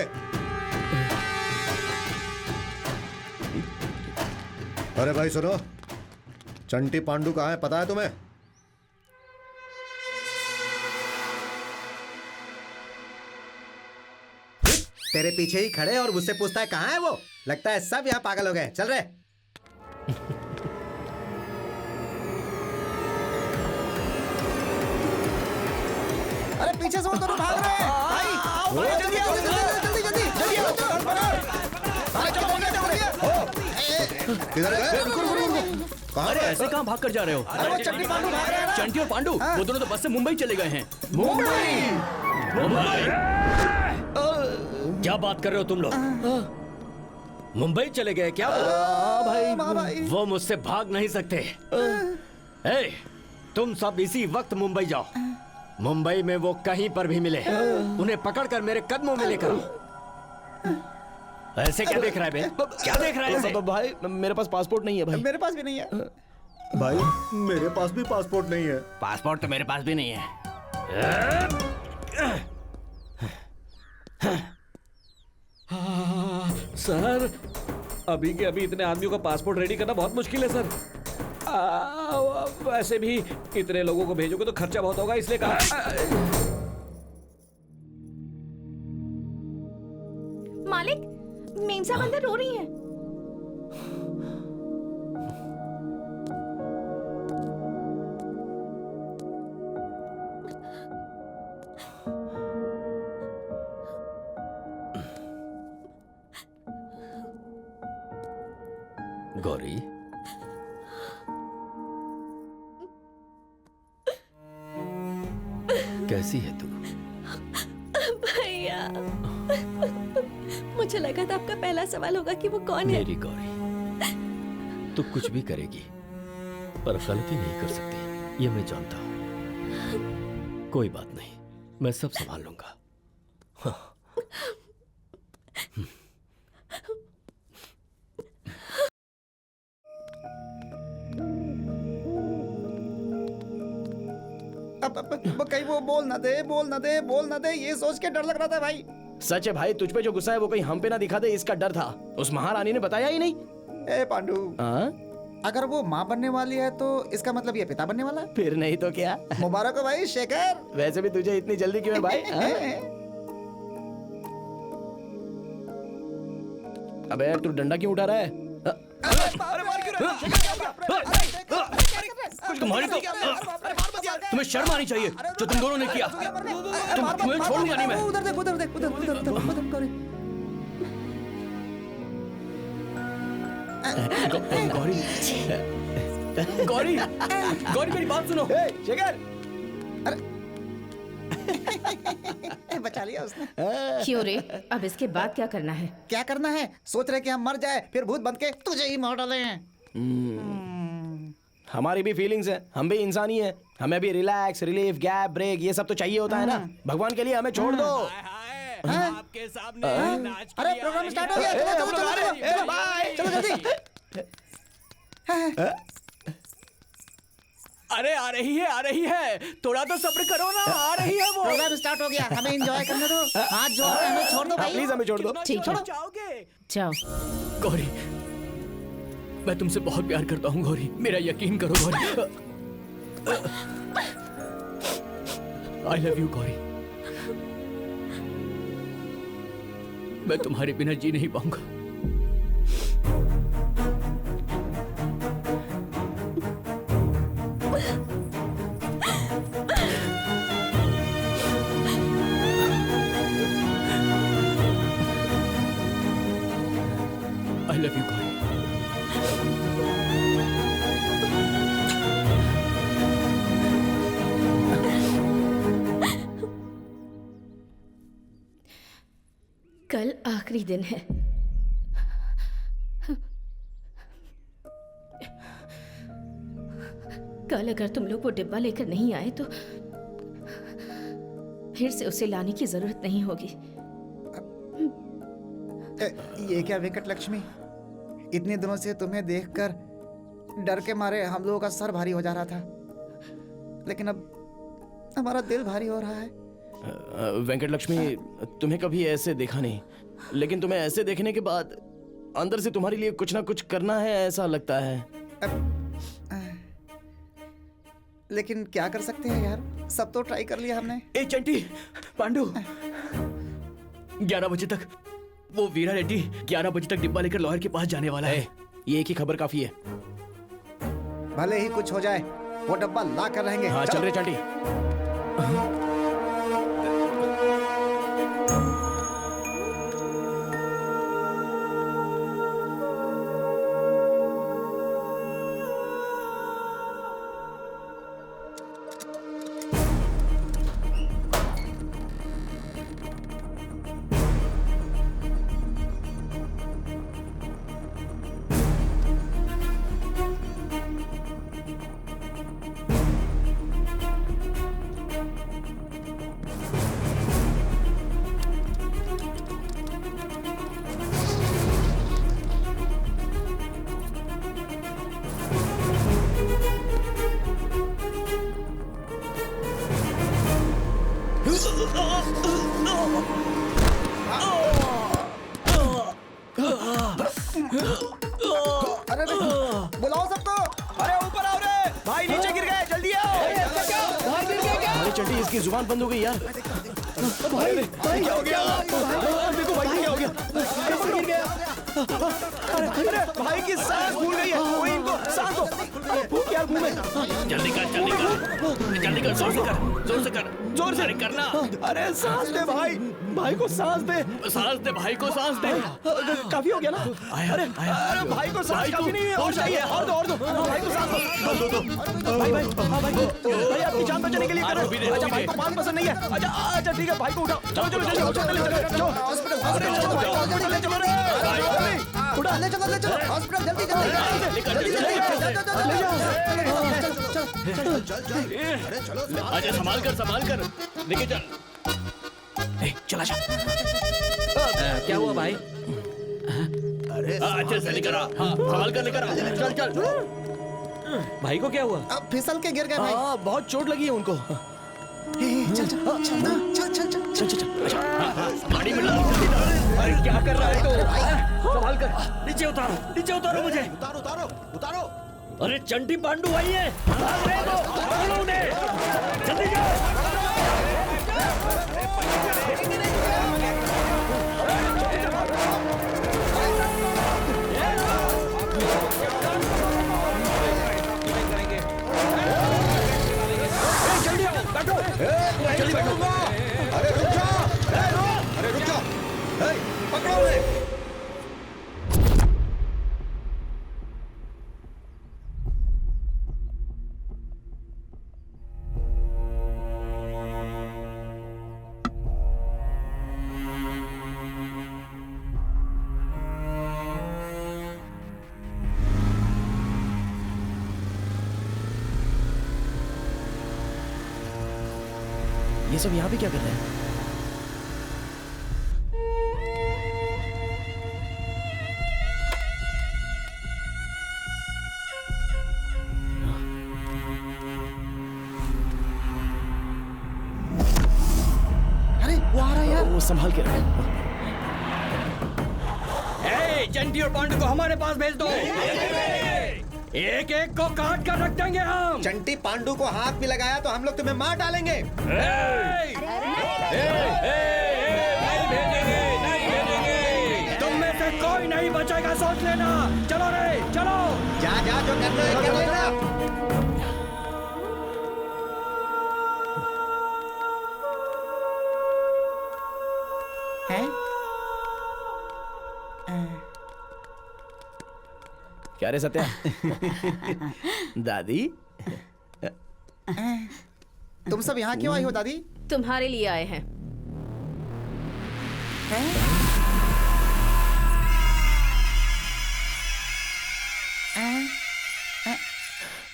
अरे भाई सुनो, चंटी पांडू कहाँ है पता है तुम्हें? तेरे पीछे ही खड़े और मुझसे पूछता है कहाँ है वो। लगता है सब यहाँ पागल हो गए। चल रहे। अरे पीछे से वो दोनों भाग रहे हैं। भाई जल्दी आओ, जल्दी जल्दी जल्दी आओ। किधर है? अरे ऐसे कहाँ भाग कर जा रहे हो? अरे वो चंटी पांडू भाग रहे हैं ना। चंटी और पांडू वो दोनों तो बस से मुंबई चले गए हैं। क्या बात कर रहे हो तुम लोग? मुंबई चले गए क्या? भाई वो मुझसे भाग नहीं सकते। ए, तुम सब इसी वक्त मुंबई जाओ। मुंबई में वो कहीं पर भी मिले, उन्हें पकड़कर मेरे कदमों में लेकर आओ। ऐसे क्या देख रहा है बे? क्या देख रहा है ऐसे? भाई मेरे पास पासपोर्ट नहीं है भाई। मेरे पास भी नहीं है। भाई मेरे पास भी पासपोर्ट नहीं है। पासपोर्ट तो मेरे पास भी नहीं है। सर, अभी के अभी इतने आदमियों का पासपोर्ट रेडी करना बहुत मुश्किल है सर। वैसे भी इतने लोगों को भेजोगे तो खर्चा बहुत होगा, इसलिए कहा। मालिक, मेम साहब अंदर रो रही हैं। गौरी, कैसी है तू? भैया, मुझे लगा था आपका पहला सवाल होगा कि वो कौन है। मेरी गौरी, तू कुछ भी करेगी पर गलती नहीं कर सकती, ये मैं जानता हूँ। कोई बात नहीं, मैं सब संभाल लूंगा। हाँ। अब कहीं वो बोल ना दे ये सोच के डर लग रहा था भाई। सच है भाई, तुझ पे जो गुस्सा है वो कहीं हम पे ना दिखा दे, इसका डर था। उस महारानी ने बताया ही नहीं। ए पांडू, अगर वो माँ बनने वाली है तो इसका मतलब ये पिता बनने वाला है। फिर नहीं तो क्या। मुबारक हो भाई शेखर। वैसे भी तुझे इतनी जल्दी क्यों है भाई? अबे तू डंडा क्यों उठा रहा है? तुम्हारी तो तुम्हें शर्म आनी चाहिए जो तुम दोनों ने किया। तुम्हें छोड़ूंगा नहीं मैं। उधर देख गौरी गौरी मेरी बात सुनो। शेखर, बचा लिया उसने। क्यों रे, अब इसके बाद क्या करना है? क्या करना है? सोच रहे कि हम मर जाए फिर भूत बन के तुझे ही मार डाले हैं। हमारी भी फीलिंग्स है, हम भी इंसान ही है। हमें भी रिलैक्स, रिलीफ, गैप, ब्रेक ये सब तो चाहिए होता है ना। भगवान के लिए हमें छोड़ दो। आपके सामने नाच अरे प्रोग्राम स्टार्ट हो गया। चलो बाय, चलो जल्दी। अरे आ रही है, थोड़ा तो सब्र करो ना। आ रही है वो। प्रोग्राम स्टार्ट हो गया, हमें एंजॉय करने दो। हाथ जोड़ के हमें छोड़ दो भाई। प्लीज हमें छोड़ दो। ठीक है, जाओ। गौरी, मैं तुमसे बहुत प्यार करता हूँ गौरी, मेरा यकीन करो Gauri. I love you Gauri. मैं तुम्हारे बिना जी नहीं पाऊंगा। I love you Gauri. कल आखिरी दिन है। कल अगर तुम लोग वो डिब्बा लेकर नहीं आए तो फिर से उसे लाने की जरूरत नहीं होगी। ये क्या वेंकट लक्ष्मी, इतने दिनों से तुम्हें देखकर डर के मारे हम लोगों का सर भारी हो जा रहा था, लेकिन अब हमारा दिल भारी हो रहा है। वेंकट लक्ष्मी, तुम्हें कभी ऐसे देखा नहीं, लेकिन तुम्हें ऐसे देखने के बाद अंदर से तुम्हारे लिए कुछ ना कुछ करना है ऐसा लगता है। लेकिन क्या कर सकते हैं यार, सब तो ट्राई कर लिया हमने। ए चंटी, पांडु, 11 बजे तक वो वीरा रेड्डी 11 बजे तक डिब्बा लेकर लॉयर के पास जाने वाला है। ये एक ही खबर काफी है। भले ही कुछ हो जाए वो डब्बा ला कर रहेंगे। हाँ चल रहे चंटी। अरे बुलाओ सबको। अरे ऊपर आओ रे भाई, नीचे गिर गए, जल्दी आओ। भाई गिर गया क्या? अरे चंटी, इसकी जुबान बंद हो गई यार। भाई क्या हो गया? देखो भाई क्या हो गया? गिर गया। अरे भाई की सांस फूल गई है। कोई इनको सांस दो। फूक यार मुंह में। जल्दी कर, जोर से कर, जोर से करना। अरे सांस दे भाई, भाई को सांस दे। भाई को सांस दे। काफी हो गया ना? अरे भाई को सांस काफी नहीं है, और चाहिए। और दो भाई को सांस दो। भाई भाई आपकी जान बचाने के लिए कर रहे हो। अच्छा भाई को पान पसंद नहीं है। अच्छा ठीक है, भाई को उठाओ। चलो चलो हॉस्पिटल जल्दी। आजा, संभाल कर लेके चल। चला जा। क्या हुआ भाई? अच्छे से लेकर आ। हाँ, संभाल कर लेकर आ। चल। भाई को क्या हुआ? अब फिसल के गिर गए भाई। बहुत चोट लगी है उनको। चल चल चल चल चल चल चल गाड़ी में डाल, अरे क्या कर रहा है तो? संभाल कर, नीचे उतारो मुझे। उतारो उतारो उतारो। अरे चंटी पांडू आई है, भाग रहे हो, पकड़ो उन्हें, जल्दी जाओ। जल्दी बैठो। अरे रुक जाओ, अरे रुक जाओ, पकड़ो उन्हें। ये सब यहाँ पे क्या कर रहे हैं? अरे वो आ रहा है यार। वो संभाल के रखो। चंटी और पांडू को हमारे पास भेज दो। एक एक को काट कर रख देंगे हम। चंटी पांडू को हाथ में लगाया तो हम लोग तुम्हें मार डालेंगे। तुम में से कोई नहीं बचेगा, सोच लेना। चलो रे चलो, जा जा, जो करना है कर लेना। क्या रे सत्या? दादी, तुम सब यहाँ क्यों आई हो दादी? तुम्हारे लिए आए हैं।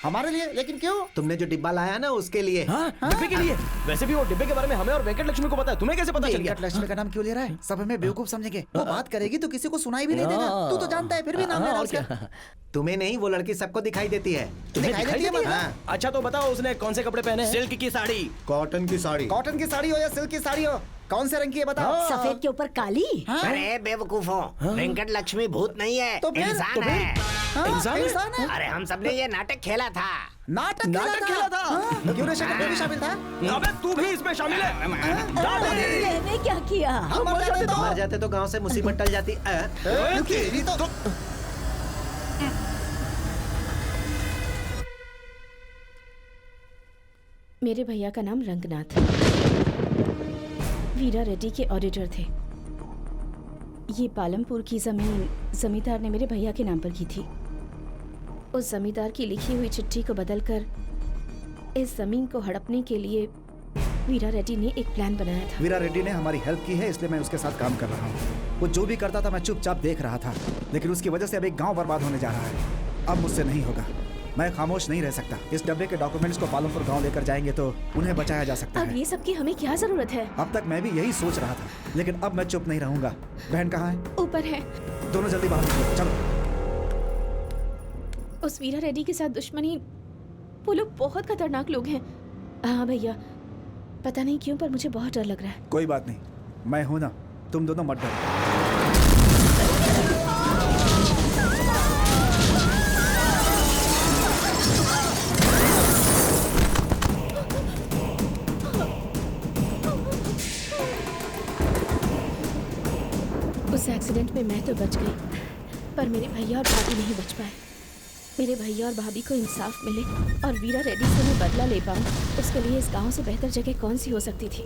हमारे लिए? लेकिन क्यों? तुमने जो डिब्बा लाया ना उसके लिए। हाँ, डिब्बे के लिए। वैसे भी वो डिब्बे के बारे में हमें और वेंकट लक्ष्मी को पता है, तुम्हें कैसे पता चल गया? वेंकट लक्ष्मी का नाम क्यों ले रहा है? सब हमें बेवकूफ समझेंगे। वो बात करेगी तो किसी को सुनाई भी नहीं देगा। तू तो जानता है, फिर भी नाम ले रहा है उसका। तुम्हें नहीं, वो लड़की सबको दिखाई देती है। तुम्हें दिखाई देती है? हाँ। अच्छा तो बताओ उसने कौन से कपड़े पहने हैं? सिल्क की साड़ी। कॉटन की साड़ी। कॉटन की साड़ी हो या सिल्क की साड़ी हो, कौन से रंग की है बताओ? सफेद के ऊपर काली। अरे बेवकूफो, वेंकट लक्ष्मी भूत नहीं है, तो फिर? इंसान तो फिर? है। इंसान है? अरे हम सबने ये नाटक खेला था। नाटक खेला था? क्यों रे शेखर, तू भी शामिल था? अबे तू भी इसमें शामिल है? मैंने क्या किया? मर जाते तो गांव से मुसीबत टल जाती। मेरे भैया का नाम रंगनाथ है। वीरा रेड्डी के ऑडिटर थे। ये पालमपुर की जमीन जमींदार ने मेरे भैया के नाम पर की थी। उस जमींदार की लिखी हुई चिट्ठी को बदलकर इस जमीन को हड़पने के लिए वीरा रेड्डी ने एक प्लान बनाया था। वीरा रेड्डी ने हमारी हेल्प की है, इसलिए मैं उसके साथ काम कर रहा हूँ। वो जो भी करता था मैं चुपचाप देख रहा था, लेकिन उसकी वजह से अब एक गांव बर्बाद होने जा रहा है। अब मुझसे नहीं होगा, मैं खामोश नहीं रह सकता। इस डब्बे के डॉक्यूमेंट्स को पालमपुर गांव लेकर जाएंगे तो उन्हें बचाया जा सकता अब है। ये सब की हमें क्या जरूरत है? अब तक मैं भी यही सोच रहा था, लेकिन अब मैं चुप नहीं रहूंगा। बहन कहाँ है? ऊपर है। दोनों जल्दी बाहर निकलो, चलो। उस वीरा रेड्डी के साथ दुश्मनी, वो लोग बहुत खतरनाक लोग हैं। हाँ भैया, पता नहीं क्यों पर मुझे बहुत डर लग रहा है। कोई बात नहीं, मैं हूं ना, तुम दोनों मत डरो। उस एक्सीडेंट में मैं तो बच गई, पर मेरे भैया और भाभी नहीं बच पाए। मेरे भैया और भाभी को इंसाफ मिले और वीरा रेड्डी से मैं बदला ले पाऊँ, उसके लिए इस गांव से बेहतर जगह कौन सी हो सकती थी।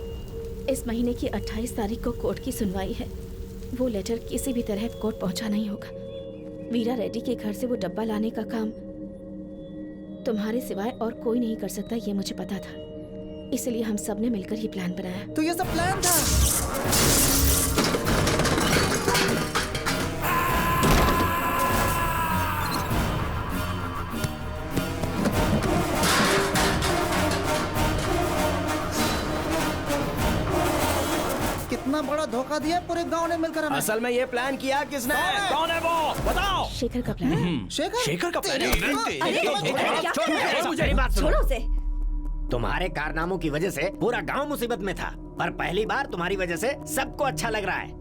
इस महीने की 28 तारीख को कोर्ट की सुनवाई है। वो लेटर किसी भी तरह कोर्ट पहुंचाना ही होगा। वीरा रेड्डी के घर से वो डब्बा लाने का काम तुम्हारे सिवाय और कोई नहीं कर सकता, ये मुझे पता था। इसलिए हम सब ने मिलकर ये प्लान बनाया। तो ये सब प्लान था? कितना बड़ा धोखा दिया पूरे गांव ने मिलकर हमें। असल में ये प्लान किया किसने? कौन है वो? बताओ। शेखर का प्लान। शेखर? शेखर का प्लान? छोड़ो उसे। तुम्हारे कारनामों की वजह से पूरा गांव मुसीबत में था, पर पहली बार तुम्हारी वजह से सबको अच्छा लग रहा है।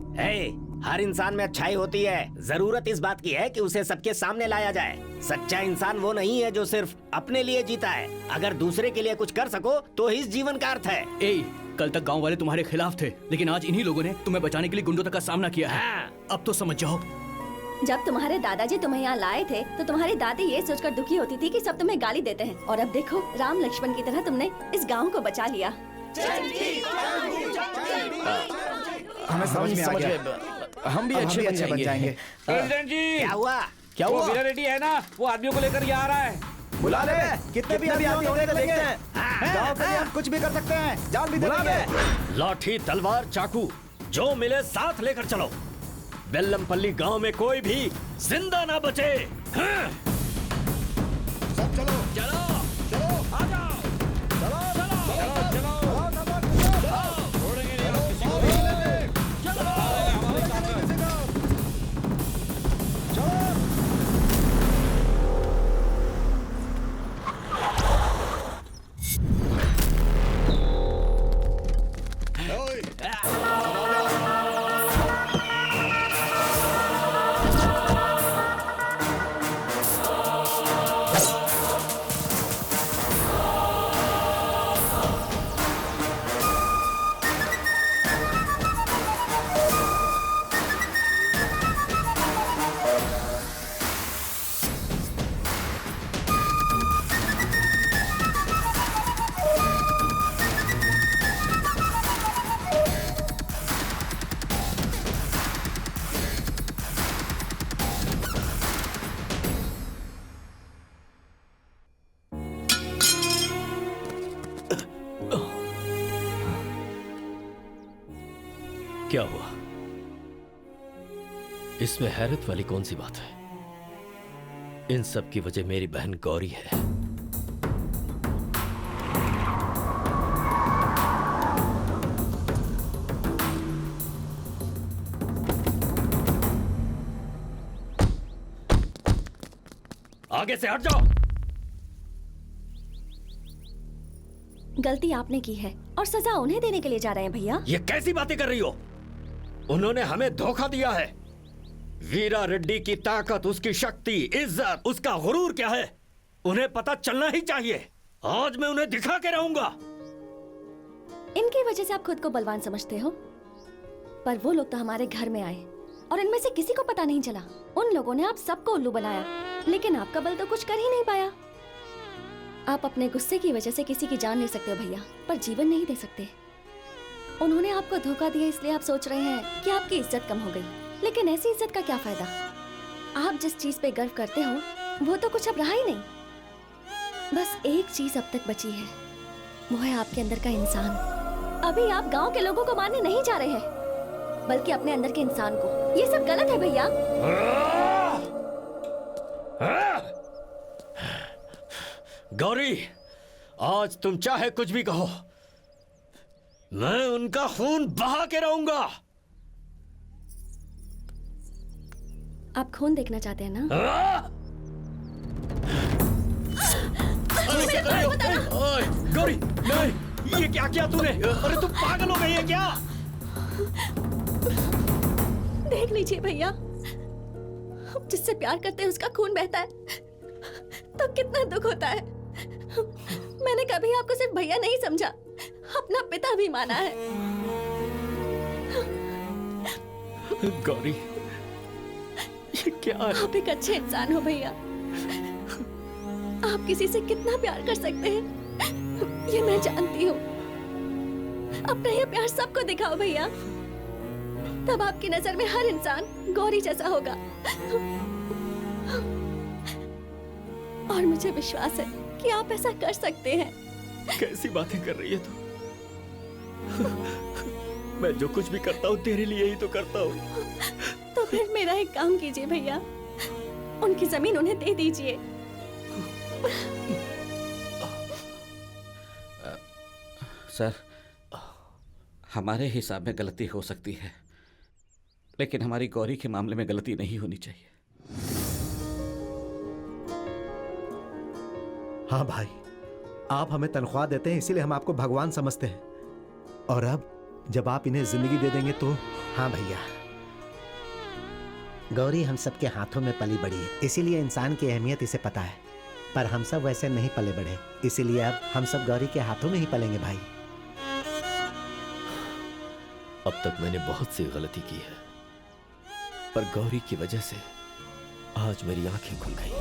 हर इंसान में अच्छाई होती है, जरूरत इस बात की है कि उसे सबके सामने लाया जाए। सच्चा इंसान वो नहीं है जो सिर्फ अपने लिए जीता है, अगर दूसरे के लिए कुछ कर सको तो ही इस जीवन का अर्थ है। कल तक गांव वाले तुम्हारे खिलाफ थे, लेकिन आज इन्हीं लोगों ने तुम्हें बचाने के लिए गुंडों तक का सामना किया है। अब तो समझ जाओ। जब तुम्हारे दादाजी तुम्हें यहाँ लाए थे तो तुम्हारी दादी ये सोचकर दुखी होती थी कि सब तुम्हें गाली देते हैं, और अब देखो राम लक्ष्मण की तरह तुमने इस गांव को बचा लिया। हमें समझ में आ गया। हम भी अच्छे बन जाएंगे। प्रेसिडेंट जी, क्या हुआ? क्या हुआ? वीरा रेड्डी है ना, वो आदमियों को लेकर यहाँ आ रहा है। बुला ले, कितने भी आदमी होंगे देखते हैं। गांव के लिए हम कुछ भी कर सकते हैं, जान भी देंगे। लाठी, तलवार, चाकू जो मिले साथ लेकर चलो। बेल्लमपल्ली गांव में कोई भी जिंदा ना बचे। सब चलो चलो चलो, आ जाओ। चलो चलो चलो छोड़ेंगे नहीं किसी को भी। क्या हुआ? इसमें हैरत वाली कौन सी बात है? इन सब की वजह मेरी बहन गौरी है। आगे से हट जाओ। गलती आपने की है और सजा उन्हें देने के लिए जा रहे हैं भैया। ये कैसी बातें कर रही हो? उन्होंने हमें धोखा दिया है। वीरा रेड्डी की ताकत, उसकी शक्ति, इज्जत, उसका गुरूर क्या है, उन्हें पता चलना ही चाहिए। आज मैं उन्हें दिखा के रहूंगा। इनकी वजह से आप खुद को बलवान समझते हो, पर वो लोग तो हमारे घर में आए और इनमें से किसी को पता नहीं चला। उन लोगों ने आप सबको उल्लू बनाया, लेकिन आपका बल तो कुछ कर ही नहीं पाया। आप अपने गुस्से की वजह से किसी की जान ले सकते हो भैया, पर जीवन नहीं दे सकते। उन्होंने आपको धोखा दिया, इसलिए आप सोच रहे हैं कि आपकी इज्जत कम हो गई, लेकिन ऐसी इज्जत का क्या फायदा? आप जिस चीज पे गर्व करते हो वो तो कुछ अब रहा ही नहीं। बस एक चीज अब तक बची है, वो है आपके अंदर का इंसान। अभी आप गांव के लोगों को मारने नहीं जा रहे हैं, बल्कि अपने अंदर के इंसान को। ये सब गलत है भैया। गौरी, आज तुम चाहे कुछ भी कहो, मैं उनका खून बहा के रहूंगा। आप खून देखना चाहते हैं ना? ओए, गौरी, नहीं, ये क्या किया तूने? अरे तू पागल हो गई है क्या? देख लीजिए भैया, जिससे प्यार करते हैं उसका खून बहता है तो कितना दुख होता है। मैंने कभी आपको सिर्फ भैया नहीं समझा, अपना पिता भी माना है। गौरी, ये क्या है? आप एक अच्छे इंसान हो भैया। आप किसी से कितना प्यार कर सकते हैं ये मैं जानती हूँ। अपना ये प्यार सबको दिखाओ भैया, तब आपकी नजर में हर इंसान गौरी जैसा होगा। और मुझे विश्वास है कि आप ऐसा कर सकते हैं। कैसी बातें कर रही है तू? मैं जो कुछ भी करता हूँ तेरे लिए ही तो करता हूँ। तो फिर मेरा एक काम कीजिए भैया, उनकी जमीन उन्हें दे दीजिए। सर, हमारे हिसाब में गलती हो सकती है, लेकिन हमारी गौरी के मामले में गलती नहीं होनी चाहिए। हाँ भाई, आप हमें तनख्वाह देते हैं इसीलिए हम आपको भगवान समझते हैं, और अब जब आप इन्हें जिंदगी दे देंगे तो। हाँ भैया, गौरी हम सबके हाथों में पली बड़ी है, इसीलिए इंसान की अहमियत इसे पता है। पर हम सब वैसे नहीं पले बढ़े, इसीलिए अब हम सब गौरी के हाथों में ही पलेंगे भाई। अब तक मैंने बहुत सी गलती की है, पर गौरी की वजह से आज मेरी आंखें खुल गई।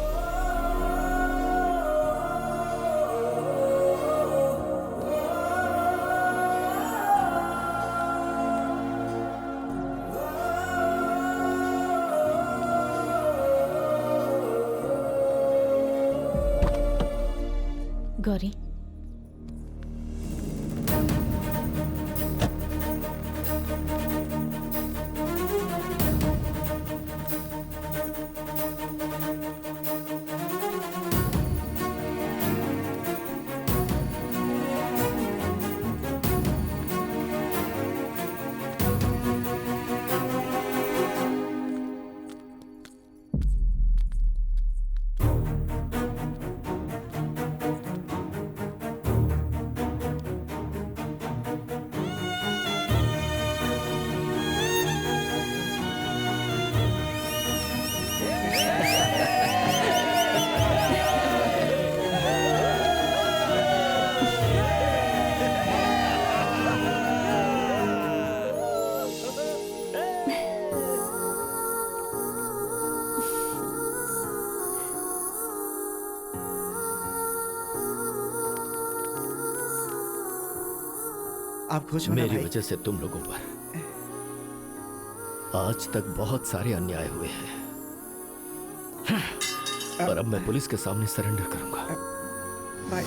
गौरी, आप खुश हो ना मेरी भाई? वजह से तुम लोगों पर आज तक बहुत सारे अन्याय हुए हैं, पर अब मैं पुलिस के सामने सरेंडर करूंगा। भाई